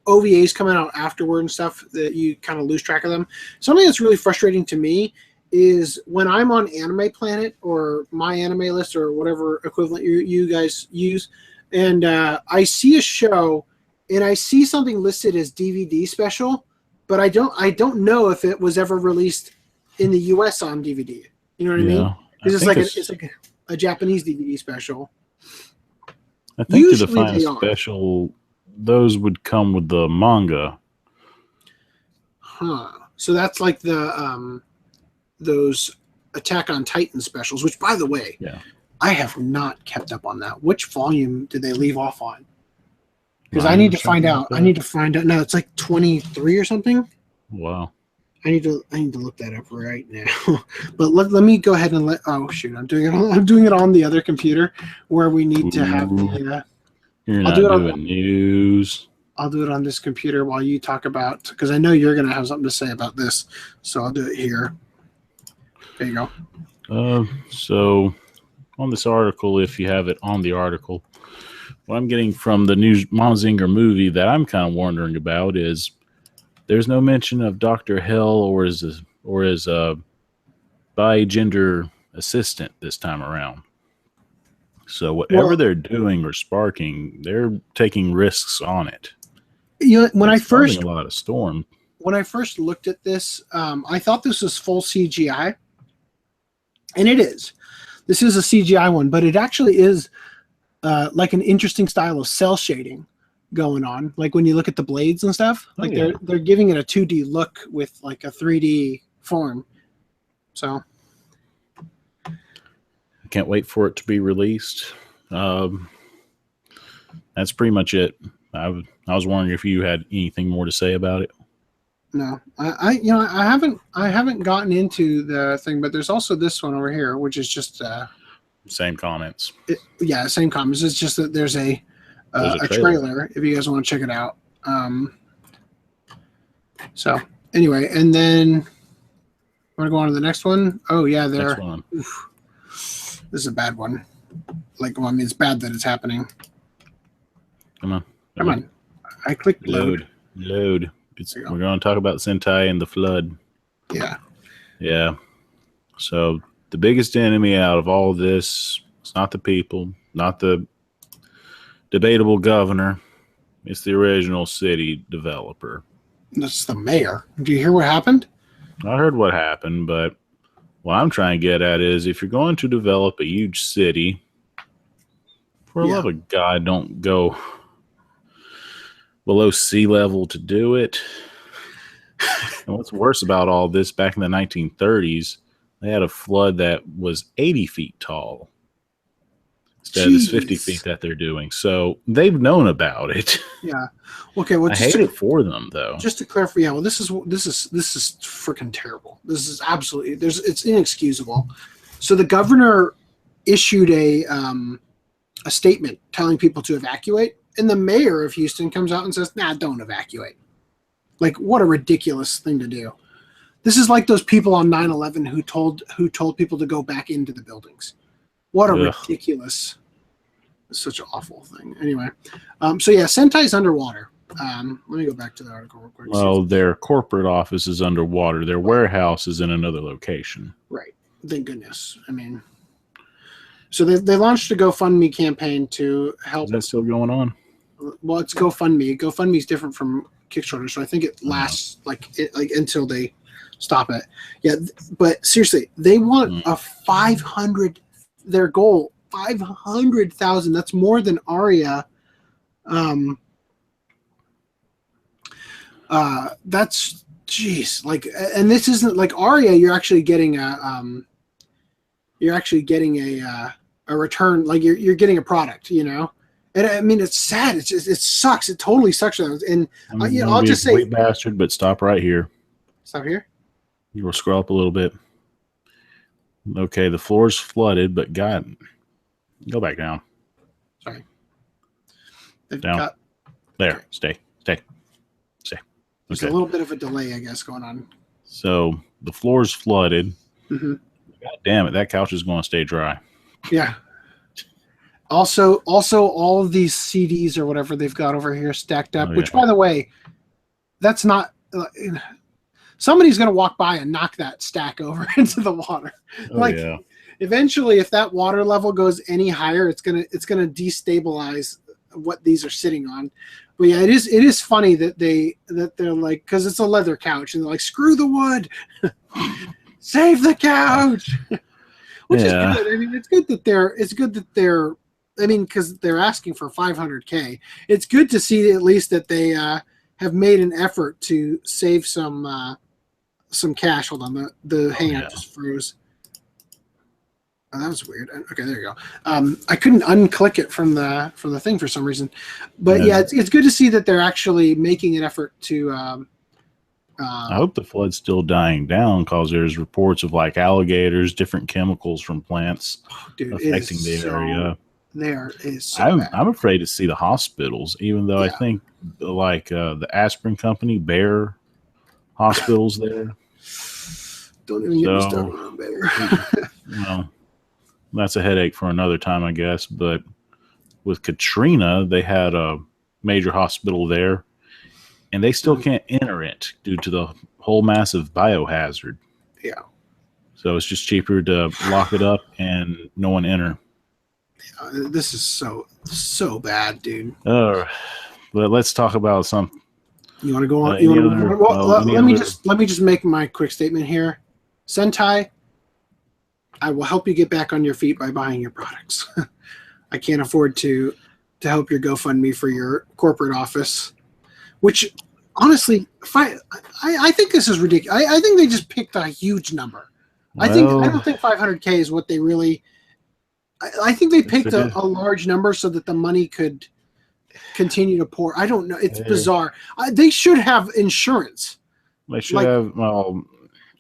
OVAs coming out afterward and stuff that you kind of lose track of them. Something that's really frustrating to me is when I'm on Anime Planet or My Anime List or whatever equivalent you guys use, and I see a show and I see something listed as DVD special, but I don't know if it was ever released in the US on DVD. You know what I mean? Because it's like a Japanese DVD special. I think to define a special, those would come with the manga. So that's like the those Attack on Titan specials, which, by the way, I have not kept up on that. Which volume did they leave off on? Because I need to find out. No, it's like 23 or something. Wow. I need to look that up right now. But let me go ahead and I'm doing it on the other computer where we need to have the I'll do it on news. I'll do it on this computer while you talk about, because I know you're going to have something to say about this. So I'll do it here. There you go. So on this article, if you have it on the article, what I'm getting from the new Mazinger movie that I'm kind of wondering about is there's no mention of Dr. Hell or his bi-gender assistant this time around. So whatever they're doing or sparking, they're taking risks on it. When I first looked at this, I thought this was full CGI, and it is. This is a CGI one, but it actually is like an interesting style of cell shading going on. Like when you look at the blades and stuff, they're giving it a 2D look with like a 3D form. So I can't wait for it to be released. That's pretty much it. I was wondering if you had anything more to say about it. No, I haven't gotten into the thing, but there's also this one over here, which is just same comments. Same comments. It's just that there's a trailer if you guys want to check it out. So anyway, and then want to go on to the next one. Oh yeah, there. This is a bad one. It's bad that it's happening. Come on. I clicked load. We're going to talk about Sentai and the flood. Yeah. So the biggest enemy out of all of this, it's not the people, not the debatable governor. It's the original city developer. That's the mayor. Do you hear what happened? I heard what happened, but what I'm trying to get at is if you're going to develop a huge city, for the love of God, don't go below sea level to do it. And what's worse about all this, back in the 1930s, they had a flood that was 80 feet tall instead of this 50 feet that they're doing. So they've known about it. Yeah. Okay. Well, I hate it for them, though. Just to clarify, yeah. Well, this is freaking terrible. This is absolutely it's inexcusable. So the governor issued a statement telling people to evacuate, and the mayor of Houston comes out and says, "Nah, don't evacuate." Like, what a ridiculous thing to do. This is like those people on 9/11 who told people to go back into the buildings. What a ridiculous, such an awful thing. Anyway, so yeah, Sentai's underwater. Let me go back to the article real quick. Well, their corporate office is underwater. Their warehouse is in another location. Right. Thank goodness. I mean, so they launched a GoFundMe campaign to help. Is that still going on? Well, it's GoFundMe. GoFundMe is different from Kickstarter, so I think it lasts like until they stop it. Yeah, but seriously, they want a 500. Their goal 500,000. That's more than Aria. That's jeez. Like, and this isn't like Aria. You're actually getting a return. Like you're getting a product. You know. And I mean, it's sad. It sucks. It totally sucks. And I'll just say, bastard. But stop right here. Stop here. You will scroll up a little bit. Okay, the floor's flooded, but go back down. Sorry. Down. There. Okay. Stay. There's a little bit of a delay, I guess, going on. So the floor's flooded. Mm-hmm. God damn it! That couch is going to stay dry. Yeah. Also, all of these CDs or whatever they've got over here stacked up, which, by the way, that's not. Somebody's going to walk by and knock that stack over into the water. Eventually, if that water level goes any higher, it's gonna destabilize what these are sitting on. But yeah, it is funny that they're like, because it's a leather couch and they're like, screw the wood, save the couch, which is good. I mean, it's good that they're. I mean, because they're asking for $500K. It's good to see at least that they have made an effort to save some cash. Hold on, the hangout just froze. Oh, that was weird. Okay, there you go. I couldn't unclick it from the thing for some reason, but it's good to see that they're actually making an effort to. I hope the flood's still dying down because there's reports of like alligators, different chemicals from plants affecting the area. There is. So I'm afraid to see the hospitals, even though I think like the aspirin company, Bayer hospitals there. Don't even get me started on Bayer. Well, that's a headache for another time, I guess. But with Katrina, they had a major hospital there, and they still can't enter it due to the whole massive biohazard. Yeah. So it's just cheaper to lock it up and no one enter. This is so bad, dude. But let's talk about something. You want to go on? Let me just make my quick statement here. Sentai, I will help you get back on your feet by buying your products. I can't afford to help your GoFundMe for your corporate office, which honestly, I think this is ridiculous. I think they just picked a huge number. I don't think 500K is what they really. I think they picked a large number so that the money could continue to pour. I don't know. It's bizarre. They should have insurance. They should have. Well,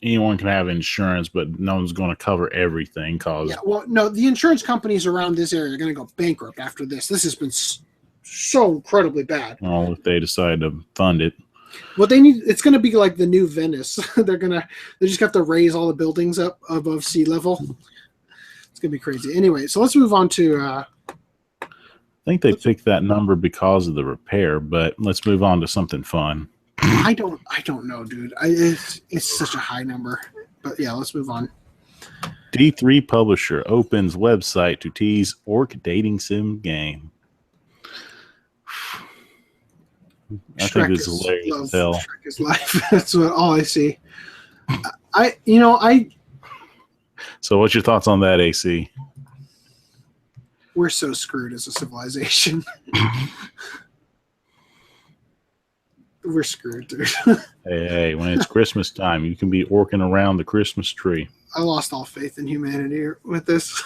anyone can have insurance, but no one's going to cover everything. No, the insurance companies around this area are going to go bankrupt after this. This has been so incredibly bad. Well, if they decide to fund it. What they need, it's going to be like the new Venice. They just have to raise all the buildings up above sea level. It's going to be crazy. Anyway, so let's move on to. I think they picked that number because of the repair, but let's move on to something fun. I don't know, dude. It's such a high number, but yeah, let's move on. D3 publisher opens website to tease orc dating sim game. I think it's hilarious as hell. Shrek is life. That's all I see. So what's your thoughts on that, AC? We're so screwed as a civilization. We're screwed, dude. Hey, when it's Christmas time, you can be orking around the Christmas tree. I lost all faith in humanity with this.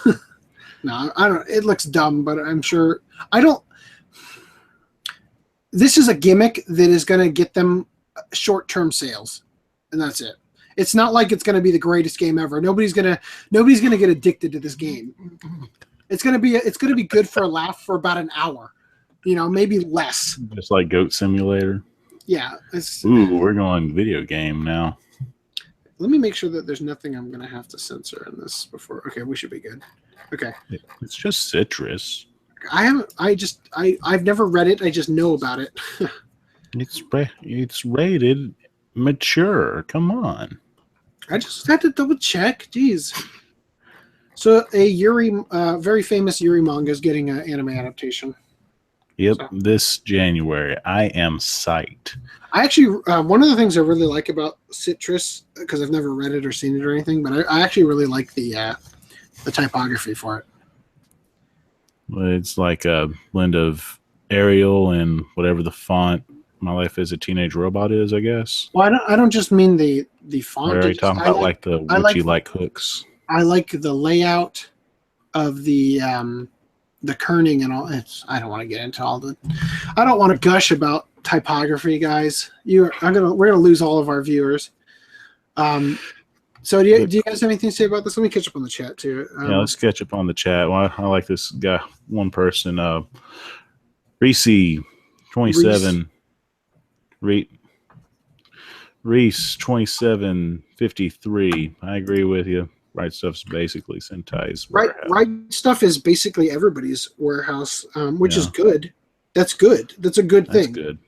No, I don't. It looks dumb, but I'm sure I don't. This is a gimmick that is going to get them short-term sales, and that's it. It's not like it's going to be the greatest game ever. Nobody's gonna get addicted to this game. It's gonna be good for a laugh for about an hour, maybe less. Just like Goat Simulator. Yeah. Ooh, we're going video game now. Let me make sure that there's nothing I'm gonna have to censor in this before. Okay, we should be good. Okay. It's just citrus. I've never read it. I just know about it. It's rated mature. Come on. I just had to double check. Jeez. So a Yuri, very famous Yuri manga is getting an anime adaptation. Yep, so. This January. I am psyched. I actually, one of the things I really like about Citrus, because I've never read it or seen it or anything, but I actually really like the typography for it. Well, it's like a blend of Arial and whatever the font My Life as a Teenage Robot is, I guess. Well, I don't just mean the font. Are you talking about like the witchy-like hooks? I like the layout of the kerning and all. I don't want to get into all the. I don't want to gush about typography, guys. We're gonna lose all of our viewers. So do you guys have anything to say about this? Let me catch up on the chat too. Yeah, let's catch up on the chat. Well, I like this guy. One person, Reese 27. Reese 2753. I agree with you. Right Stuff's basically Sentai's warehouse. Right Stuff is basically everybody's warehouse, which is good. That's good. That's a good thing. That's good.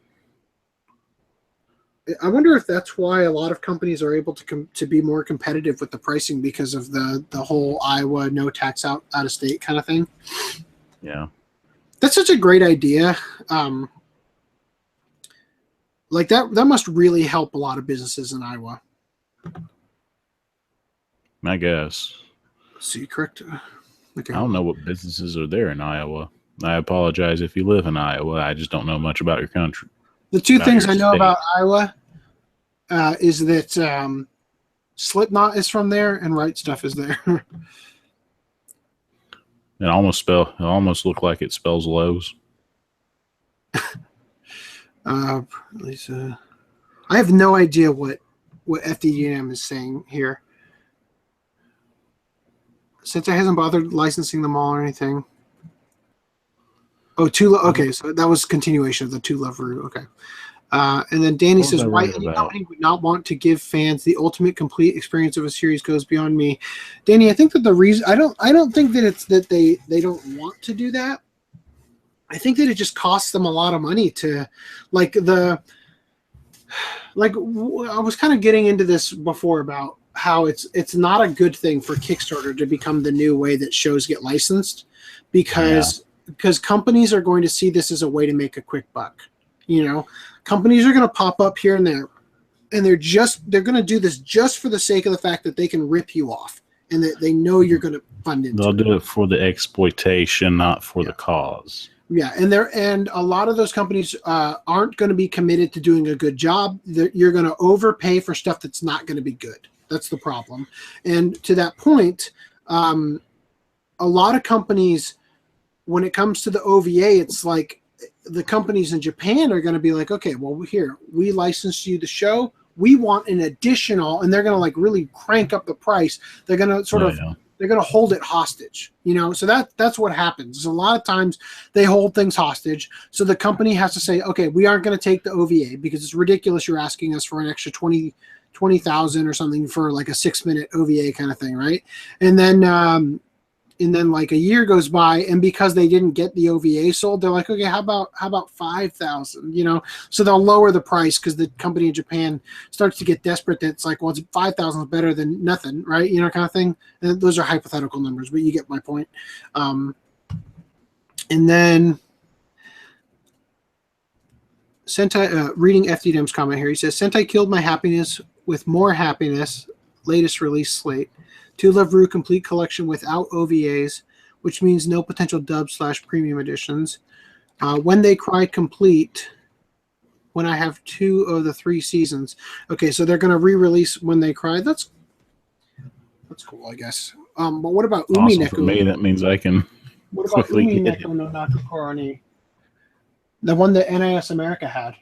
I wonder if that's why a lot of companies are able to be more competitive with the pricing because of the whole Iowa no tax out of state kind of thing. Yeah. That's such a great idea. Like that must really help a lot of businesses in Iowa. I guess. So you correct? Okay. I don't know what businesses are there in Iowa. I apologize if you live in Iowa. I just don't know much about your country. The two things I know about Iowa is that Slipknot is from there and Right Stuff is there. It almost looked like it spells Lowe's. Lisa, I have no idea what FDDM is saying here. Since I hasn't bothered licensing them all or anything. Oh, okay, so that was continuation of the Two Love Route. Okay. And then Danny says, why any company would not want to give fans the ultimate complete experience of a series goes beyond me. Danny, I think that the reason I don't think that it's that they don't want to do that. I think that it just costs them a lot of money to I was kind of getting into this before about how it's not a good thing for Kickstarter to become the new way that shows get licensed because companies are going to see this as a way to make a quick buck. Companies are going to pop up here and there, and they're going to do this just for the sake of the fact that they can rip you off and that they know you're going to fund into it. They'll do it for the exploitation, not for the cause. Yeah, and a lot of those companies aren't going to be committed to doing a good job. You're going to overpay for stuff that's not going to be good. That's the problem. And to that point, a lot of companies, when it comes to the OVA, it's like the companies in Japan are going to be like, okay, well, here, we license you the show. We want an additional, and they're going to really crank up the price. They're going to they're going to hold it hostage, So that's what happens. A lot of times they hold things hostage. So the company has to say, okay, we aren't going to take the OVA because it's ridiculous. You're asking us for an extra 20,000 or something for like a 6-minute OVA kind of thing. Right. And then like a year goes by, and because they didn't get the OVA sold, they're like, okay, how about 5,000? So they'll lower the price because the company in Japan starts to get desperate. That it's like, well, it's 5,000 is better than nothing, right? Kind of thing. And those are hypothetical numbers, but you get my point. And then Sentai, reading FDDM's comment here, he says, Sentai killed my happiness with More Happiness, latest release slate. To Love Rue complete collection without OVAs, which means no potential dub/premium editions. When They Cry complete. When I have 2 of the 3 seasons. Okay, so they're going to re-release When They Cry. That's cool, I guess. But what about Umi Awesome Neko? for me. That means I can. What about quickly Umi get Neko no Nakukoro ni? The one that NIS America had.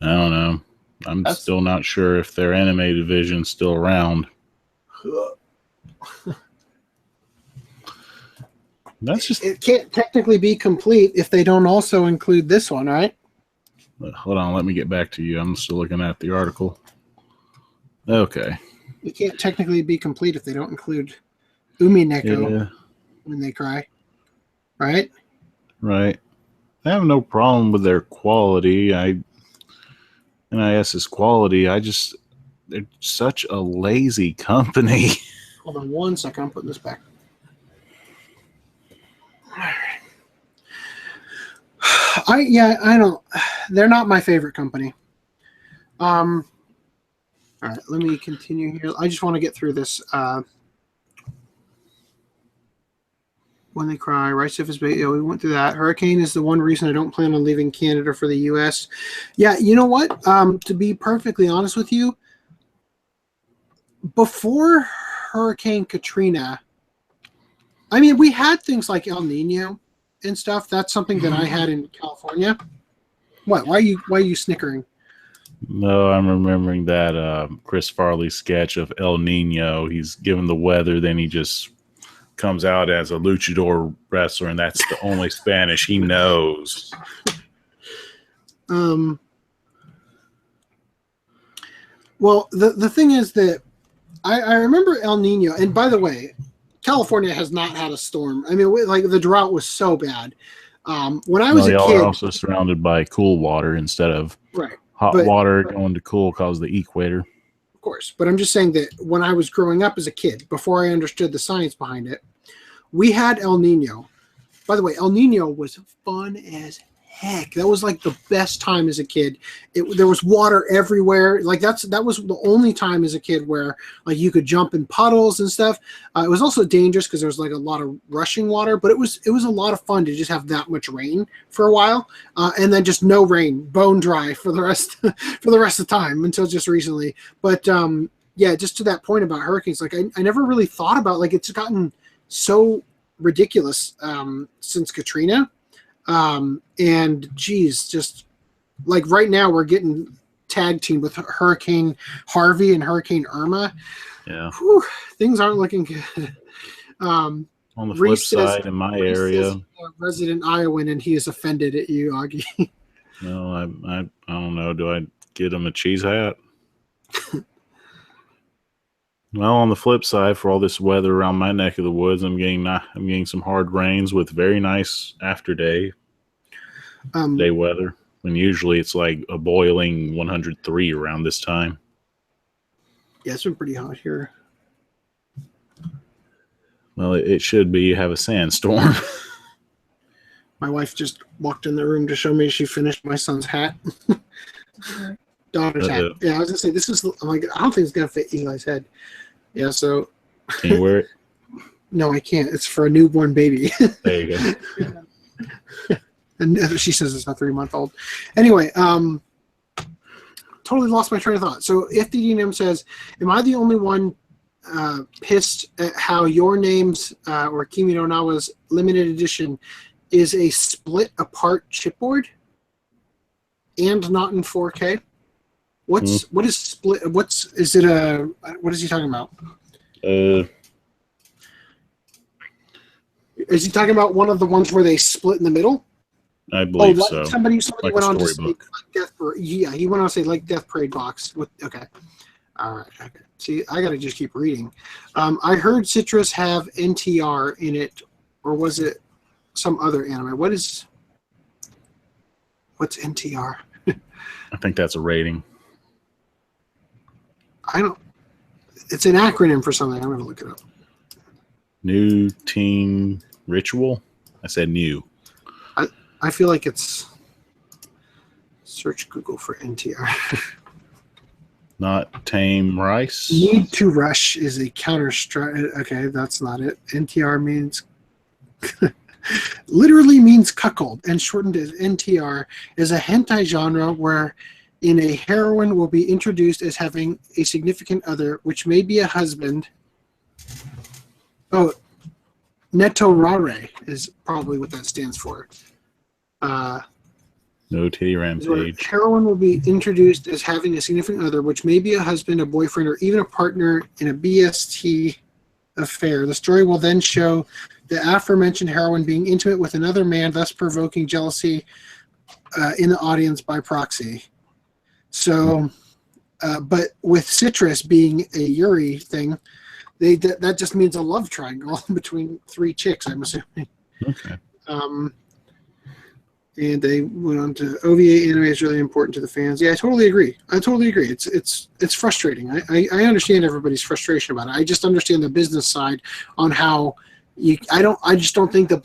I don't know. I'm still not sure if their anime division's still around. That's just. It can't technically be complete if they don't also include this one, right? Hold on, let me get back to you. I'm still looking at the article. Okay. It can't technically be complete if they don't include Umi Neko When They Cry, right? Right. I have no problem with their quality. NIS's quality. They're such a lazy company. Hold on 1 second. I'm putting this back. I don't. They're not my favorite company. All right, let me continue here. I just want to get through this. When They Cry, Rice If Is Bait. Yeah, we went through that. Hurricane is the one reason I don't plan on leaving Canada for the U.S. Yeah, you know what? To be perfectly honest with you, before Hurricane Katrina, I mean, we had things like El Nino and stuff. That's something that I had in California. What? Why are you snickering? No, I'm remembering that Chris Farley sketch of El Nino. He's given the weather, then he just comes out as a luchador wrestler, and that's the only Spanish he knows. Well, the thing is that I remember El Nino, and by the way, California has not had a storm. I mean, like the drought was so bad. When I was a y'all kid, are also surrounded by cool water instead of hot water going to cool cause the equator. Of course, but I'm just saying that when I was growing up as a kid, before I understood the science behind it, we had El Nino. By the way, El Nino was fun as heck. That was like the best time as a kid. There was water everywhere. Like that was the only time as a kid where like you could jump in puddles and stuff. It was also dangerous because there was like a lot of rushing water, but it was a lot of fun to just have that much rain for a while, and then just no rain, bone dry for the rest of the time until just recently. But yeah, just to that point about hurricanes, like I never really thought about like it's gotten so ridiculous since Katrina. And geez, just like right now we're getting tag team with Hurricane Harvey and Hurricane Irma. Yeah. Whew, things aren't looking good. On the flip side, in my area, resident Iowan, and he is offended at you, Augie. No, I don't know. Do I get him a cheese hat? Well, on the flip side, for all this weather around my neck of the woods, I'm getting some hard rains with very nice after day weather. When usually it's like a boiling 103 around this time. Yeah, it's been pretty hot here. Well, it should be. You have a sandstorm. My wife just walked in the room to show me she finished my son's hat. Daughter's hat. Yeah, I was gonna say this is. I'm like, I don't think it's gonna fit Eli's head. Yeah, so. Can you wear it? No, I can't. It's for a newborn baby. There you go. And she says it's a 3-month-old. Anyway, totally lost my train of thought. So if DDM says, am I the only one pissed at how Your Name's or Kimi no Nawa's limited edition is a split apart chipboard and not in 4K? What is split? What is he talking about? Is he talking about one of the ones where they split in the middle? I believe so. Somebody like went on to say like Death Parade. Yeah, he went on to say like Death Parade box. Okay. All right. Okay. See, I got to just keep reading. I heard Citrus have NTR in it, or was it some other anime? What's NTR? I think that's a rating. It's an acronym for something. I'm going to look it up. New Teen Ritual? I said new. I feel like it's search Google for NTR. Not Tame Rice. Need to rush is a counter strike. Okay, that's not it. NTR means literally means cuckold, and shortened as NTR, is a hentai genre where in a heroine will be introduced as having a significant other, which may be a husband. Oh, netorare is probably what that stands for. No titty rampage. Heroine will be introduced as having a significant other, which may be a husband, a boyfriend, or even a partner in a BST affair. The story will then show the aforementioned heroine being intimate with another man, thus provoking jealousy in the audience by proxy. So, but with Citrus being a Yuri thing, that just means a love triangle between three chicks, I'm assuming. Okay. And they went on to OVA anime is really important to the fans. Yeah, I totally agree. It's frustrating. I understand everybody's frustration about it. I just understand the business side on how I just don't think the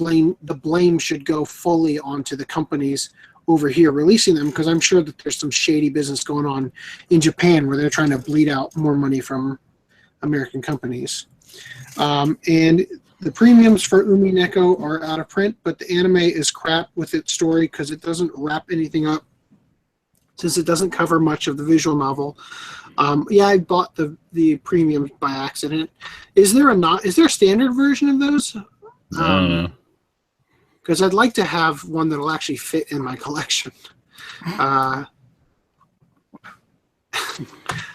blame should go fully onto the companies over here releasing them, because I'm sure that there's some shady business going on in Japan where they're trying to bleed out more money from American companies. And the premiums for Umi Neko are out of print, but the anime is crap with its story because it doesn't wrap anything up, since it doesn't cover much of the visual novel. Yeah, I bought the premiums by accident. Is there a standard version of those? I don't know. Because I'd like to have one that'll actually fit in my collection. Don't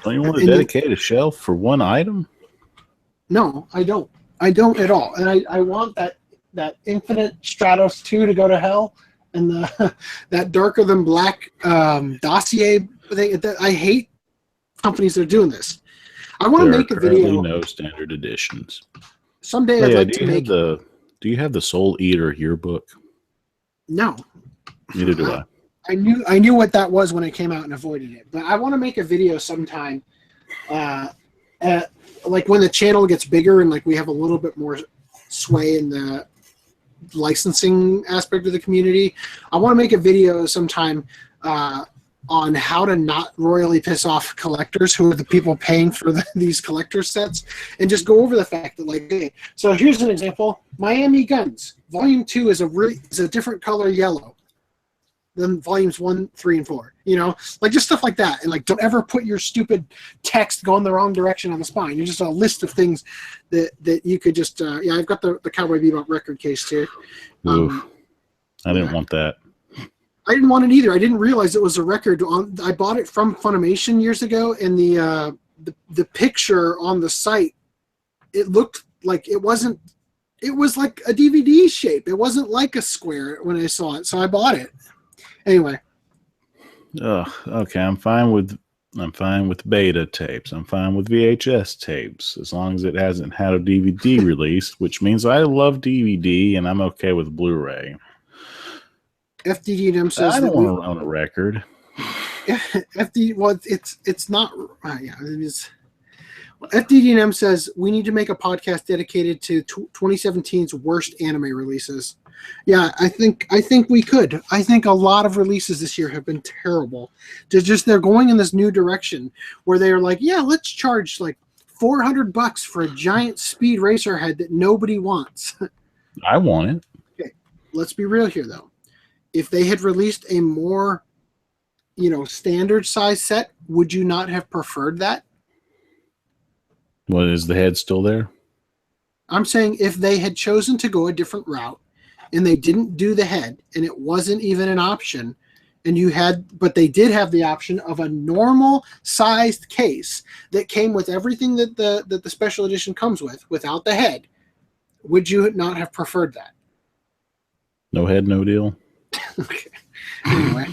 you want to dedicate a shelf for one item? No, I don't. I don't at all. And I want that Infinite Stratos 2 to go to hell, and that Darker Than Black dossier thing. I hate companies that are doing this. I want to make a video. No standard editions. Someday I'd like to make. Do you have the Soul Eater yearbook? No. Neither do I. I knew what that was when it came out and avoided it. But I want to make a video sometime, like when the channel gets bigger and like we have a little bit more sway in the licensing aspect of the community. I want to make a video sometime on how to not royally piss off collectors who are the people paying for these collector sets, and just go over the fact that, like, hey, so here's an example: Miami Guns Volume 2 is a different color yellow than volumes 1, 3, and 4. You know, like just stuff like that. And like, don't ever put your stupid text going the wrong direction on the spine. You're just a list of things that you could just. Yeah, I've got the Cowboy Bebop record case too. I didn't want that. I didn't want it either. I didn't realize it was a record. I bought it from Funimation years ago, and the picture on the site, it looked like it wasn't. It was like a DVD shape. It wasn't like a square when I saw it, so I bought it. Anyway. Okay. I'm fine with beta tapes. I'm fine with VHS tapes, as long as it hasn't had a DVD release, which means I love DVD, and I'm okay with Blu-ray. FDDM says I don't want to own a record. Well, it's not. Yeah, it is. FDDM says we need to make a podcast dedicated to 2017's worst anime releases. Yeah, I think we could. I think a lot of releases this year have been terrible. They're going in this new direction where they're like, yeah, let's charge like $400 for a giant speed racer head that nobody wants. I want it. Okay, let's be real here though. If they had released a more, standard size set, would you not have preferred that? What, is the head still there? I'm saying if they had chosen to go a different route and they didn't do the head and it wasn't even an option, but they did have the option of a normal sized case that came with everything that the special edition comes with without the head, would you not have preferred that? No head, no deal. Okay. Anyway.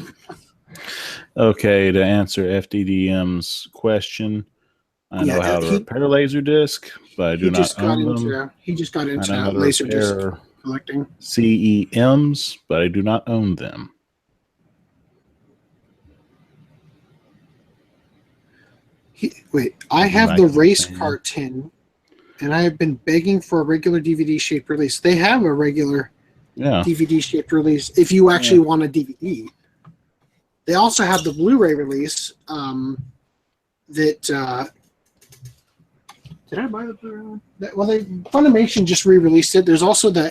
Okay, to answer FDDM's question, I know how to repair Laserdisc, but I do not own them. He just got into Laserdisc collecting. CEMs, but I do not own them. I have the race car tin, and I have been begging for a regular DVD-shaped release. They have a regular DVD-shaped release if you actually want a DVD. They also have the Blu-ray release that did I buy the Blu-ray one? Well, Funimation just re-released it. There's also the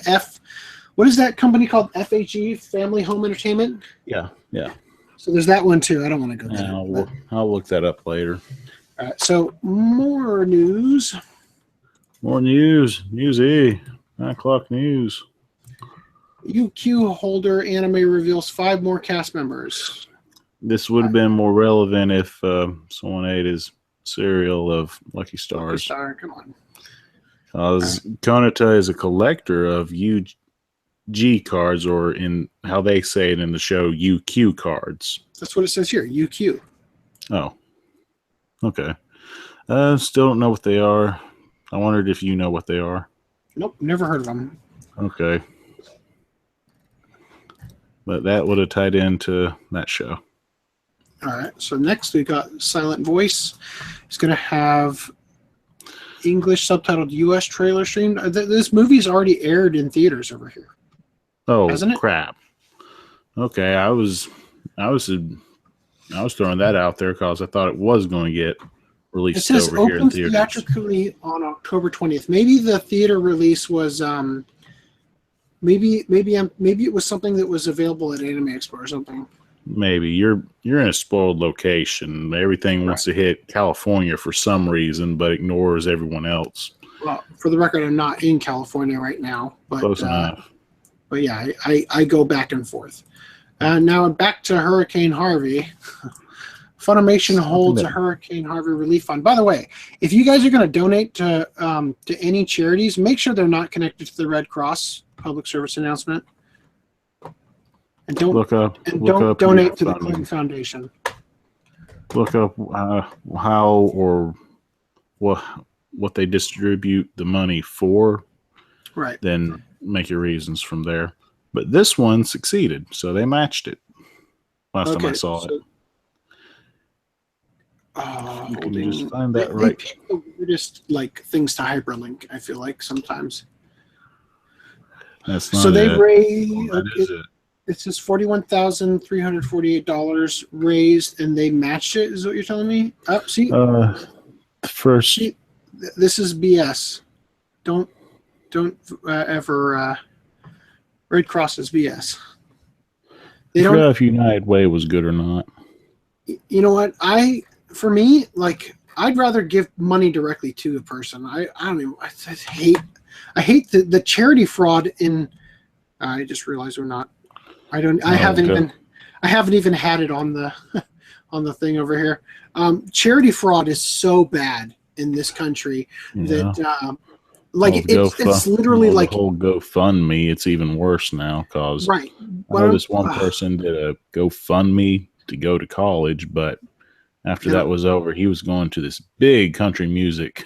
what is that company called? FHE, Family Home Entertainment? Yeah. So there's that one too. I don't want to go there. I'll look that up later. All right, so more news. Newsy. 9 o'clock news. UQ Holder anime reveals 5 more cast members. This would have been more relevant if someone ate his cereal of Lucky Stars. Lucky Star, come on. Because Konata is a collector of UG cards, or in how they say it in the show, UQ cards. That's what it says here, UQ. Oh. Okay. Still don't know what they are. I wondered if you know what they are. Nope, never heard of them. Okay. But that would have tied into that show. All right, so next we got Silent Voice. It's going to have English subtitled U.S. trailer streamed. This movie's already aired in theaters over here. Oh, hasn't it? Crap. Okay, I was throwing that out there because I thought it was going to get released over here in theaters. It says opened theatrically on October 20th. Maybe the theater release was maybe it was something that was available at Anime Expo or something. Maybe you're in a spoiled location. Everything wants to hit California for some reason, but ignores everyone else. Well, for the record, I'm not in California right now, but close enough. But yeah, I go back and forth. Now back to Hurricane Harvey. Funimation holds a Hurricane Harvey relief fund. By the way, if you guys are going to donate to any charities, make sure they're not connected to the Red Cross. Public service announcement. And don't donate to the Clinton Foundation. Look up how or what they distribute the money for. Right. Then make your reasons from there. But this one succeeded, so they matched it. Last time I saw it. You can just find that right. They pick the weirdest things to hyperlink. I feel like sometimes. That's not so they raised. It says $41,348 raised, and they matched it. Is what you're telling me? See. First. See, this is BS. Don't ever. Red Cross is BS. They don't know if United Way was good or not. You know what? For me, I'd rather give money directly to a person. I don't even. I hate the charity fraud in. I just realized we're not. I haven't even had it on the on the thing over here. Charity fraud is so bad in this country that it's literally the whole GoFundMe. It's even worse now because I know this one person did a GoFundMe to go to college, but after that was over, he was going to this big country music.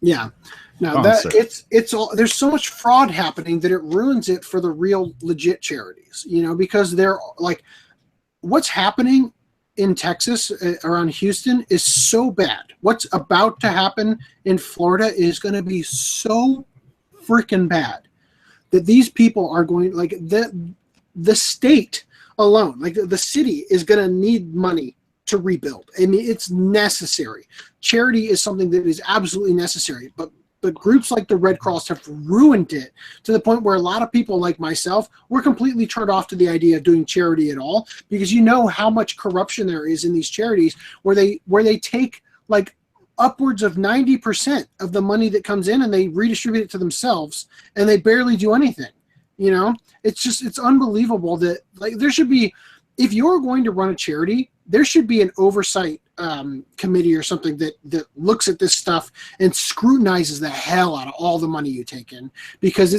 Yeah. Now it's all, there's so much fraud happening that it ruins it for the real legit charities, because they're what's happening in Texas around Houston is so bad. What's about to happen in Florida is going to be so freaking bad that these people are going the state alone, the city is going to need money to rebuild. I mean, it's necessary. Charity is something that is absolutely necessary, but groups like the Red Cross have ruined it to the point where a lot of people like myself, we're completely turned off to the idea of doing charity at all, because how much corruption there is in these charities where they take upwards of 90% of the money that comes in and they redistribute it to themselves, and they barely do anything. It's unbelievable that there should be, if you're going to run a charity, there should be an oversight committee or something that looks at this stuff and scrutinizes the hell out of all the money you take in, because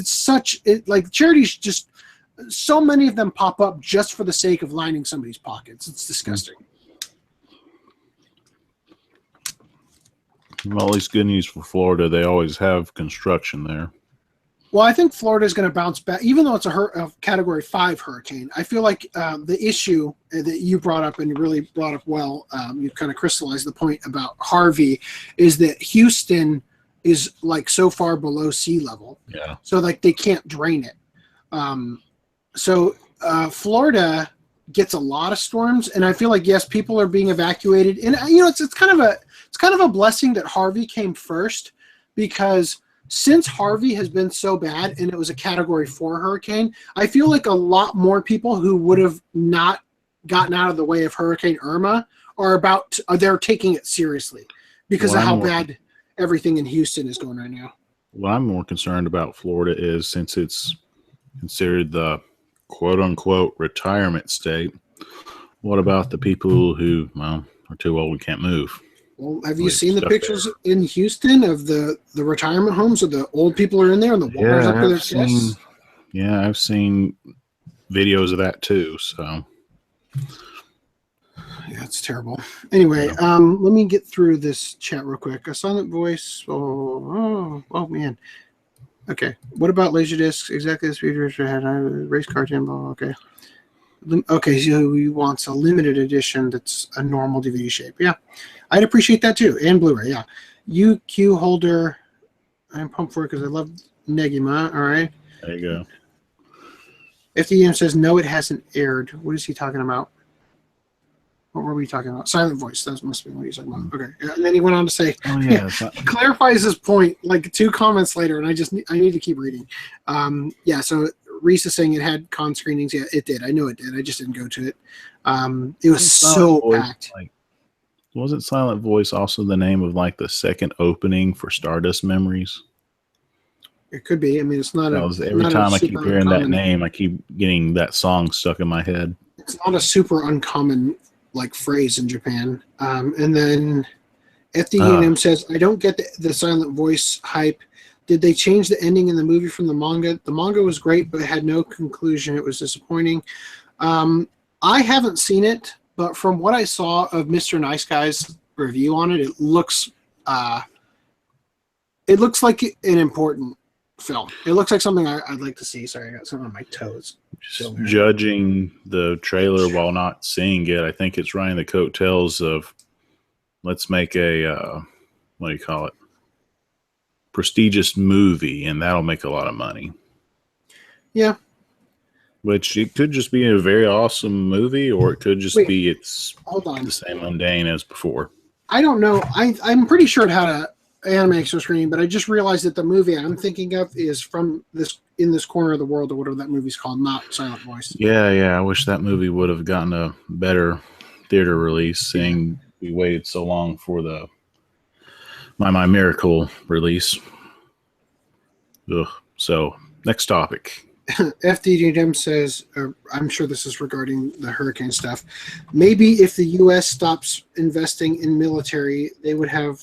charities, just so many of them pop up just for the sake of lining somebody's pockets. It's disgusting. Well, at least good news for Florida. They always have construction there. Well, I think Florida is going to bounce back, even though it's a Category 5 hurricane. I feel like the issue that you brought up, and you really brought up well, you kind of crystallized the point about Harvey, is that Houston is so far below sea level. Yeah. So they can't drain it. Florida gets a lot of storms, and I feel like, yes, people are being evacuated, and it's kind of it's kind of a blessing that Harvey came first, because since Harvey has been so bad and it was a Category 4 hurricane, I feel like a lot more people who would have not gotten out of the way of Hurricane Irma they're taking it seriously because of how bad everything in Houston is going right now. What I'm more concerned about Florida is, since it's considered the quote-unquote retirement state, what about the people who, well, are too old and can't move? Well, have you seen the pictures in Houston of the retirement homes where the old people are in there and the water's up to their chests? Yeah, I've seen videos of that too. So yeah, it's terrible. Anyway, let me get through this chat real quick. A silent voice. Oh man. Okay. What about Laserdiscs? Exactly the speed had race car timbo. Okay. Okay, so he wants a limited edition that's a normal DVD shape. Yeah, I'd appreciate that too. And Blu-ray, yeah. UQ holder. I'm pumped for it because I love Negima. All right. There you go. FDM says, no, it hasn't aired. What is he talking about? What were we talking about? Silent voice. That must be what he's talking about. Okay. And then he went on to say, clarifies his point like 2 comments later, and I need to keep reading. Yeah, so Reese is saying it had con screenings. Yeah, it did. I know it did. I just didn't go to it. It was so packed. Wasn't Silent Voice also the name of like the second opening for Stardust Memories? It could be. I mean, it's not every time I keep hearing that name, I keep getting that song stuck in my head. It's not a super uncommon like phrase in Japan. And then FDM says, I don't get the Silent Voice hype. Did they change the ending in the movie from the manga? The manga was great, but it had no conclusion. It was disappointing. I haven't seen it, but from what I saw of Mr. Nice Guy's review on it, it looks like an important film. It looks like something I'd like to see. Sorry, I got something on my toes. Just judging the trailer while not seeing it, I think it's riding the coattails of, let's make a, what do you call it? Prestigious movie, and that'll make a lot of money. Yeah. Which it could just be a very awesome movie, or it could just be the same mundane as before. I don't know. I'm pretty sure it had a anime extra screen, but I just realized that the movie I'm thinking of is from in this corner of the world, or whatever that movie's called, not Silent Voice. Yeah. I wish that movie would have gotten a better theater release, seeing we waited so long for the My Miracle release. Ugh. So, next topic. FDDM says, I'm sure this is regarding the hurricane stuff, maybe if the U.S. stops investing in military, they would have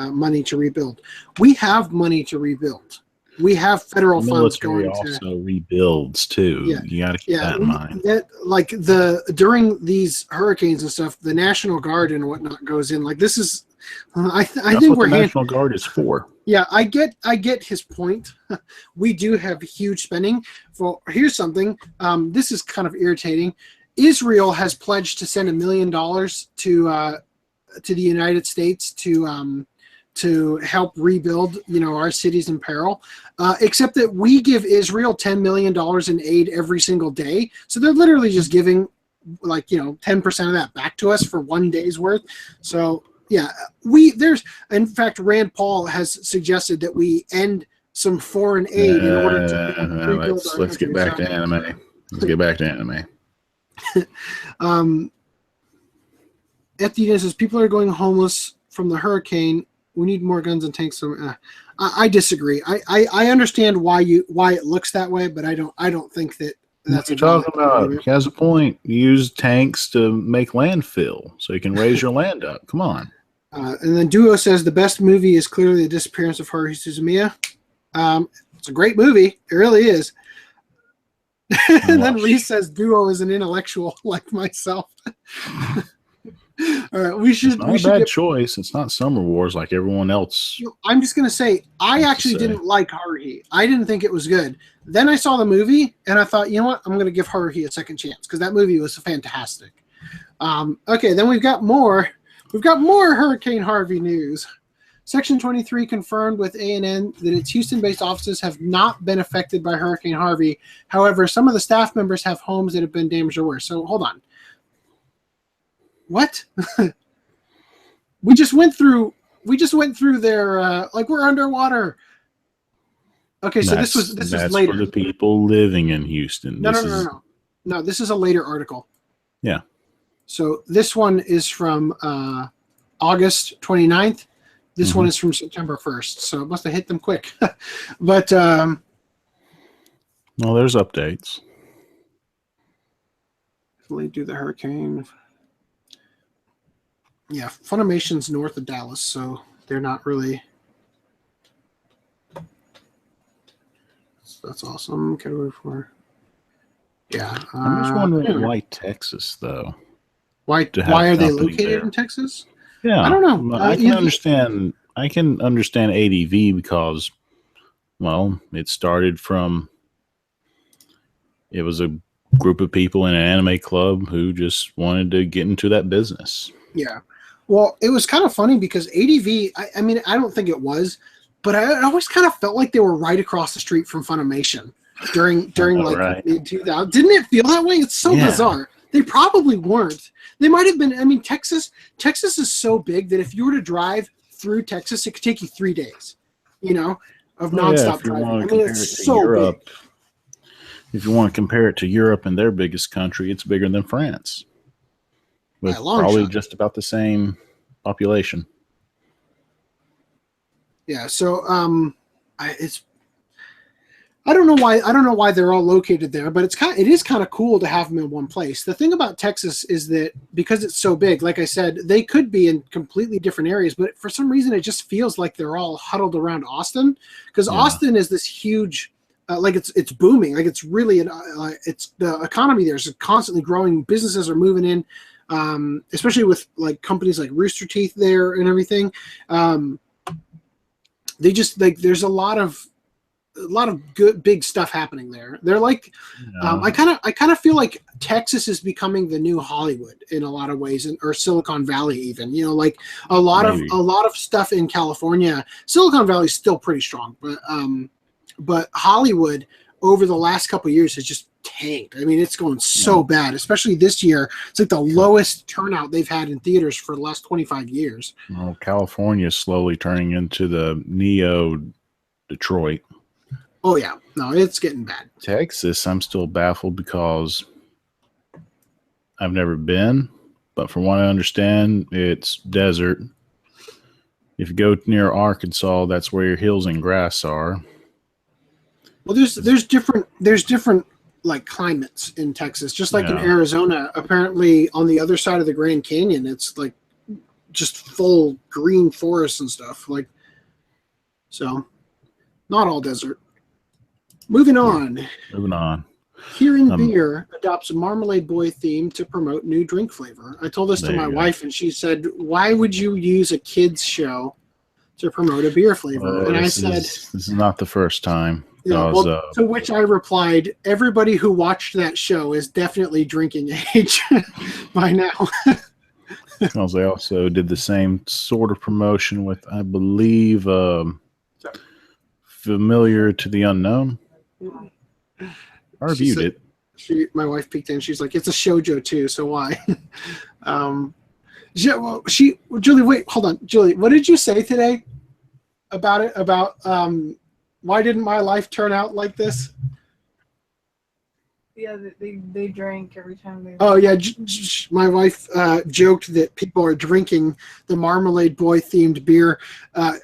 money to rebuild. We have money to rebuild. We have federal funds going to... also rebuilds, too. Yeah. You got to keep that in mind. During these hurricanes and stuff, the National Guard and whatnot goes in. Like, this is... I think what the National Guard is for. Yeah, I get his point. We do have huge spending. Well, here's something. This is kind of irritating. Israel has pledged to send $1 million to the United States to help rebuild, our cities in peril. Except that we give Israel $10 million in aid every single day. So they're literally just giving 10% of that back to us for one day's worth. So yeah, in fact, Rand Paul has suggested that we end some foreign aid in order to rebuild our let's get back to anime. Let's get back to anime. FDN says people are going homeless from the hurricane. We need more guns and tanks. I disagree. I understand why it looks that way, but I don't think that that's what you're talking about. He has a point. Use tanks to make landfill so you can raise your land up. Come on. And then Duo says the best movie is clearly The Disappearance of Haruhi Suzumiya. It's a great movie. It really is. And then Reese says Duo is an intellectual like myself. All right, we should. It's not a bad choice. It's not Summer Wars like everyone else. I'm just gonna say I actually didn't like Haruhi. I didn't think it was good. Then I saw the movie and I thought, you know what? I'm gonna give Haruhi a second chance because that movie was fantastic. Okay, then we've got more. We've got more Hurricane Harvey news. Section 23 confirmed with ANN that its Houston-based offices have not been affected by Hurricane Harvey. However, some of the staff members have homes that have been damaged or worse. So hold on. What? We just went through We just went through their like we're underwater. Okay, so this is later. For the people living in Houston. No. This is a later article. Yeah. So this one is from August 29th. This one is from September 1st. So it must have hit them quick. But well, there's updates. Do the hurricane. Yeah, Funimation's north of Dallas, so they're not really. That's awesome. Category 4. Yeah. I'm just wondering why Texas, though. Why are they located in Texas? Yeah, I don't know. I can understand. I can understand ADV because, well, it started from. It was a group of people in an anime club who just wanted to get into that business. Yeah. Well, it was kind of funny because ADV. I mean, I don't think it was. But I always kind of felt like they were right across the street from Funimation during like mid-2000s. Didn't it feel that way? It's so bizarre. They probably weren't. They might have been. I mean, Texas is so big that if you were to drive through Texas, it could take you 3 days, of nonstop driving. I mean, it's so Europe, big. If you want to compare it to Europe and their biggest country, it's bigger than France. With probably just about the same population. Yeah, so I don't know why they're all located there, but it is kind of cool to have them in one place. The thing about Texas is that because it's so big, like I said, they could be in completely different areas, but for some reason it just feels like they're all huddled around Austin because Austin is this huge, like it's booming, like it's really it's the economy there is constantly growing. Businesses are moving in, especially with like companies like Rooster Teeth there and everything. They just like there's a lot of good big stuff happening there. They're like I kind of feel like Texas is becoming the new Hollywood in a lot of ways, or Silicon Valley even. Like a lot of stuff in California. Silicon Valley is still pretty strong, but Hollywood over the last couple of years has just tanked. I mean, it's going so bad, especially this year. It's like the lowest turnout they've had in theaters for the last 25 years. Well, California is slowly turning into the neo Detroit. Oh, yeah. No, it's getting bad. Texas, I'm still baffled because I've never been, but from what I understand, it's desert. If you go near Arkansas, that's where your hills and grass are. Well, there's different like climates in Texas, just like in Arizona. Apparently, on the other side of the Grand Canyon, it's like just full green forests and stuff. Like, so not all desert. Moving on. Kirin Beer adopts a Marmalade Boy theme to promote new drink flavor. I told this to my wife, and she said, "Why would you use a kids show to promote a beer flavor?" And I said, "This is not the first time." To which I replied, everybody who watched that show is definitely drinking age by now. Because they also did the same sort of promotion with, I believe, Familiar to the Unknown. I reviewed it. My wife peeked in. She's like, "It's a shoujo too, so why?" Julie, wait, hold on, Julie. What did you say today about it? About why didn't my life turn out like this? Yeah, they drank every time they. Oh yeah, my wife joked that people are drinking the Marmalade Boy themed beer.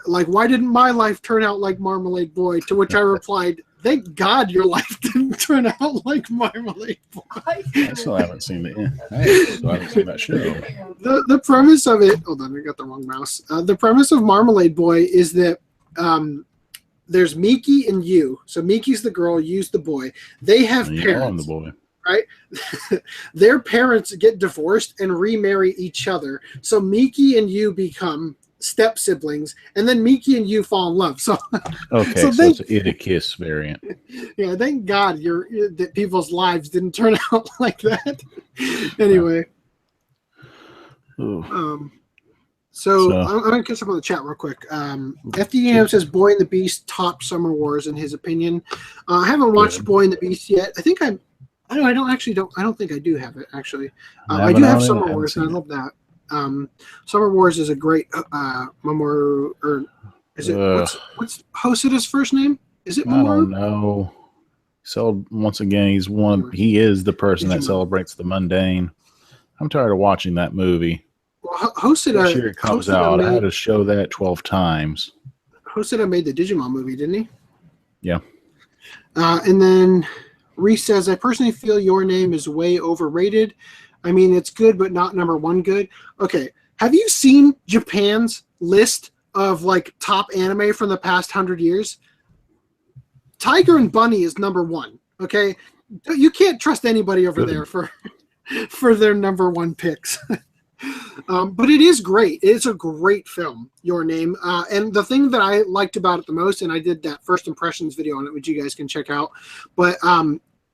Like, why didn't my life turn out like Marmalade Boy? To which I replied, "Thank God your life didn't turn out like Marmalade Boy." I still haven't seen it. I still haven't seen that show. The premise of it. Hold on, I got the wrong mouse. The premise of Marmalade Boy is that. There's Miki and Yu. So Miki's the girl, Yu's the boy. They have parents, the boy. Right? Their parents get divorced and remarry each other. So Miki and Yu become step siblings, and then Miki and Yu fall in love. So okay, so it's an It a Kiss variant. Yeah, thank God that people's lives didn't turn out like that. Anyway. So I'm going to catch up on the chat real quick. FDM says Boy and the Beast topped Summer Wars in his opinion. I haven't watched Boy and the Beast yet. I don't think I do have it actually. I do have Summer Wars and I love that. Summer Wars is a great Mamoru, or is it what's Hosoda's first name? Is it Mamoru? I don't know. So once again, he is the person that celebrates the mundane. I'm tired of watching that movie. Well, Hosoda, this year it comes out. I had to show that 12 times. Hosoda made the Digimon movie, didn't he? Yeah. And then Reese says, I personally feel Your Name is way overrated. I mean, it's good, but not number one good. Okay. Have you seen Japan's list of like top anime from the past 100 years? Tiger and Bunny is number one. Okay. You can't trust anybody over there for their number one picks. But it is great. It's a great film, Your Name. And the thing that I liked about it the most, and I did that first impressions video on it, which you guys can check out. But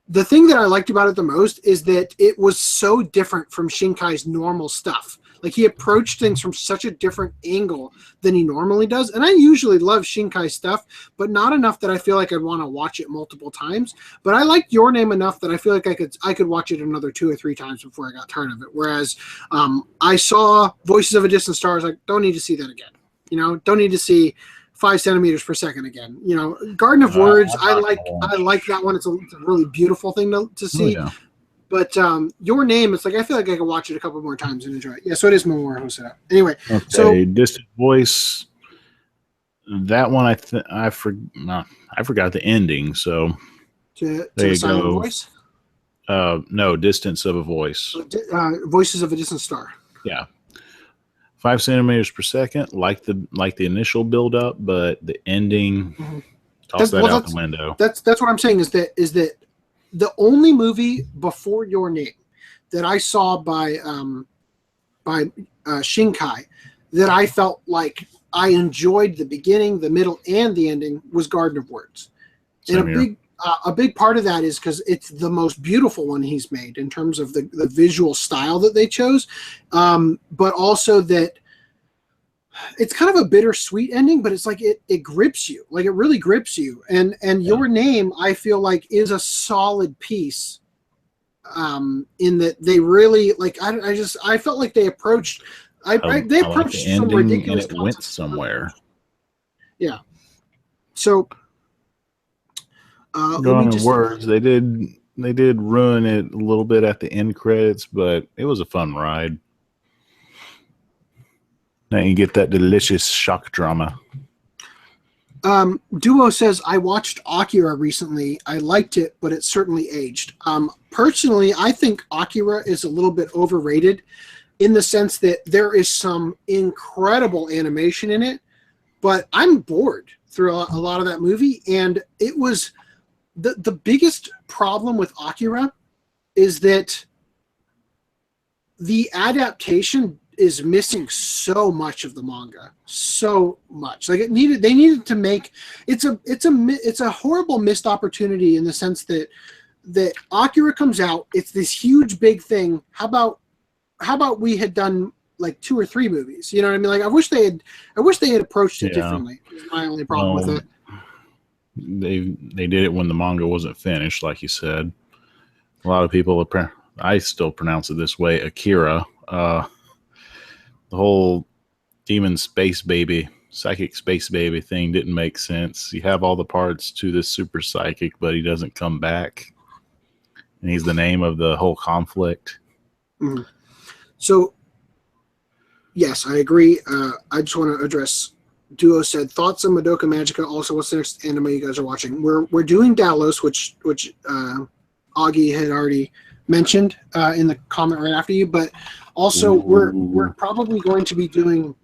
the thing that I liked about it the most is that it was so different from Shinkai's normal stuff. Like, he approached things from such a different angle than he normally does. And I usually love Shinkai stuff, but not enough that I feel like I'd want to watch it multiple times. But I liked Your Name enough that I feel like I could watch it another 2 or 3 times before I got tired of it. Whereas I saw Voices of a Distant Star. I was like, don't need to see that again. You know, don't need to see 5 centimeters per second again. You know, Garden of Words, I like that one. It's a really beautiful thing to see. Oh, yeah. But Your Name, it's like I feel like I could watch it a couple more times and enjoy it. Yeah, so it is Mamoru Hosoda. Anyway, okay, so Distant Voice. That one I forgot the ending. So to the Silent Voice. No, Distance of a Voice. Voices of a Distant Star. Yeah, 5 centimeters per second, like the initial build up, but the ending, toss that out the window. That's what I'm saying is that the only movie before Your Name that I saw by Shinkai that I felt like I enjoyed the beginning, the middle, and the ending was Garden of Words. And a big part of that is because it's the most beautiful one he's made in terms of the visual style that they chose, but also that it's kind of a bittersweet ending, but it's like it grips you, like it really grips you. And Your Name, I feel like, is a solid piece, in that they really like. I felt like they approached. They approached the some ridiculous. And it went somewhere. Yeah. So. Garden of Words, they did ruin it a little bit at the end credits, but it was a fun ride. Now you get that delicious shock drama. Duo says, I watched Akira recently. I liked it, but it certainly aged. Personally, I think Akira is a little bit overrated in the sense that there is some incredible animation in it, but I'm bored through a lot of that movie. And it was the biggest problem with Akira is that the adaptation is missing so much of the manga, so much. Like they needed to make it's a horrible missed opportunity in the sense that Akira comes out, it's this huge big thing. How about we had done like 2 or 3 movies? You know what I mean? Like I wish they had approached it differently. Is my only problem with it. They did it when the manga wasn't finished, like you said. A lot of people I still pronounce it this way, Akira. The whole demon space baby, psychic space baby thing didn't make sense. You have all the parts to this super psychic, but he doesn't come back. And he's the name of the whole conflict. Mm-hmm. So, yes, I agree. I just want to address, Duo said, thoughts on Madoka Magica. Also, what's the next anime you guys are watching? We're doing Dallos, which Augie had already mentioned in the comment right after you, but also we're probably going to be doing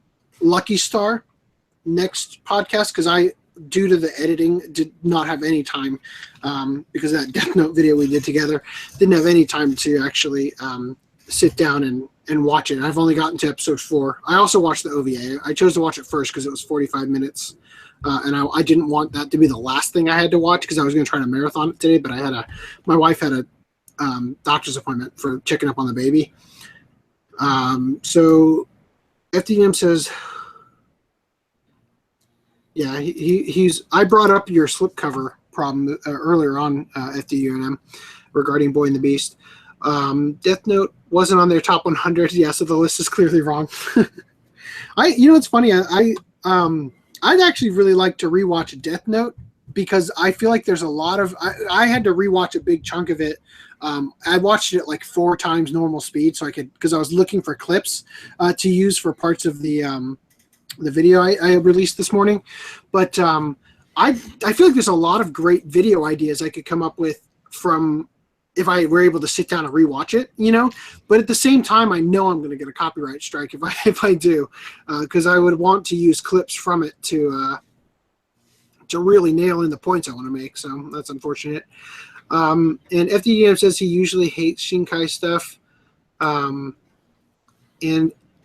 Lucky Star next podcast because I, due to the editing, did not have any time because that Death Note video we did together, didn't have any time to actually sit down and watch it. I've only gotten to episode 4. I also watched the OVA. I chose to watch it first because it was 45 minutes. And I didn't want that to be the last thing I had to watch because I was going to try to marathon it today, but my wife had a doctor's appointment for checking up on the baby. So FDM says, yeah, I brought up your slipcover problem earlier on FDUNM regarding Boy and the Beast. Death Note wasn't on their top 100. Yeah, so the list is clearly wrong. It's funny. I'd actually really like to rewatch Death Note because I feel like there's a lot of. I had to rewatch a big chunk of it. I watched it like 4 times normal speed, so I could, because I was looking for clips to use for parts of the video I released this morning. But I feel like there's a lot of great video ideas I could come up with from if I were able to sit down and rewatch it, But at the same time, I know I'm going to get a copyright strike if I do, because I would want to use clips from it to really nail in the points I want to make. So that's unfortunate. And FDDM says he usually hates Shinkai stuff. And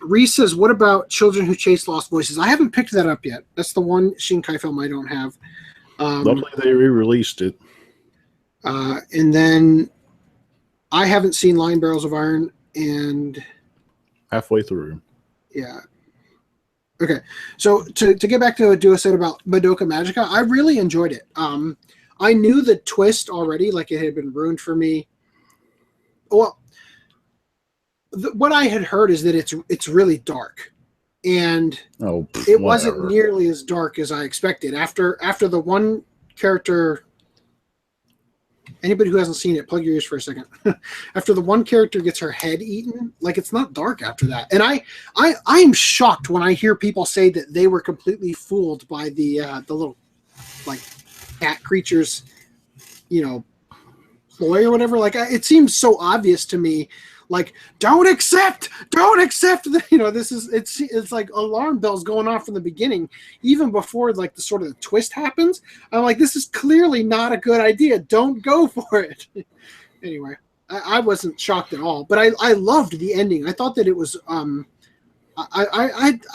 Reese says, what about Children Who Chase Lost Voices? I haven't picked that up yet. That's the one Shinkai film I don't have. Luckily, they re-released it. And then I haven't seen Lion Barrels of Iron, and halfway through. Yeah. Okay. So to get back to what Duo said about Madoka Magica, I really enjoyed it. I knew the twist already, like it had been ruined for me. Well, what I had heard is that it's really dark, and it wasn't nearly as dark as I expected. After the one character. Anybody who hasn't seen it, plug your ears for a second. After the one character gets her head eaten, like it's not dark after that. And I am shocked when I hear people say that they were completely fooled by the little like cat creatures, ploy or whatever. Like it seems so obvious to me. Like don't accept that, this is it's like alarm bells going off from the beginning, even before like the sort of the twist happens. I'm like, this is clearly not a good idea. Don't go for it. Anyway, I wasn't shocked at all, but I loved the ending. I thought that it was I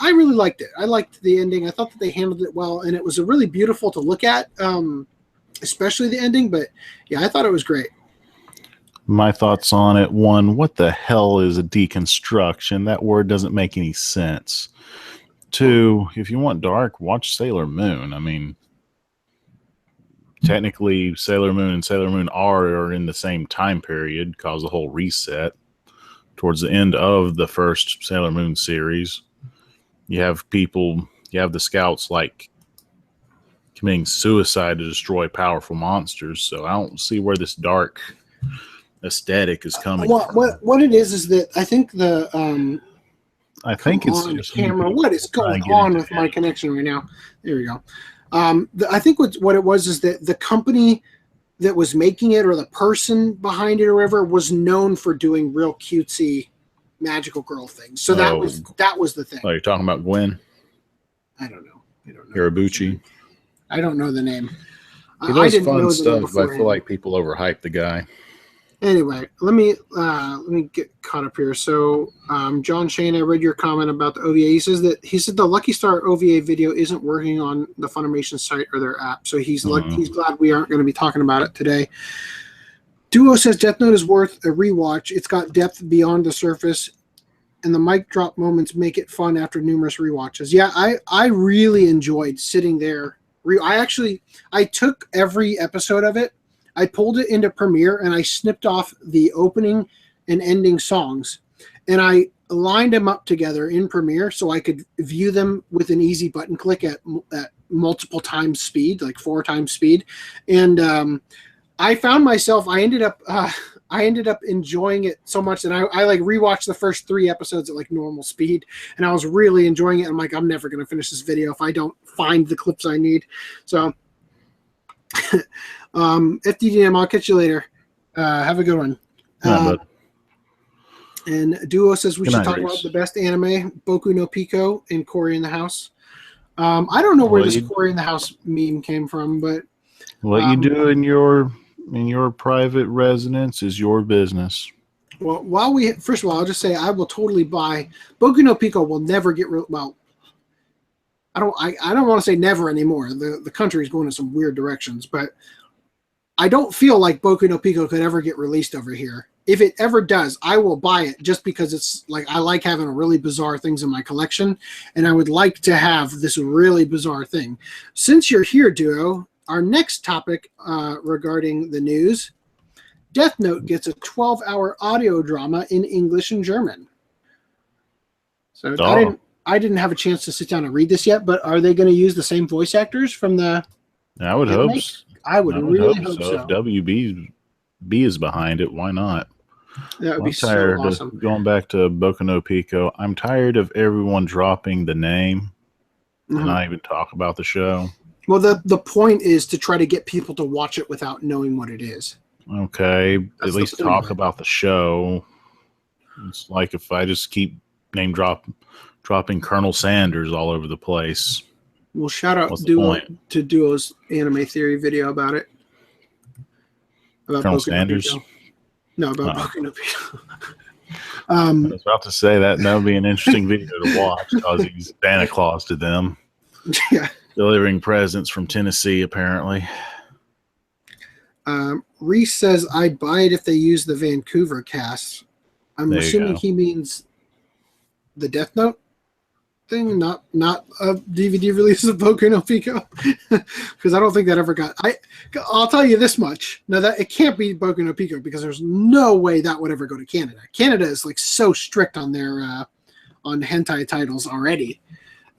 really liked it. I liked the ending. I thought that they handled it well, and it was really beautiful to look at, especially the ending. But yeah, I thought it was great. My thoughts on it: 1, what the hell is a deconstruction? That word doesn't make any sense. 2, if you want dark, watch Sailor Moon. I mean, technically, Sailor Moon and Sailor Moon R are in the same time period, caused the whole reset towards the end of the first Sailor Moon series. You have the scouts like committing suicide to destroy powerful monsters. So I don't see where this dark aesthetic is coming from. What it is that I think I think it's just camera. What is going on with my connection right now? There we go. I think what it was is that the company that was making it, or the person behind it or whatever, was known for doing real cutesy magical girl things. So that was the thing. Oh, you're talking about Gwen? I don't know. Hirabuchi? I don't know the name. He does fun stuff, but I feel like people overhype the guy. Anyway, let me get caught up here. So, John Shane, I read your comment about the OVA. He said the Lucky Star OVA video isn't working on the Funimation site or their app. So he's glad we aren't going to be talking about it today. Duo says Death Note is worth a rewatch. It's got depth beyond the surface, and the mic drop moments make it fun after numerous rewatches. Yeah, I really enjoyed sitting there. I took every episode of it. I pulled it into Premiere and I snipped off the opening and ending songs, and I lined them up together in Premiere so I could view them with an easy button click at multiple times speed, like 4 times speed. And I found myself, I ended up enjoying it so much that I like rewatched the first 3 episodes at like normal speed, and I was really enjoying it. I'm like, I'm never going to finish this video if I don't find the clips I need. So FDDM, I'll catch you later. Have a good one. And Duo says we should talk about the best anime, Boku no Pico and Cory in the House. I don't know where this Cory in the House meme came from, but what you do in your private residence is your business. Well, first of all, I'll just say I will totally buy Boku no Pico. Will never get I don't want to say never anymore. The country is going in some weird directions, but I don't feel like Boku no Pico could ever get released over here. If it ever does, I will buy it just because it's like I like having really bizarre things in my collection, and I would like to have this really bizarre thing. Since you're here, Duo, our next topic regarding the news Death Note gets a 12-hour audio drama in English and German. So I didn't have a chance to sit down and read this yet, but are they going to use the same voice actors from the I would hope so. I would really hope so. If WB is behind it, why not? That would be so awesome. Going back to Boku no Pico, I'm tired of everyone dropping the name and not even talk about the show. Well, the point is to try to get people to watch it without knowing what it is. Okay, at least talk about the show. It's like if I just keep dropping Colonel Sanders all over the place. Well, shout out to Duo's anime theory video about it. About Colonel Sanders? No, about Boku no Pico. I was about to say that would be an interesting video to watch because he's Santa Claus to them. Yeah. Delivering presents from Tennessee, apparently. Reese says, I'd buy it if they use the Vancouver cast. I'm assuming he means the Death Note thing, not a DVD release of Boku no Pico. Because I don't think that ever got... I'll tell you this much. Now, that it can't be Boku no Pico because there's no way that would ever go to Canada. Canada is like so strict on their on hentai titles already.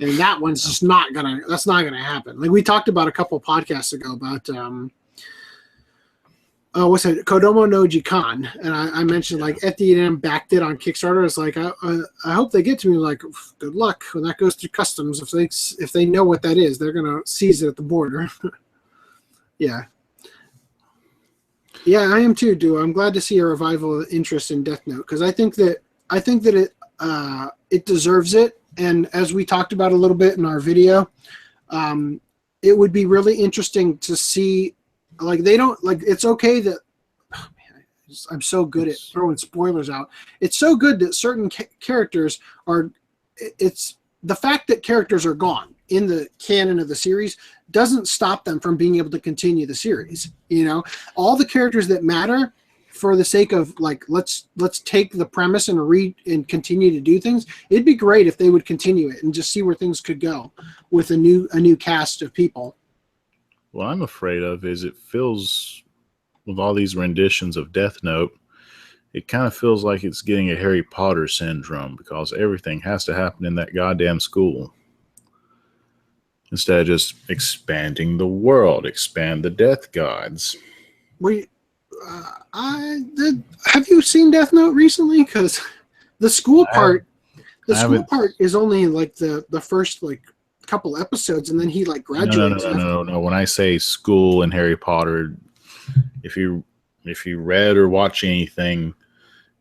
And that one's just that's not gonna happen. Like we talked about a couple podcasts ago about what's that? Kodomo no Jikan, and I mentioned like FD&M backed it on Kickstarter. It's like I hope they get to me. Like good luck when that goes through customs. If they know what that is, they're gonna seize it at the border. Yeah, I am too, Duo. I'm glad to see a revival of interest in Death Note because I think that it deserves it. And as we talked about a little bit in our video, it would be really interesting to see, like, they don't, like, it's okay that, oh man, I'm so good at throwing spoilers out. It's so good that certain characters are, it's the fact that characters are gone in the canon of the series doesn't stop them from being able to continue the series. You know, all the characters that matter, for the sake of like let's take the premise and read and continue to do things, it'd be great if they would continue it and just see where things could go with a new cast of people. What I'm afraid of is it feels, with all these renditions of Death Note, it kind of feels like it's getting a Harry Potter syndrome because everything has to happen in that goddamn school. Instead of just expanding the world, expand the death gods. Have you seen Death Note recently? Because the school part is only like the first like couple episodes, and then he like graduates. No. When I say school and Harry Potter, if you read or watch anything,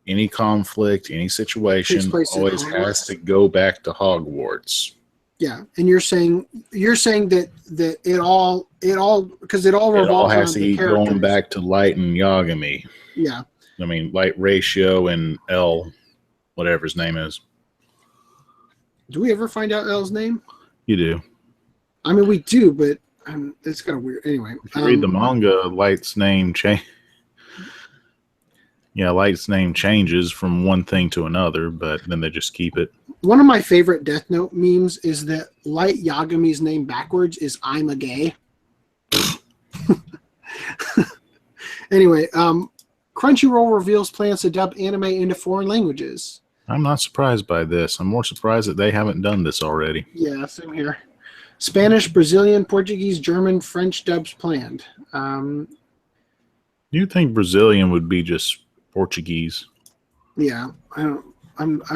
any conflict, any situation always has to go back to Hogwarts. Yeah, and you're saying that it all because it all revolves has around to the keep characters. Going back to Light and Yagami. Yeah, I mean Light Ratio and L, whatever his name is. Do we ever find out L's name? You do. I mean, we do, but it's kind of weird. Anyway, if you read the manga, Light's name Light's name changes from one thing to another, but then they just keep it. One of my favorite Death Note memes is that Light Yagami's name backwards is I'm a gay. Anyway, Crunchyroll reveals plans to dub anime into foreign languages. I'm not surprised by this. I'm more surprised that they haven't done this already. Yeah, same here. Spanish, Brazilian, Portuguese, German, French dubs planned. You'd think Brazilian would be just Portuguese. Yeah, I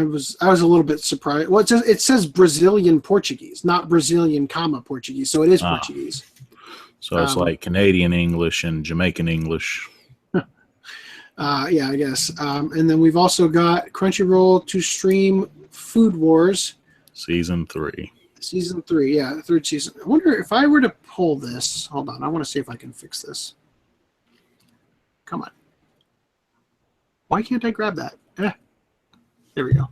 was a little bit surprised. Well, it says Brazilian Portuguese, not Brazilian, Portuguese. So it is Portuguese. So it's like Canadian English and Jamaican English. Yeah, I guess. And then we've also got Crunchyroll to stream Food Wars. Season 3. Season 3, yeah, the third season. I wonder if I were to pull this. Hold on, I want to see if I can fix this. Come on. Why can't I grab that? There we go.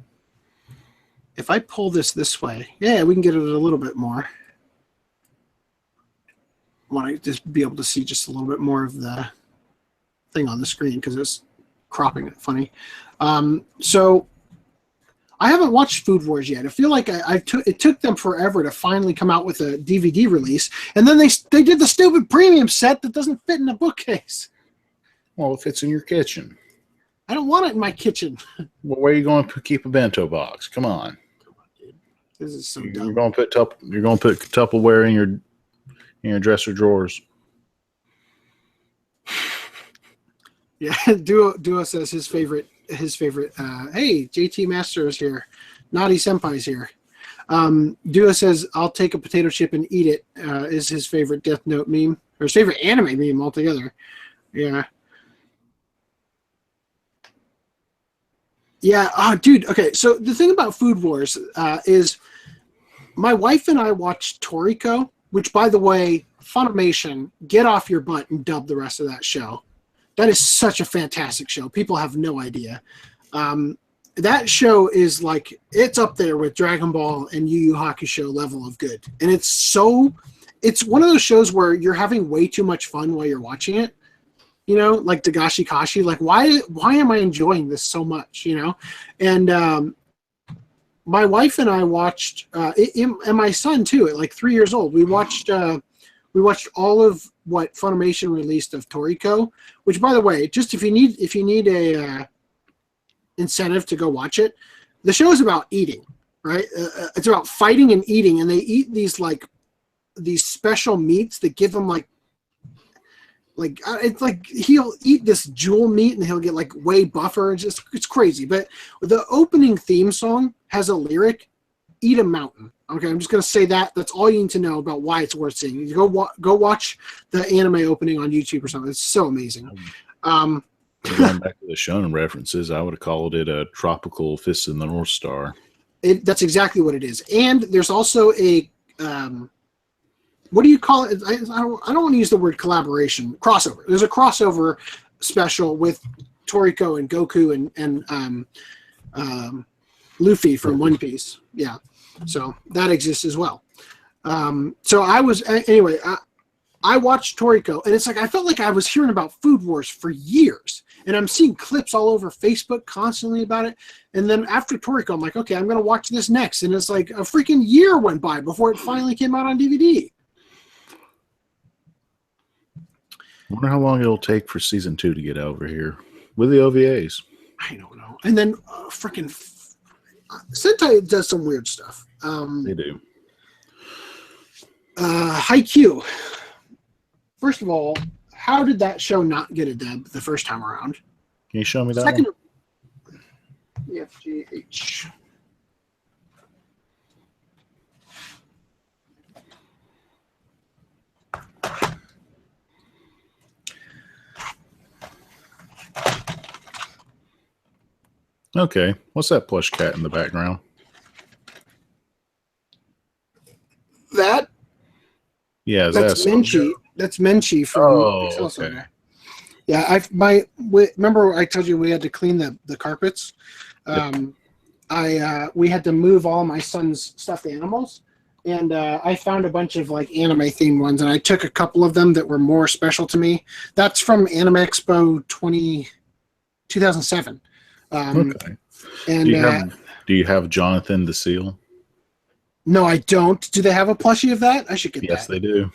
If I pull this way, yeah, we can get it a little bit more. I want to just be able to see just a little bit more of the thing on the screen because it's cropping it funny. So I haven't watched Food Wars yet. I feel like it took them forever to finally come out with a DVD release, and then they did the stupid premium set that doesn't fit in a bookcase. Well, if it's in your kitchen. I don't want it in my kitchen. Well, where are you going to keep a bento box? Come on. This is so You're dumb. going to put Tupperware in your dresser drawers. Yeah, Duo says his favorite. Hey, JT Master is here. Naughty Senpai's here. Duo says I'll take a potato chip and eat it. Is his favorite Death Note meme or his favorite anime meme altogether? Yeah. Yeah, dude. Okay, so the thing about Food Wars is my wife and I watched Toriko, which, by the way, Funimation, get off your butt and dub the rest of that show. That is such a fantastic show. People have no idea. That show is like, it's up there with Dragon Ball and Yu Yu Hakusho level of good. And it's one of those shows where you're having way too much fun while you're watching it. You know, like Dagashi Kashi, like why am I enjoying this so much? You know, and my wife and I watched, and my son too, at like 3 years old. We watched all of what Funimation released of Toriko. Which, by the way, just if you need a incentive to go watch it, the show is about eating, right? It's about fighting and eating, and they eat these special meats that give them like it's like he'll eat this jewel meat and he'll get like way buffer. It's crazy. But the opening theme song has a lyric, "Eat a mountain." Okay, I'm just gonna say that. That's all you need to know about why it's worth seeing. You go watch the anime opening on YouTube or something. It's so amazing. Going back to the shonen references, I would have called it a tropical Fist in the North Star. That's exactly what it is. And there's also a what do you call it? I don't want to use the word collaboration. Crossover. There's a crossover special with Toriko and Goku and Luffy from One Piece. Yeah. So that exists as well. So I watched Toriko, and it's like I felt like I was hearing about Food Wars for years, and I'm seeing clips all over Facebook constantly about it. And then after Toriko, I'm like, okay, I'm going to watch this next, and it's like a freaking year went by before it finally came out on DVD. I wonder how long it'll take for season 2 to get over here with the OVAs. I don't know. And then freaking Sentai does some weird stuff. They do. Haikyuu. First of all, how did that show not get a dub the first time around? Can you show me that Second, one? EFGH. Okay. What's that plush cat in the background? That? Yeah, that's Menchie. That's Menchie from okay. Saga. Yeah, remember I told you we had to clean the carpets. We had to move all my son's stuffed animals, and I found a bunch of like anime themed ones, and I took a couple of them that were more special to me. That's from Anime Expo 2007. Okay. And do you have Jonathan the Seal? No, I don't. Do they have a plushie of that? I should get that. Yes, they do.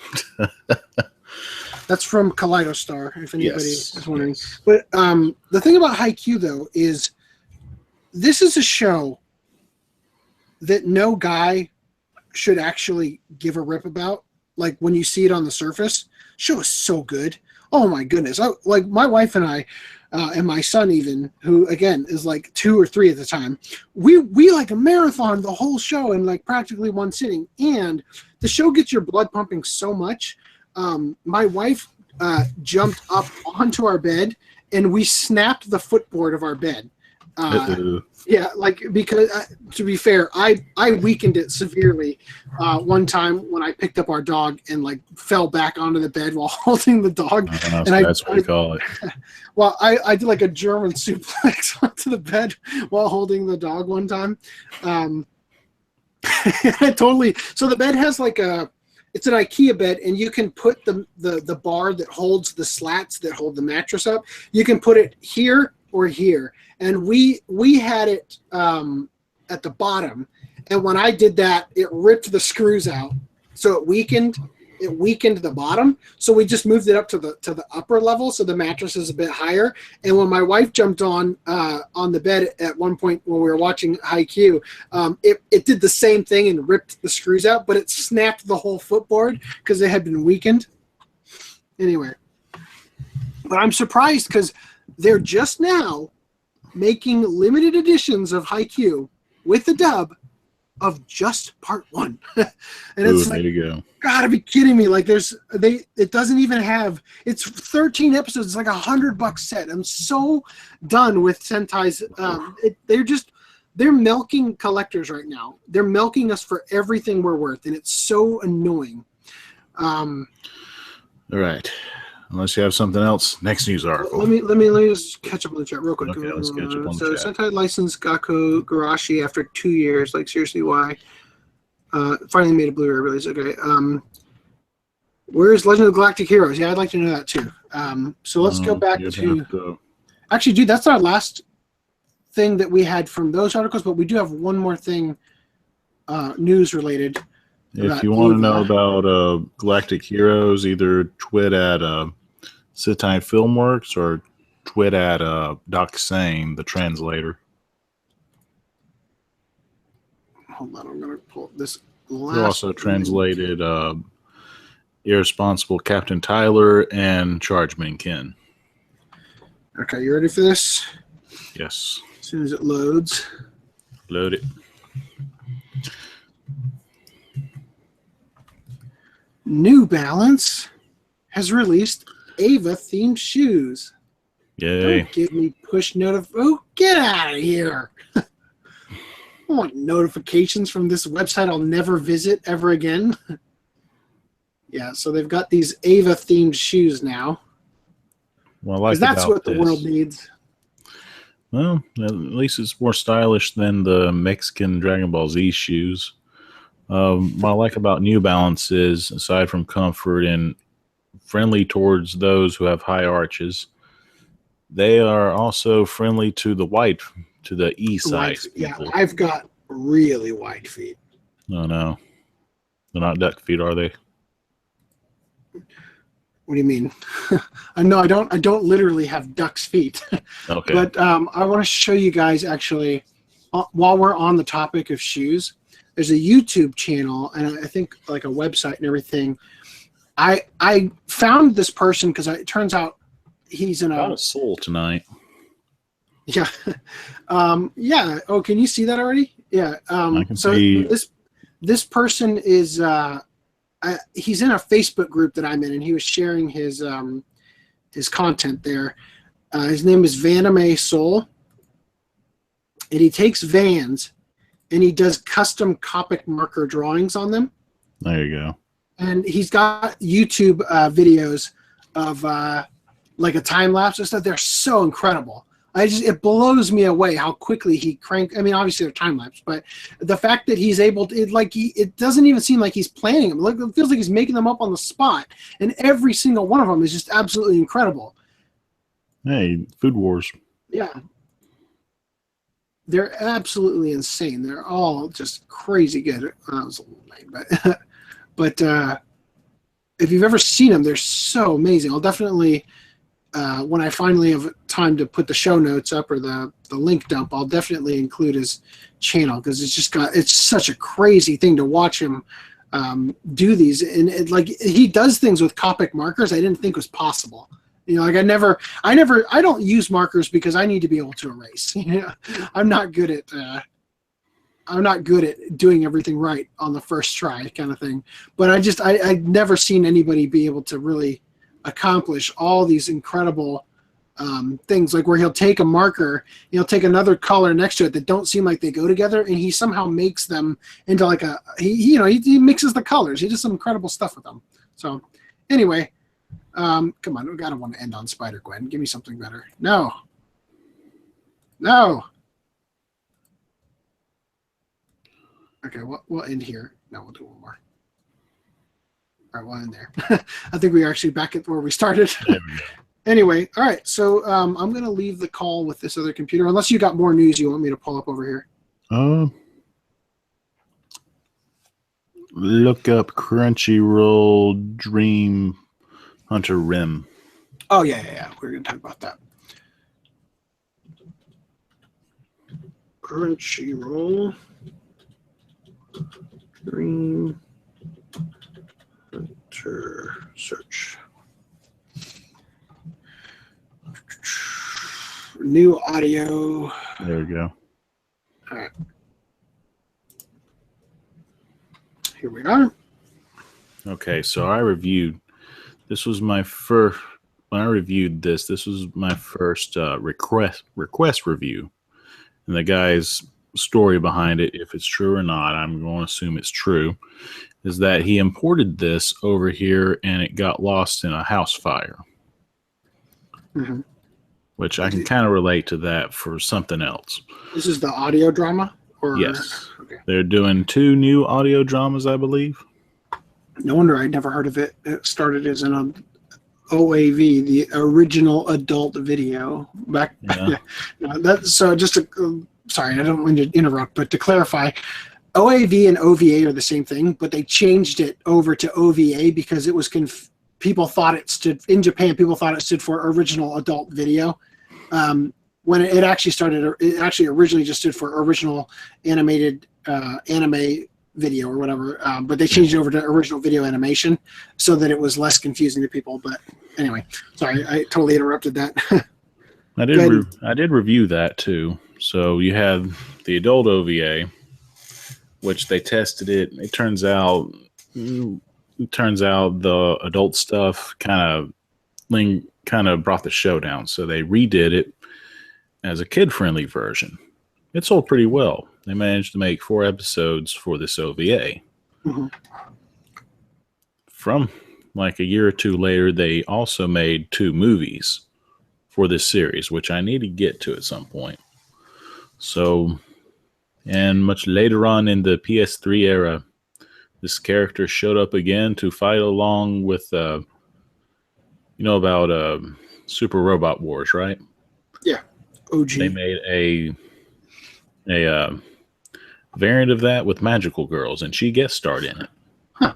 That's from Kaleidostar, if anybody is wondering. But the thing about Haikyuu, though, is this is a show that no guy should actually give a rip about. Like, when you see it on the surface, the show is so good. Oh, my goodness. Like, my wife and I, and my son even, who, again, is like 2 or 3 at the time, we like a marathon the whole show in like practically one sitting. And the show gets your blood pumping so much. My wife jumped up onto our bed, and we snapped the footboard of our bed. Yeah, like, because to be fair, I weakened it severely one time when I picked up our dog and like fell back onto the bed while holding the dog. And that's what we call it. Well, I did like a German suplex onto the bed while holding the dog one time. I totally. So the bed has like it's an IKEA bed, and you can put the bar that holds the slats that hold the mattress up. You can put it here or here. And we had it at the bottom, and when I did that, it ripped the screws out, so it weakened, it weakened the bottom. So we just moved it up to the upper level, so the mattress is a bit higher. And when my wife jumped on the bed at one point when we were watching Haikyuu, it did the same thing and ripped the screws out, but it snapped the whole footboard because they had been weakened. Anyway, but I'm surprised because they're just now making limited editions of Haikyuu with the dub of just part 1. And it's like, go. Gotta be kidding me. Like it doesn't even have, it's 13 episodes. It's like $100 set. I'm so done with Sentai's. They're milking collectors right now. They're milking us for everything we're worth. And it's so annoying. All right. Unless you have something else. Next news article. Let me just catch up on the chat real quick. Okay, let's catch up on the chat. Sentai licensed Gakko Garashi after 2 years. Like, seriously, why? Finally made a Blu-ray release. Okay. Where's Legend of the Galactic Heroes? Yeah, I'd like to know that too. So let's go back to... Actually, dude, that's our last thing that we had from those articles, but we do have one more thing news related. If you want to know about Galactic Heroes, either tweet at Sentai Filmworks or tweet at Doc Sane, the translator. Hold on, I'm going to pull this last. He also translated Irresponsible Captain Tyler and Chargeman Ken. Okay, you ready for this? Yes. As soon as it loads. Load it. New Balance has released Ava-themed shoes. Yay. Don't give me push Oh, get out of here. I want notifications from this website I'll never visit ever again. Yeah, so they've got these Ava-themed shoes now. Well, I like that's what the world needs. Well, at least it's more stylish than the Mexican Dragon Ball Z shoes. What I like about New Balance is, aside from comfort and friendly towards those who have high arches, they are also friendly to the E size people. Yeah, I've got really wide feet. Oh no, they're not duck feet, are they? What do you mean? No, I don't literally have duck's feet. Okay. But I want to show you guys actually, while we're on the topic of shoes, there's a YouTube channel and I think like a website and everything. I found this person because it turns out he's in a soul tonight. Yeah. Yeah. Oh, can you see that already? Yeah. I can see. This person is he's in a Facebook group that I'm in, and he was sharing his content there. His name is Vaname Soul, and he takes Vans and he does custom Copic marker drawings on them. There you go. And he's got YouTube videos of like a time lapse and stuff. They're so incredible. It blows me away how quickly he cranked. I mean, obviously they're time lapse, but the fact that he's able to, it doesn't even seem like he's planning them. Like, it feels like he's making them up on the spot, and every single one of them is just absolutely incredible. Hey, Food Wars. Yeah. They're absolutely insane. They're all just crazy good. That was a little lame, but if you've ever seen them, they're so amazing. I'll definitely, when I finally have time to put the show notes up or the link dump, I'll definitely include his channel because it's such a crazy thing to watch him do these. And he does things with Copic markers I didn't think was possible. You know, like I don't use markers because I need to be able to erase. You know, I'm not good at doing everything right on the first try kind of thing. But I've never seen anybody be able to really accomplish all these incredible things, like where he'll take a marker, he'll take another color next to it that don't seem like they go together, and he somehow makes them into like he mixes the colors. He does some incredible stuff with them. So anyway, come on, we gotta want to end on Spider-Gwen. Give me something better. No. Okay, we'll end here. No, we'll do one more. All right, we'll end there. I think we're actually back at where we started. Anyway, all right, so I'm going to leave the call with this other computer, unless you got more news you want me to pull up over here. Look up Crunchyroll Dream Hunter Rim. Oh, yeah. We're going to talk about that. Crunchyroll Dream Hunter search. New audio. There we go. All right. Here we are. Okay, so I reviewed. This was my first. When I reviewed this, this was my first request review, and the guy's story behind it, if it's true or not, I'm going to assume it's true, is that he imported this over here and it got lost in a house fire. Mm-hmm. Which I can kind of relate to that for something else. This is the audio drama? Or Yes. Okay. They're doing 2 new audio dramas, I believe. No wonder I'd never heard of it. It started as an OAV, the original adult video. Back. Yeah. So just to, sorry, I don't mean to interrupt, but to clarify, OAV and OVA are the same thing, but they changed it over to OVA because it was people thought it stood in Japan. People thought it stood for original adult video. When it actually started, it actually originally just stood for original animated anime video or whatever. But they changed it over to original video animation so that it was less confusing to people. But anyway, sorry, I totally interrupted that. I did review that too. So you had the adult OVA, which they tested it. It turns out the adult stuff kind of brought the show down. So they redid it as a kid-friendly version. It sold pretty well. They managed to make 4 episodes for this OVA. Mm-hmm. From like a year or 2 later, they also made 2 movies for this series, which I need to get to at some point. So, and much later on in the PS3 era, this character showed up again to fight along with, you know about Super Robot Wars, right? Yeah, OG. They made a variant of that with Magical Girls, and she guest starred in it. Huh.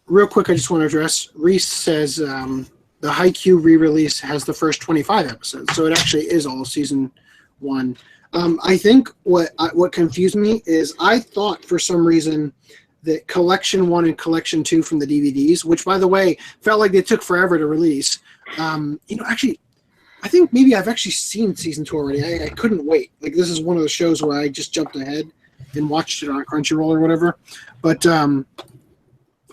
Real quick, I just want to address, Reese says the Haikyuu re-release has the first 25 episodes, so it actually is all season 1. I think what confused me is I thought for some reason that Collection 1 and Collection 2 from the DVDs, which, by the way, felt like they took forever to release. Actually, I think maybe I've actually seen season 2 already. I couldn't wait. Like, this is one of the shows where I just jumped ahead and watched it on Crunchyroll or whatever. But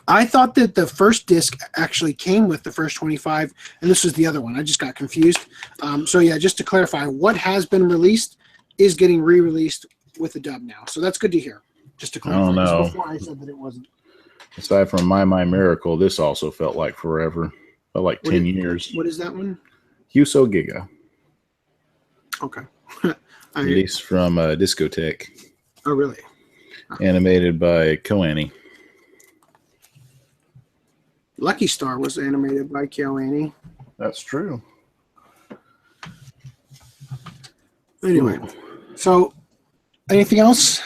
I thought that the first disc actually came with the first 25, and this was the other one. I just got confused. So, yeah, just to clarify, what has been released is getting re-released with the dub now. So that's good to hear. Just to clarify. I don't know. Before I said that it wasn't. Aside from My Miracle, this also felt like forever. Felt like 10 years. What is that one? Huso Giga. Okay. Released from Discotheque. Oh, really? Animated by KyoAni. Lucky Star was animated by KyoAni. That's true. Anyway, so anything else?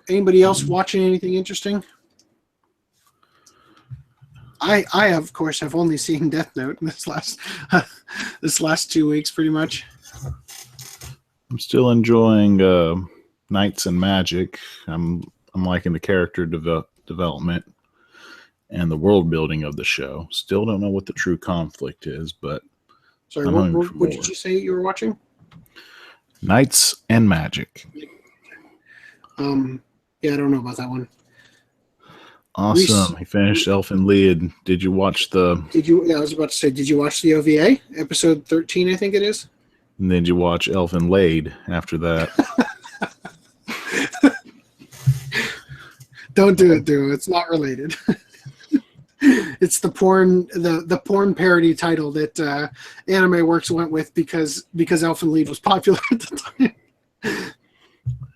Anybody else watching anything interesting? I of course have only seen Death Note in this last 2 weeks, pretty much. I'm still enjoying Knights and Magic. I'm liking the character development and the world building of the show. Still don't know what the true conflict is, but sorry, what did you say you were watching? Knights and Magic. Yeah, I don't know about that one. Awesome. He finished Elfen Lied. Did you watch the... I was about to say, did you watch the OVA? Episode 13, I think it is. And then you watch Elfen Lied after that. Don't do it, dude. It's not related. It's the porn parody title that Anime Works went with because Elfen Lied was popular at the time.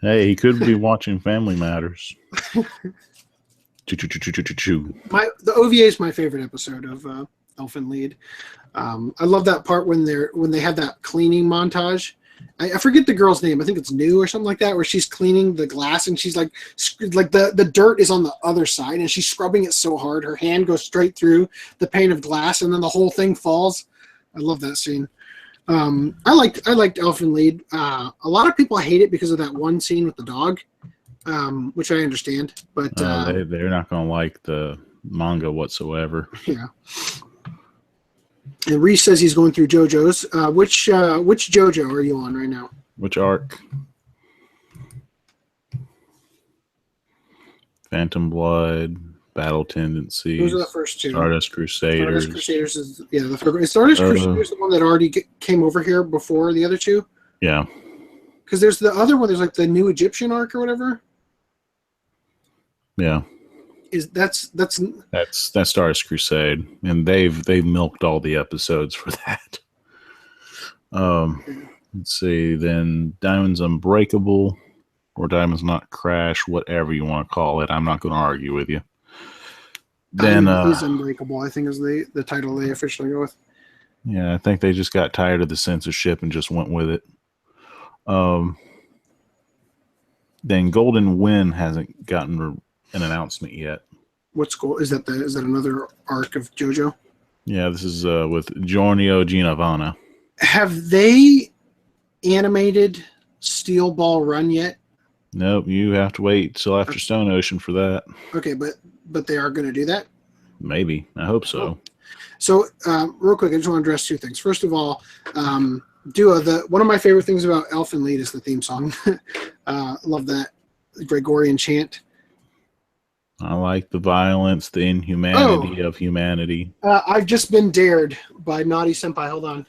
Hey, he could be watching Family Matters. The OVA is my favorite episode of Elfen Lied. I love that part when they have that cleaning montage I forget the girl's name. I think it's New or something like that, where she's cleaning the glass and she's like the dirt is on the other side and she's scrubbing it so hard her hand goes straight through the pane of glass and then the whole thing falls. I love that scene. I liked Elfen Lied. A lot of people hate it because of that one scene with the dog, which I understand. But they're not going to like the manga whatsoever. Yeah. And Reese says he's going through JoJo's. Which JoJo are you on right now? Which arc? Phantom Blood, Battle Tendencies. Those are the first two. Stardust Crusaders. Stardust Crusaders is the third. Is Stardust Crusaders the one that already came over here before the other two? Yeah. Because there's the other one. There's like the New Egyptian arc or whatever. Yeah. That's Stardust Crusade, and they've milked all the episodes for that. Let's see. Then Diamond's Unbreakable, or Diamond's Not Crash, whatever you want to call it. I'm not going to argue with you. Then Diamond is Unbreakable, I think, is the title they officially go with. Yeah, I think they just got tired of the censorship and just went with it. Then Golden Wind hasn't gotten an announcement yet. What's cool is that another arc of JoJo? Yeah, this is with Giorno Giovanna. Have they animated Steel Ball Run yet? Nope, you have to wait till after Stone Ocean for that. Okay, but they are going to do that? Maybe. I hope so. Oh. So, real quick, I just want to address two things. First of all, Duo, one of my favorite things about Elfen Lied is the theme song. Love that Gregorian chant. I like the violence, the inhumanity of humanity. I've just been dared by Naughty Senpai. Hold on.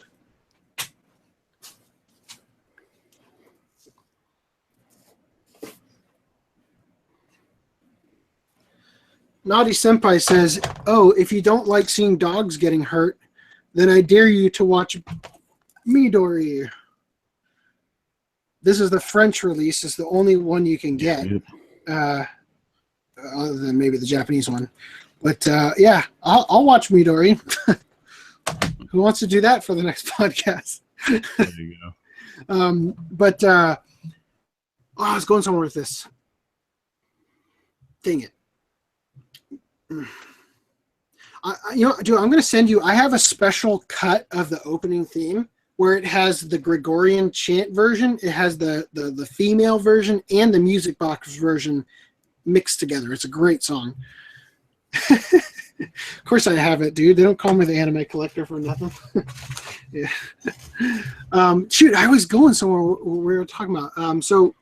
Naughty Senpai says, if you don't like seeing dogs getting hurt, then I dare you to watch Midori. This is the French release. It's the only one you can get. Other than maybe the Japanese one. But yeah, I'll watch Midori. Who wants to do that for the next podcast? There you go. I was going somewhere with this. Dang it. Dude, I'm going to send you. I have a special cut of the opening theme where it has the Gregorian chant version, it has the female version, and the music box version mixed together. It's a great song. Of course I have it, dude. They don't call me the anime collector for nothing. Yeah. Shoot, I was going somewhere we were talking about. So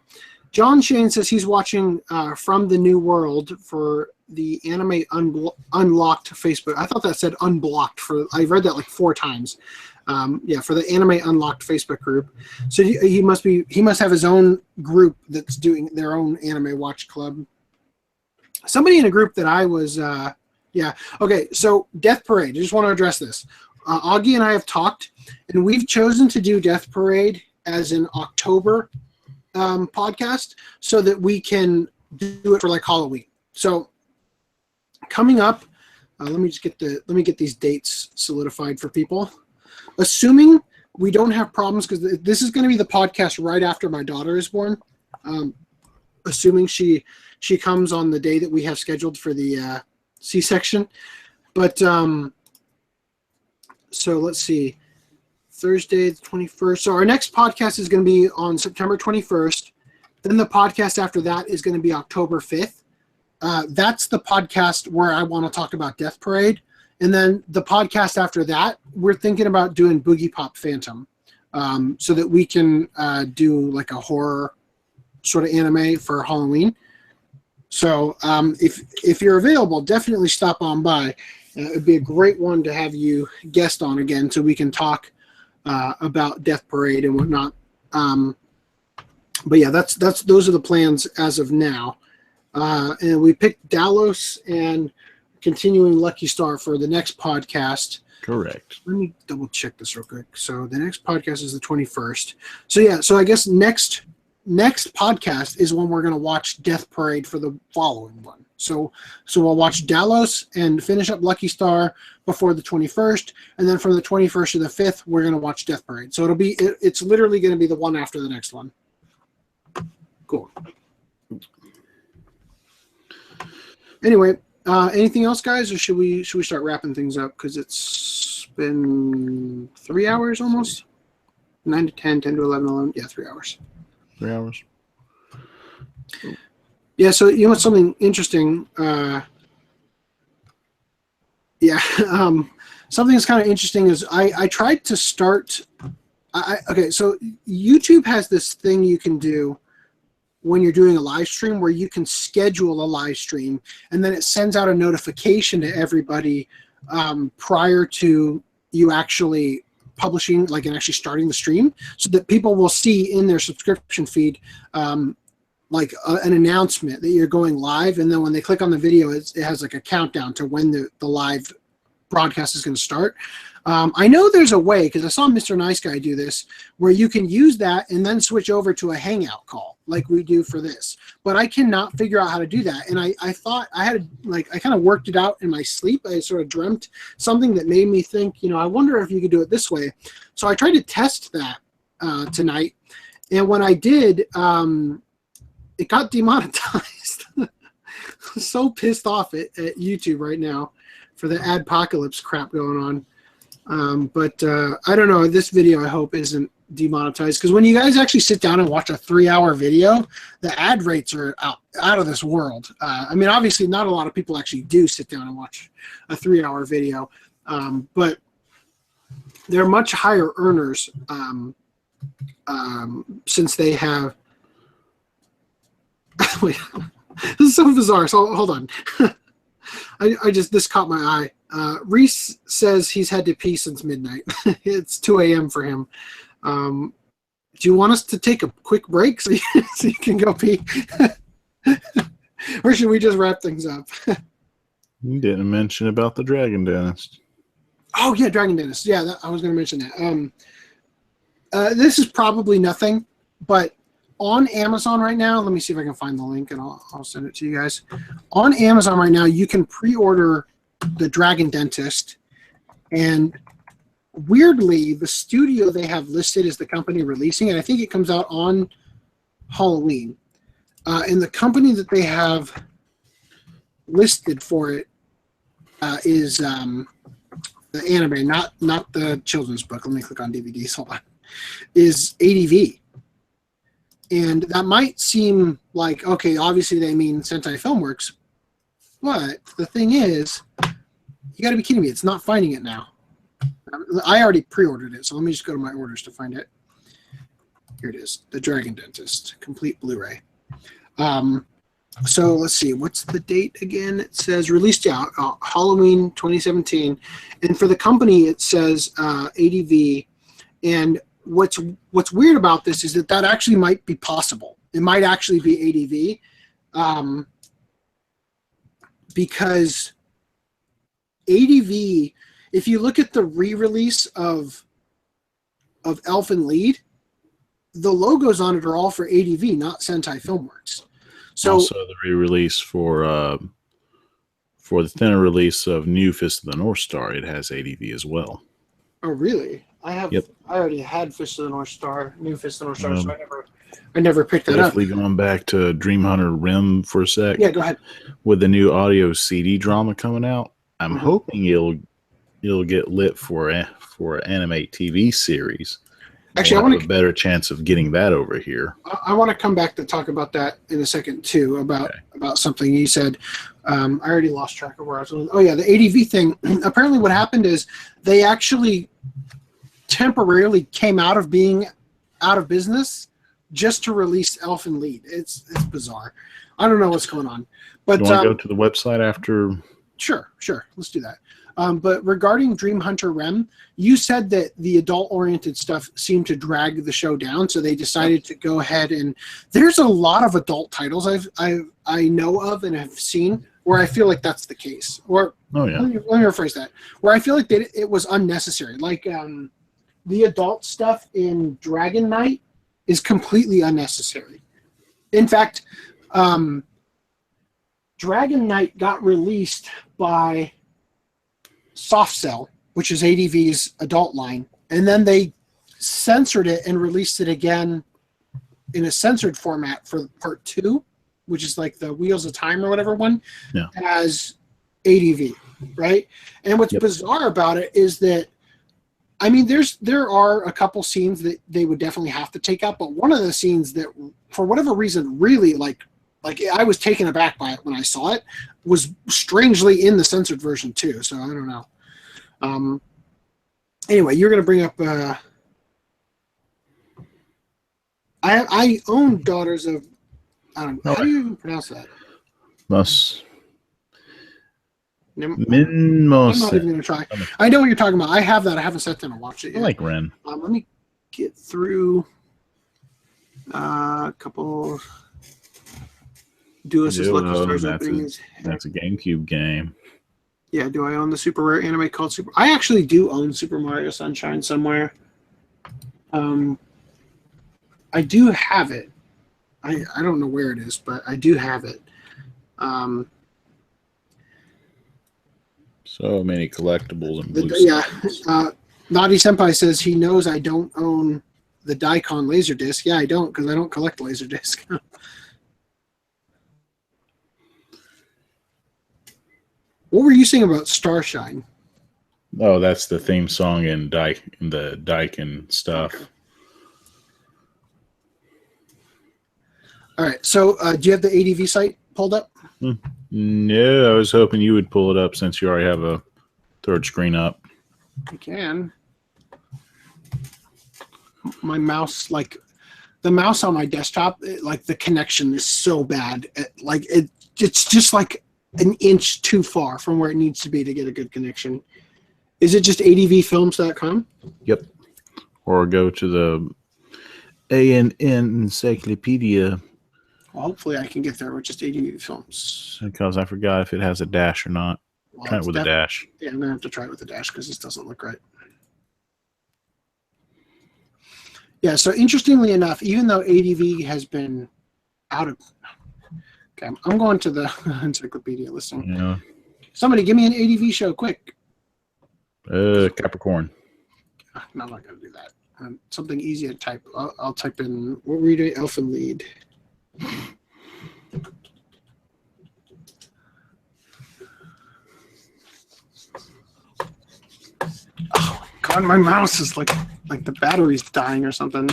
John Shane says he's watching From the New World for the Anime Unlocked Facebook. I thought that said unblocked. I read that like 4 times. For the Anime Unlocked Facebook group. So he must have his own group that's doing their own anime watch club. Somebody in a group that I was, Okay, so Death Parade. I just want to address this. Augie and I have talked, and we've chosen to do Death Parade as an October podcast so that we can do it for like Halloween. So coming up, let me get these dates solidified for people. Assuming we don't have problems, because this is going to be the podcast right after my daughter is born. Assuming she comes on the day that we have scheduled for the C-section. But so let's see. Thursday the 21st. So our next podcast is going to be on September 21st. Then the podcast after that is going to be October 5th. That's the podcast where I want to talk about Death Parade. And then the podcast after that, we're thinking about doing Boogie Pop Phantom, so that we can do like a horror sort of anime for Halloween. So if you're available, definitely stop on by. It'd be a great one to have you guest on again, so we can talk about Death Parade and whatnot. But yeah, those are the plans as of now. And we picked Dalos and continuing Lucky Star for the next podcast. Correct. Let me double check this real quick. So the next podcast is the 21st. So yeah, so I guess next podcast is when we're going to watch Death Parade for the following one. So we'll watch Dalos and finish up Lucky Star before the 21st, and then from the 21st to the 5th, we're going to watch Death Parade. So it's literally going to be the one after the next one. Cool. Anyway, anything else, guys, or should we start wrapping things up? Because it's been 3 hours almost. 9 to 10, 10 to 11, 11. Yeah, 3 hours. 3 hours. Yeah, so you know what's something interesting? Something that's kind of interesting is I tried to start. Okay, so YouTube has this thing you can do when you're doing a live stream where you can schedule a live stream, and then it sends out a notification to everybody prior to you actually publishing, like, and actually starting the stream, so that people will see in their subscription feed like an announcement that you're going live, and then when they click on the video, it has like a countdown to when the live broadcast is going to start. I know there's a way, because I saw Mr. Nice Guy do this, where you can use that and then switch over to a hangout call like we do for this, but I cannot figure out how to do that. And I thought I had, like, I kind of worked it out in my sleep. I sort of dreamt something that made me think, I wonder if you could do it this way. So I tried to test that tonight, and when I did, it got demonetized. I'm so pissed off at YouTube right now for the adpocalypse crap going on. But I don't know. This video, I hope, isn't demonetized, because when you guys actually sit down and watch a 3-hour video, the ad rates are out of this world. I mean, obviously, not a lot of people actually do sit down and watch a 3-hour video, but they're much higher earners since they have. Wait, this is so bizarre. So hold on. This caught my eye. Reese says he's had to pee since midnight. It's 2 a.m. for him. Do you want us to take a quick break so you can go pee? Or should we just wrap things up? You didn't mention about the Dragon Dentist. Oh, yeah, Dragon Dentist. Yeah, I was going to mention that. This is probably nothing, but on Amazon right now, let me see if I can find the link, and I'll send it to you guys. On Amazon right now, you can pre-order the Dragon Dentist, and weirdly, the studio they have listed is the company releasing it. I think it comes out on Halloween. And the company that they have listed for it is the anime, not the children's book. Let me click on DVDs. Hold on. Is ADV. And that might seem like, okay, obviously they mean Sentai Filmworks, but the thing is, you got to be kidding me. It's not finding it now. I already pre-ordered it, so let me just go to my orders to find it. Here it is, The Dragon Dentist, complete Blu-ray. So let's see, what's the date again? It says released out Halloween 2017, and for the company it says ADV. And what's weird about this is that actually might be possible. It might actually be ADV, because ADV, if you look at the re-release of Elfen Lied, the logos on it are all for ADV, not Sentai Filmworks. So also the re-release for the thinner release of New Fist of the North Star, it has ADV as well. Oh, really? Yep. I already had Fist of the North Star, New Fist of the North Star, so I never picked that up. Definitely going back to Dream Hunter Rim for a sec. Yeah, go ahead. With the new audio CD drama coming out, I'm hoping you'll get lit for an Animate TV series. Actually, I want a better chance of getting that over here. I want to come back to talk about that in a second too. About something you said. I already lost track of where I was going. Oh yeah, the ADV thing. Apparently, what happened is they actually temporarily came out of being out of business just to release Elfen Lied. It's bizarre. I don't know what's going on. But you want to go to the website after? Sure. Let's do that. But regarding Dream Hunter Rem, you said that the adult-oriented stuff seemed to drag the show down, so they decided to go ahead and. There's a lot of adult titles I know of and have seen where I feel like that's the case. Or let me rephrase that. Where I feel like it was unnecessary. Like the adult stuff in Dragon Knight is completely unnecessary. In fact, Dragon Knight got released by Soft Cell, which is ADV's adult line, and then they censored it and released it again in a censored format for part 2, which is like the Wheels of Time or whatever one, as ADV, right? And what's bizarre about it is that, I mean, there are a couple scenes that they would definitely have to take out, but one of the scenes that, for whatever reason, really like I was taken aback by it when I saw it, was strangely in the censored version too. So I don't know. Anyway, you're going to bring up. I own Daughters of. I don't know. How do you even pronounce that? Minmos. I'm not even going to try. I know what you're talking about. I have that. I haven't sat down and watched it yet. I like Ren. Let me get through a couple. Duos is Lucky Stars opening his head. That's a GameCube game. Yeah, do I own the super rare anime called Super? I actually do own Super Mario Sunshine somewhere. I do have it. I don't know where it is, but I do have it. So many collectibles and blue. Naughty Senpai says he knows I don't own the Daikon Laserdisc. Yeah, I don't, because I don't collect Laserdisc. What were you saying about Starshine? Oh, that's the theme song in the Daikin stuff. Okay. All right. So, do you have the ADV site pulled up? No, I was hoping you would pull it up since you already have a third screen up. I can. My mouse, the mouse on my desktop, the connection is so bad. It's just like an inch too far from where it needs to be to get a good connection. Is it just advfilms.com? Yep. Or go to the ANN Encyclopedia. Well, hopefully I can get there with just ADV Films. Because I forgot if it has a dash or not. Well, try it with a dash. Yeah, I'm going to have to try it with a dash because this doesn't look right. Yeah, so interestingly enough, even though ADV has been out of... Okay, I'm going to the encyclopedia listing. Yeah. Somebody give me an ADV show, quick. Capricorn. No, I'm not going to do that. Something easy to type. I'll type in, what were you doing? Elfin Lead. Oh, God, my mouse is like the battery's dying or something.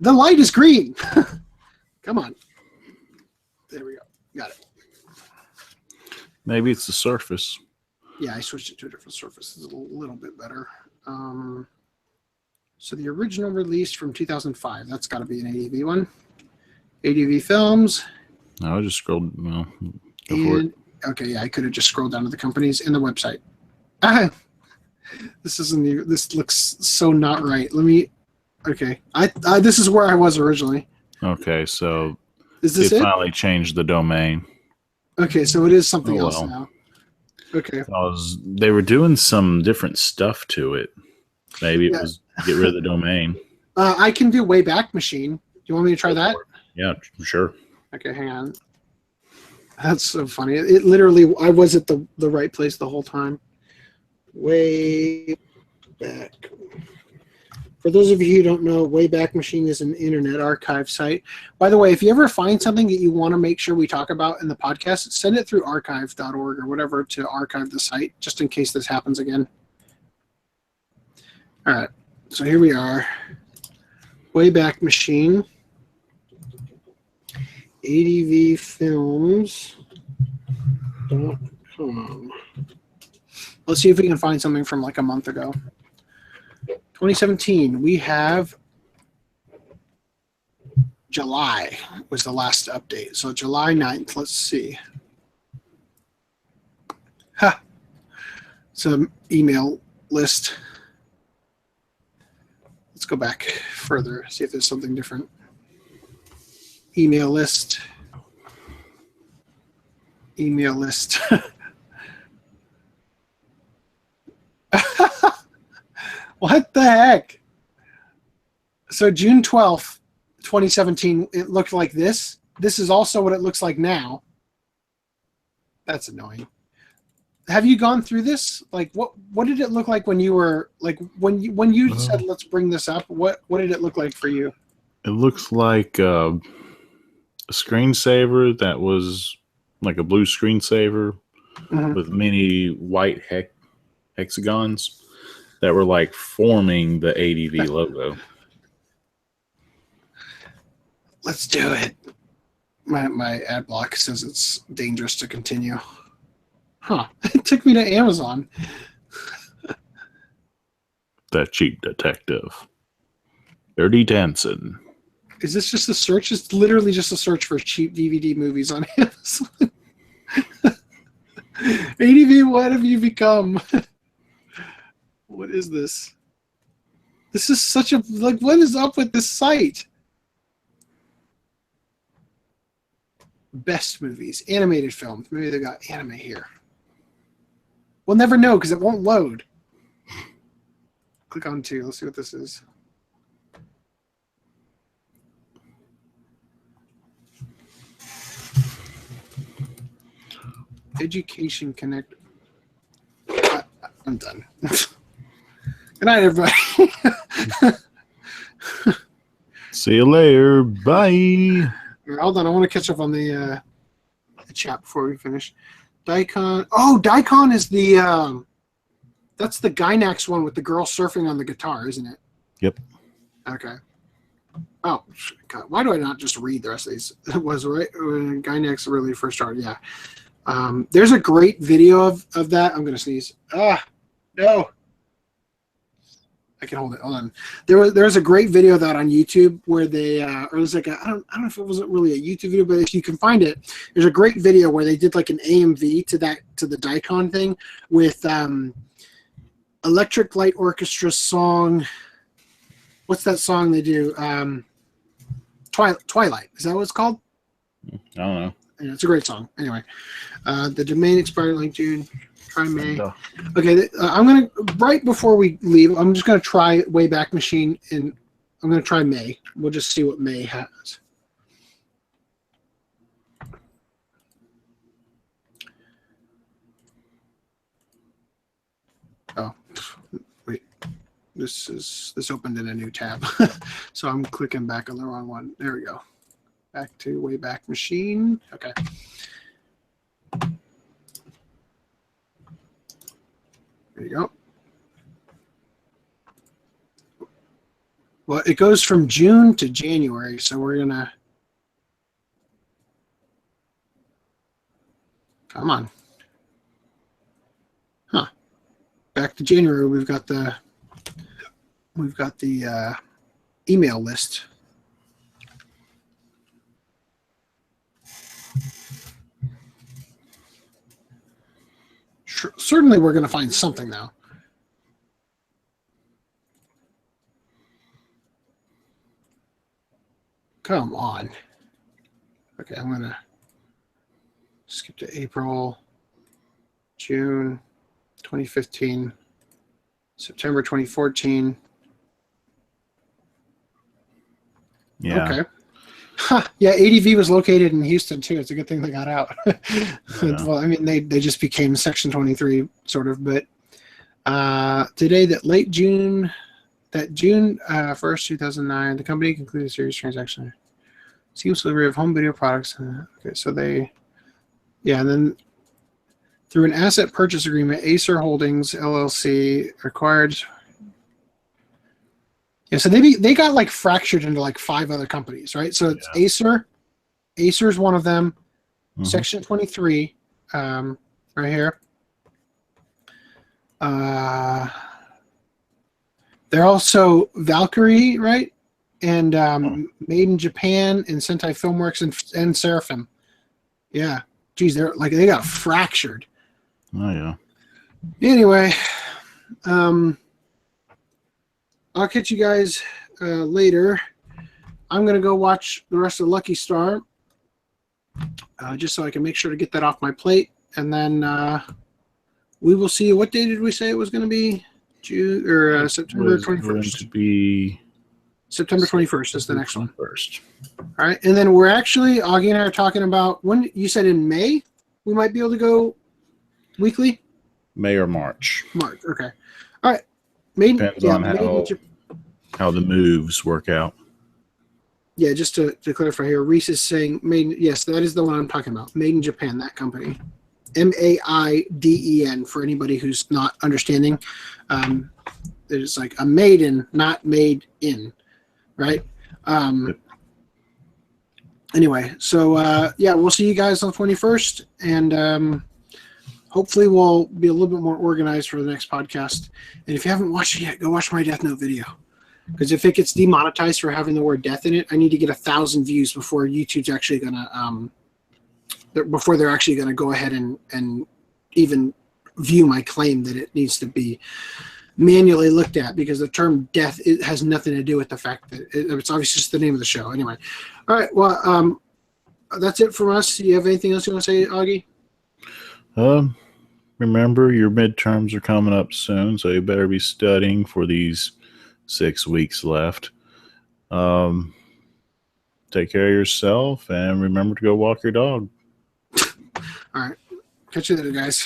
The light is green. Come on. There we go. Got it. Maybe it's the Surface. Yeah, I switched it to a different Surface. It's a little bit better. So the original release from 2005. That's got to be an ADV one. ADV Films. I just scrolled. Well, okay, yeah, I could have just scrolled down to the companies and the website. This looks so not right. Let me. Okay, this is where I was originally. Okay, so is this it? Finally changed the domain. Okay, so it is something else now. Okay. Because they were doing some different stuff to it. Maybe it was get rid of the domain. I can do Wayback Machine. Do you want me to try that? Yeah, sure. Okay, hang on. That's so funny. It literally, I was at the right place the whole time. Wayback. For those of you who don't know, Wayback Machine is an internet archive site. By the way, if you ever find something that you want to make sure we talk about in the podcast, send it through archive.org or whatever to archive the site, just in case this happens again. All right, so here we are. Wayback Machine. ADVfilms.com. Let's see if we can find something from like a month ago. 2017, we have July was the last update. So July 9th, let's see. It's an email list. Let's go back further, see if there's something different. Email list. Email list. What the heck? So June 12th, 2017, it looked like this. this is also what it looks like now. That's annoying. Have you gone through this? Like, what did it look like when you were like when you said let's bring this up? What did it look like for you? It looks like a screensaver that was like a blue screensaver with many white hexagons that were like forming the ADV logo. Let's do it. My ad block says it's dangerous to continue. Huh. It took me to Amazon. That cheap detective. Dirty Dancing. Is this just a search? It's literally just a search for cheap DVD movies on Amazon. ADV, what have you become? What is this? This is such a... Like, what is up with this site? Best movies. Animated films. Maybe they got anime here. We'll never know because it won't load. Click on 2. Let's see what this is. Education Connect. I'm done. Good night, everybody. See you later. Bye. Hold on. I want to catch up on the chat before we finish. Daikon. Oh, Daikon is the that's the Gynax one with the girl surfing on the guitar, isn't it? Yep. Okay. Oh, God. Why do I not just read the rest of these? It was right when Gynax really first started. Yeah. There's a great video of that. I'm gonna sneeze. No. I can hold it. Hold on. There's a great video of that on YouTube where they or there's like I don't know if it wasn't really a YouTube video, but if you can find it, there's a great video where they did like an AMV to the Daikon thing with Electric Light Orchestra song. What's that song they do? Twilight. Is that what it's called? I don't know. Yeah, it's a great song. Anyway, the domain expired like June. Try May. Okay, I'm gonna right before we leave. I'm just gonna try Wayback Machine, and I'm gonna try May. We'll just see what May has. Oh, wait. This opened in a new tab, so I'm clicking back on the wrong one. There we go. Back to Wayback Machine. Okay. There you go. Well, it goes from June to January, so we're gonna come on. Huh. Back to January, we've got the email list. Certainly we're going to find something now. Come on. Okay, I'm going to skip to April, June 2015, September 2014. Yeah. Okay. Huh. Yeah, ADV was located in Houston too. It's a good thing they got out. Yeah. Well, I mean, they just became Section 23 sort of, but today that June 1st, 2009, the company concluded a series transaction. Seamless delivery of home video products. Okay, so and then through an asset purchase agreement, Acer Holdings LLC acquired. Yeah, so they got like fractured into like 5 other companies, right? So it's Acer. Acer's one of them. Section 23, right here. They're also Valkyrie, right? And Made in Japan and Sentai Filmworks and Seraphim. Yeah. Geez, they got fractured. Oh yeah. Anyway, I'll catch you guys later. I'm gonna go watch the rest of Lucky Star, just so I can make sure to get that off my plate, and then we will see. What day did we say it was going to be? June or September 21st? Going to be September 21st is the next one. First. All right. And then we're actually, Augie and I are talking about when you said in May we might be able to go weekly? May or March. March. Okay. All right. Depends on how the moves work out. Yeah, just to clarify here, Reese is saying made. Yes, that is the one I'm talking about. Made in Japan, that company. MAIDEN for anybody who's not understanding. It's like a maiden, not made in, right? Anyway, so yeah, we'll see you guys on the 21st, and hopefully we'll be a little bit more organized for the next podcast. And if you haven't watched it yet, go watch my Death Note video. Because if it gets demonetized for having the word death in it, I need to get 1,000 views before YouTube's actually gonna before they're actually gonna go ahead and even view my claim that it needs to be manually looked at, because the term death has nothing to do with the fact that it's obviously just the name of the show. Anyway, all right. Well, that's it from us. Do you have anything else you want to say, Augie? Remember, your midterms are coming up soon, so you better be studying for these 6 weeks left. Take care of yourself, and remember to go walk your dog. All right. Catch you later, guys.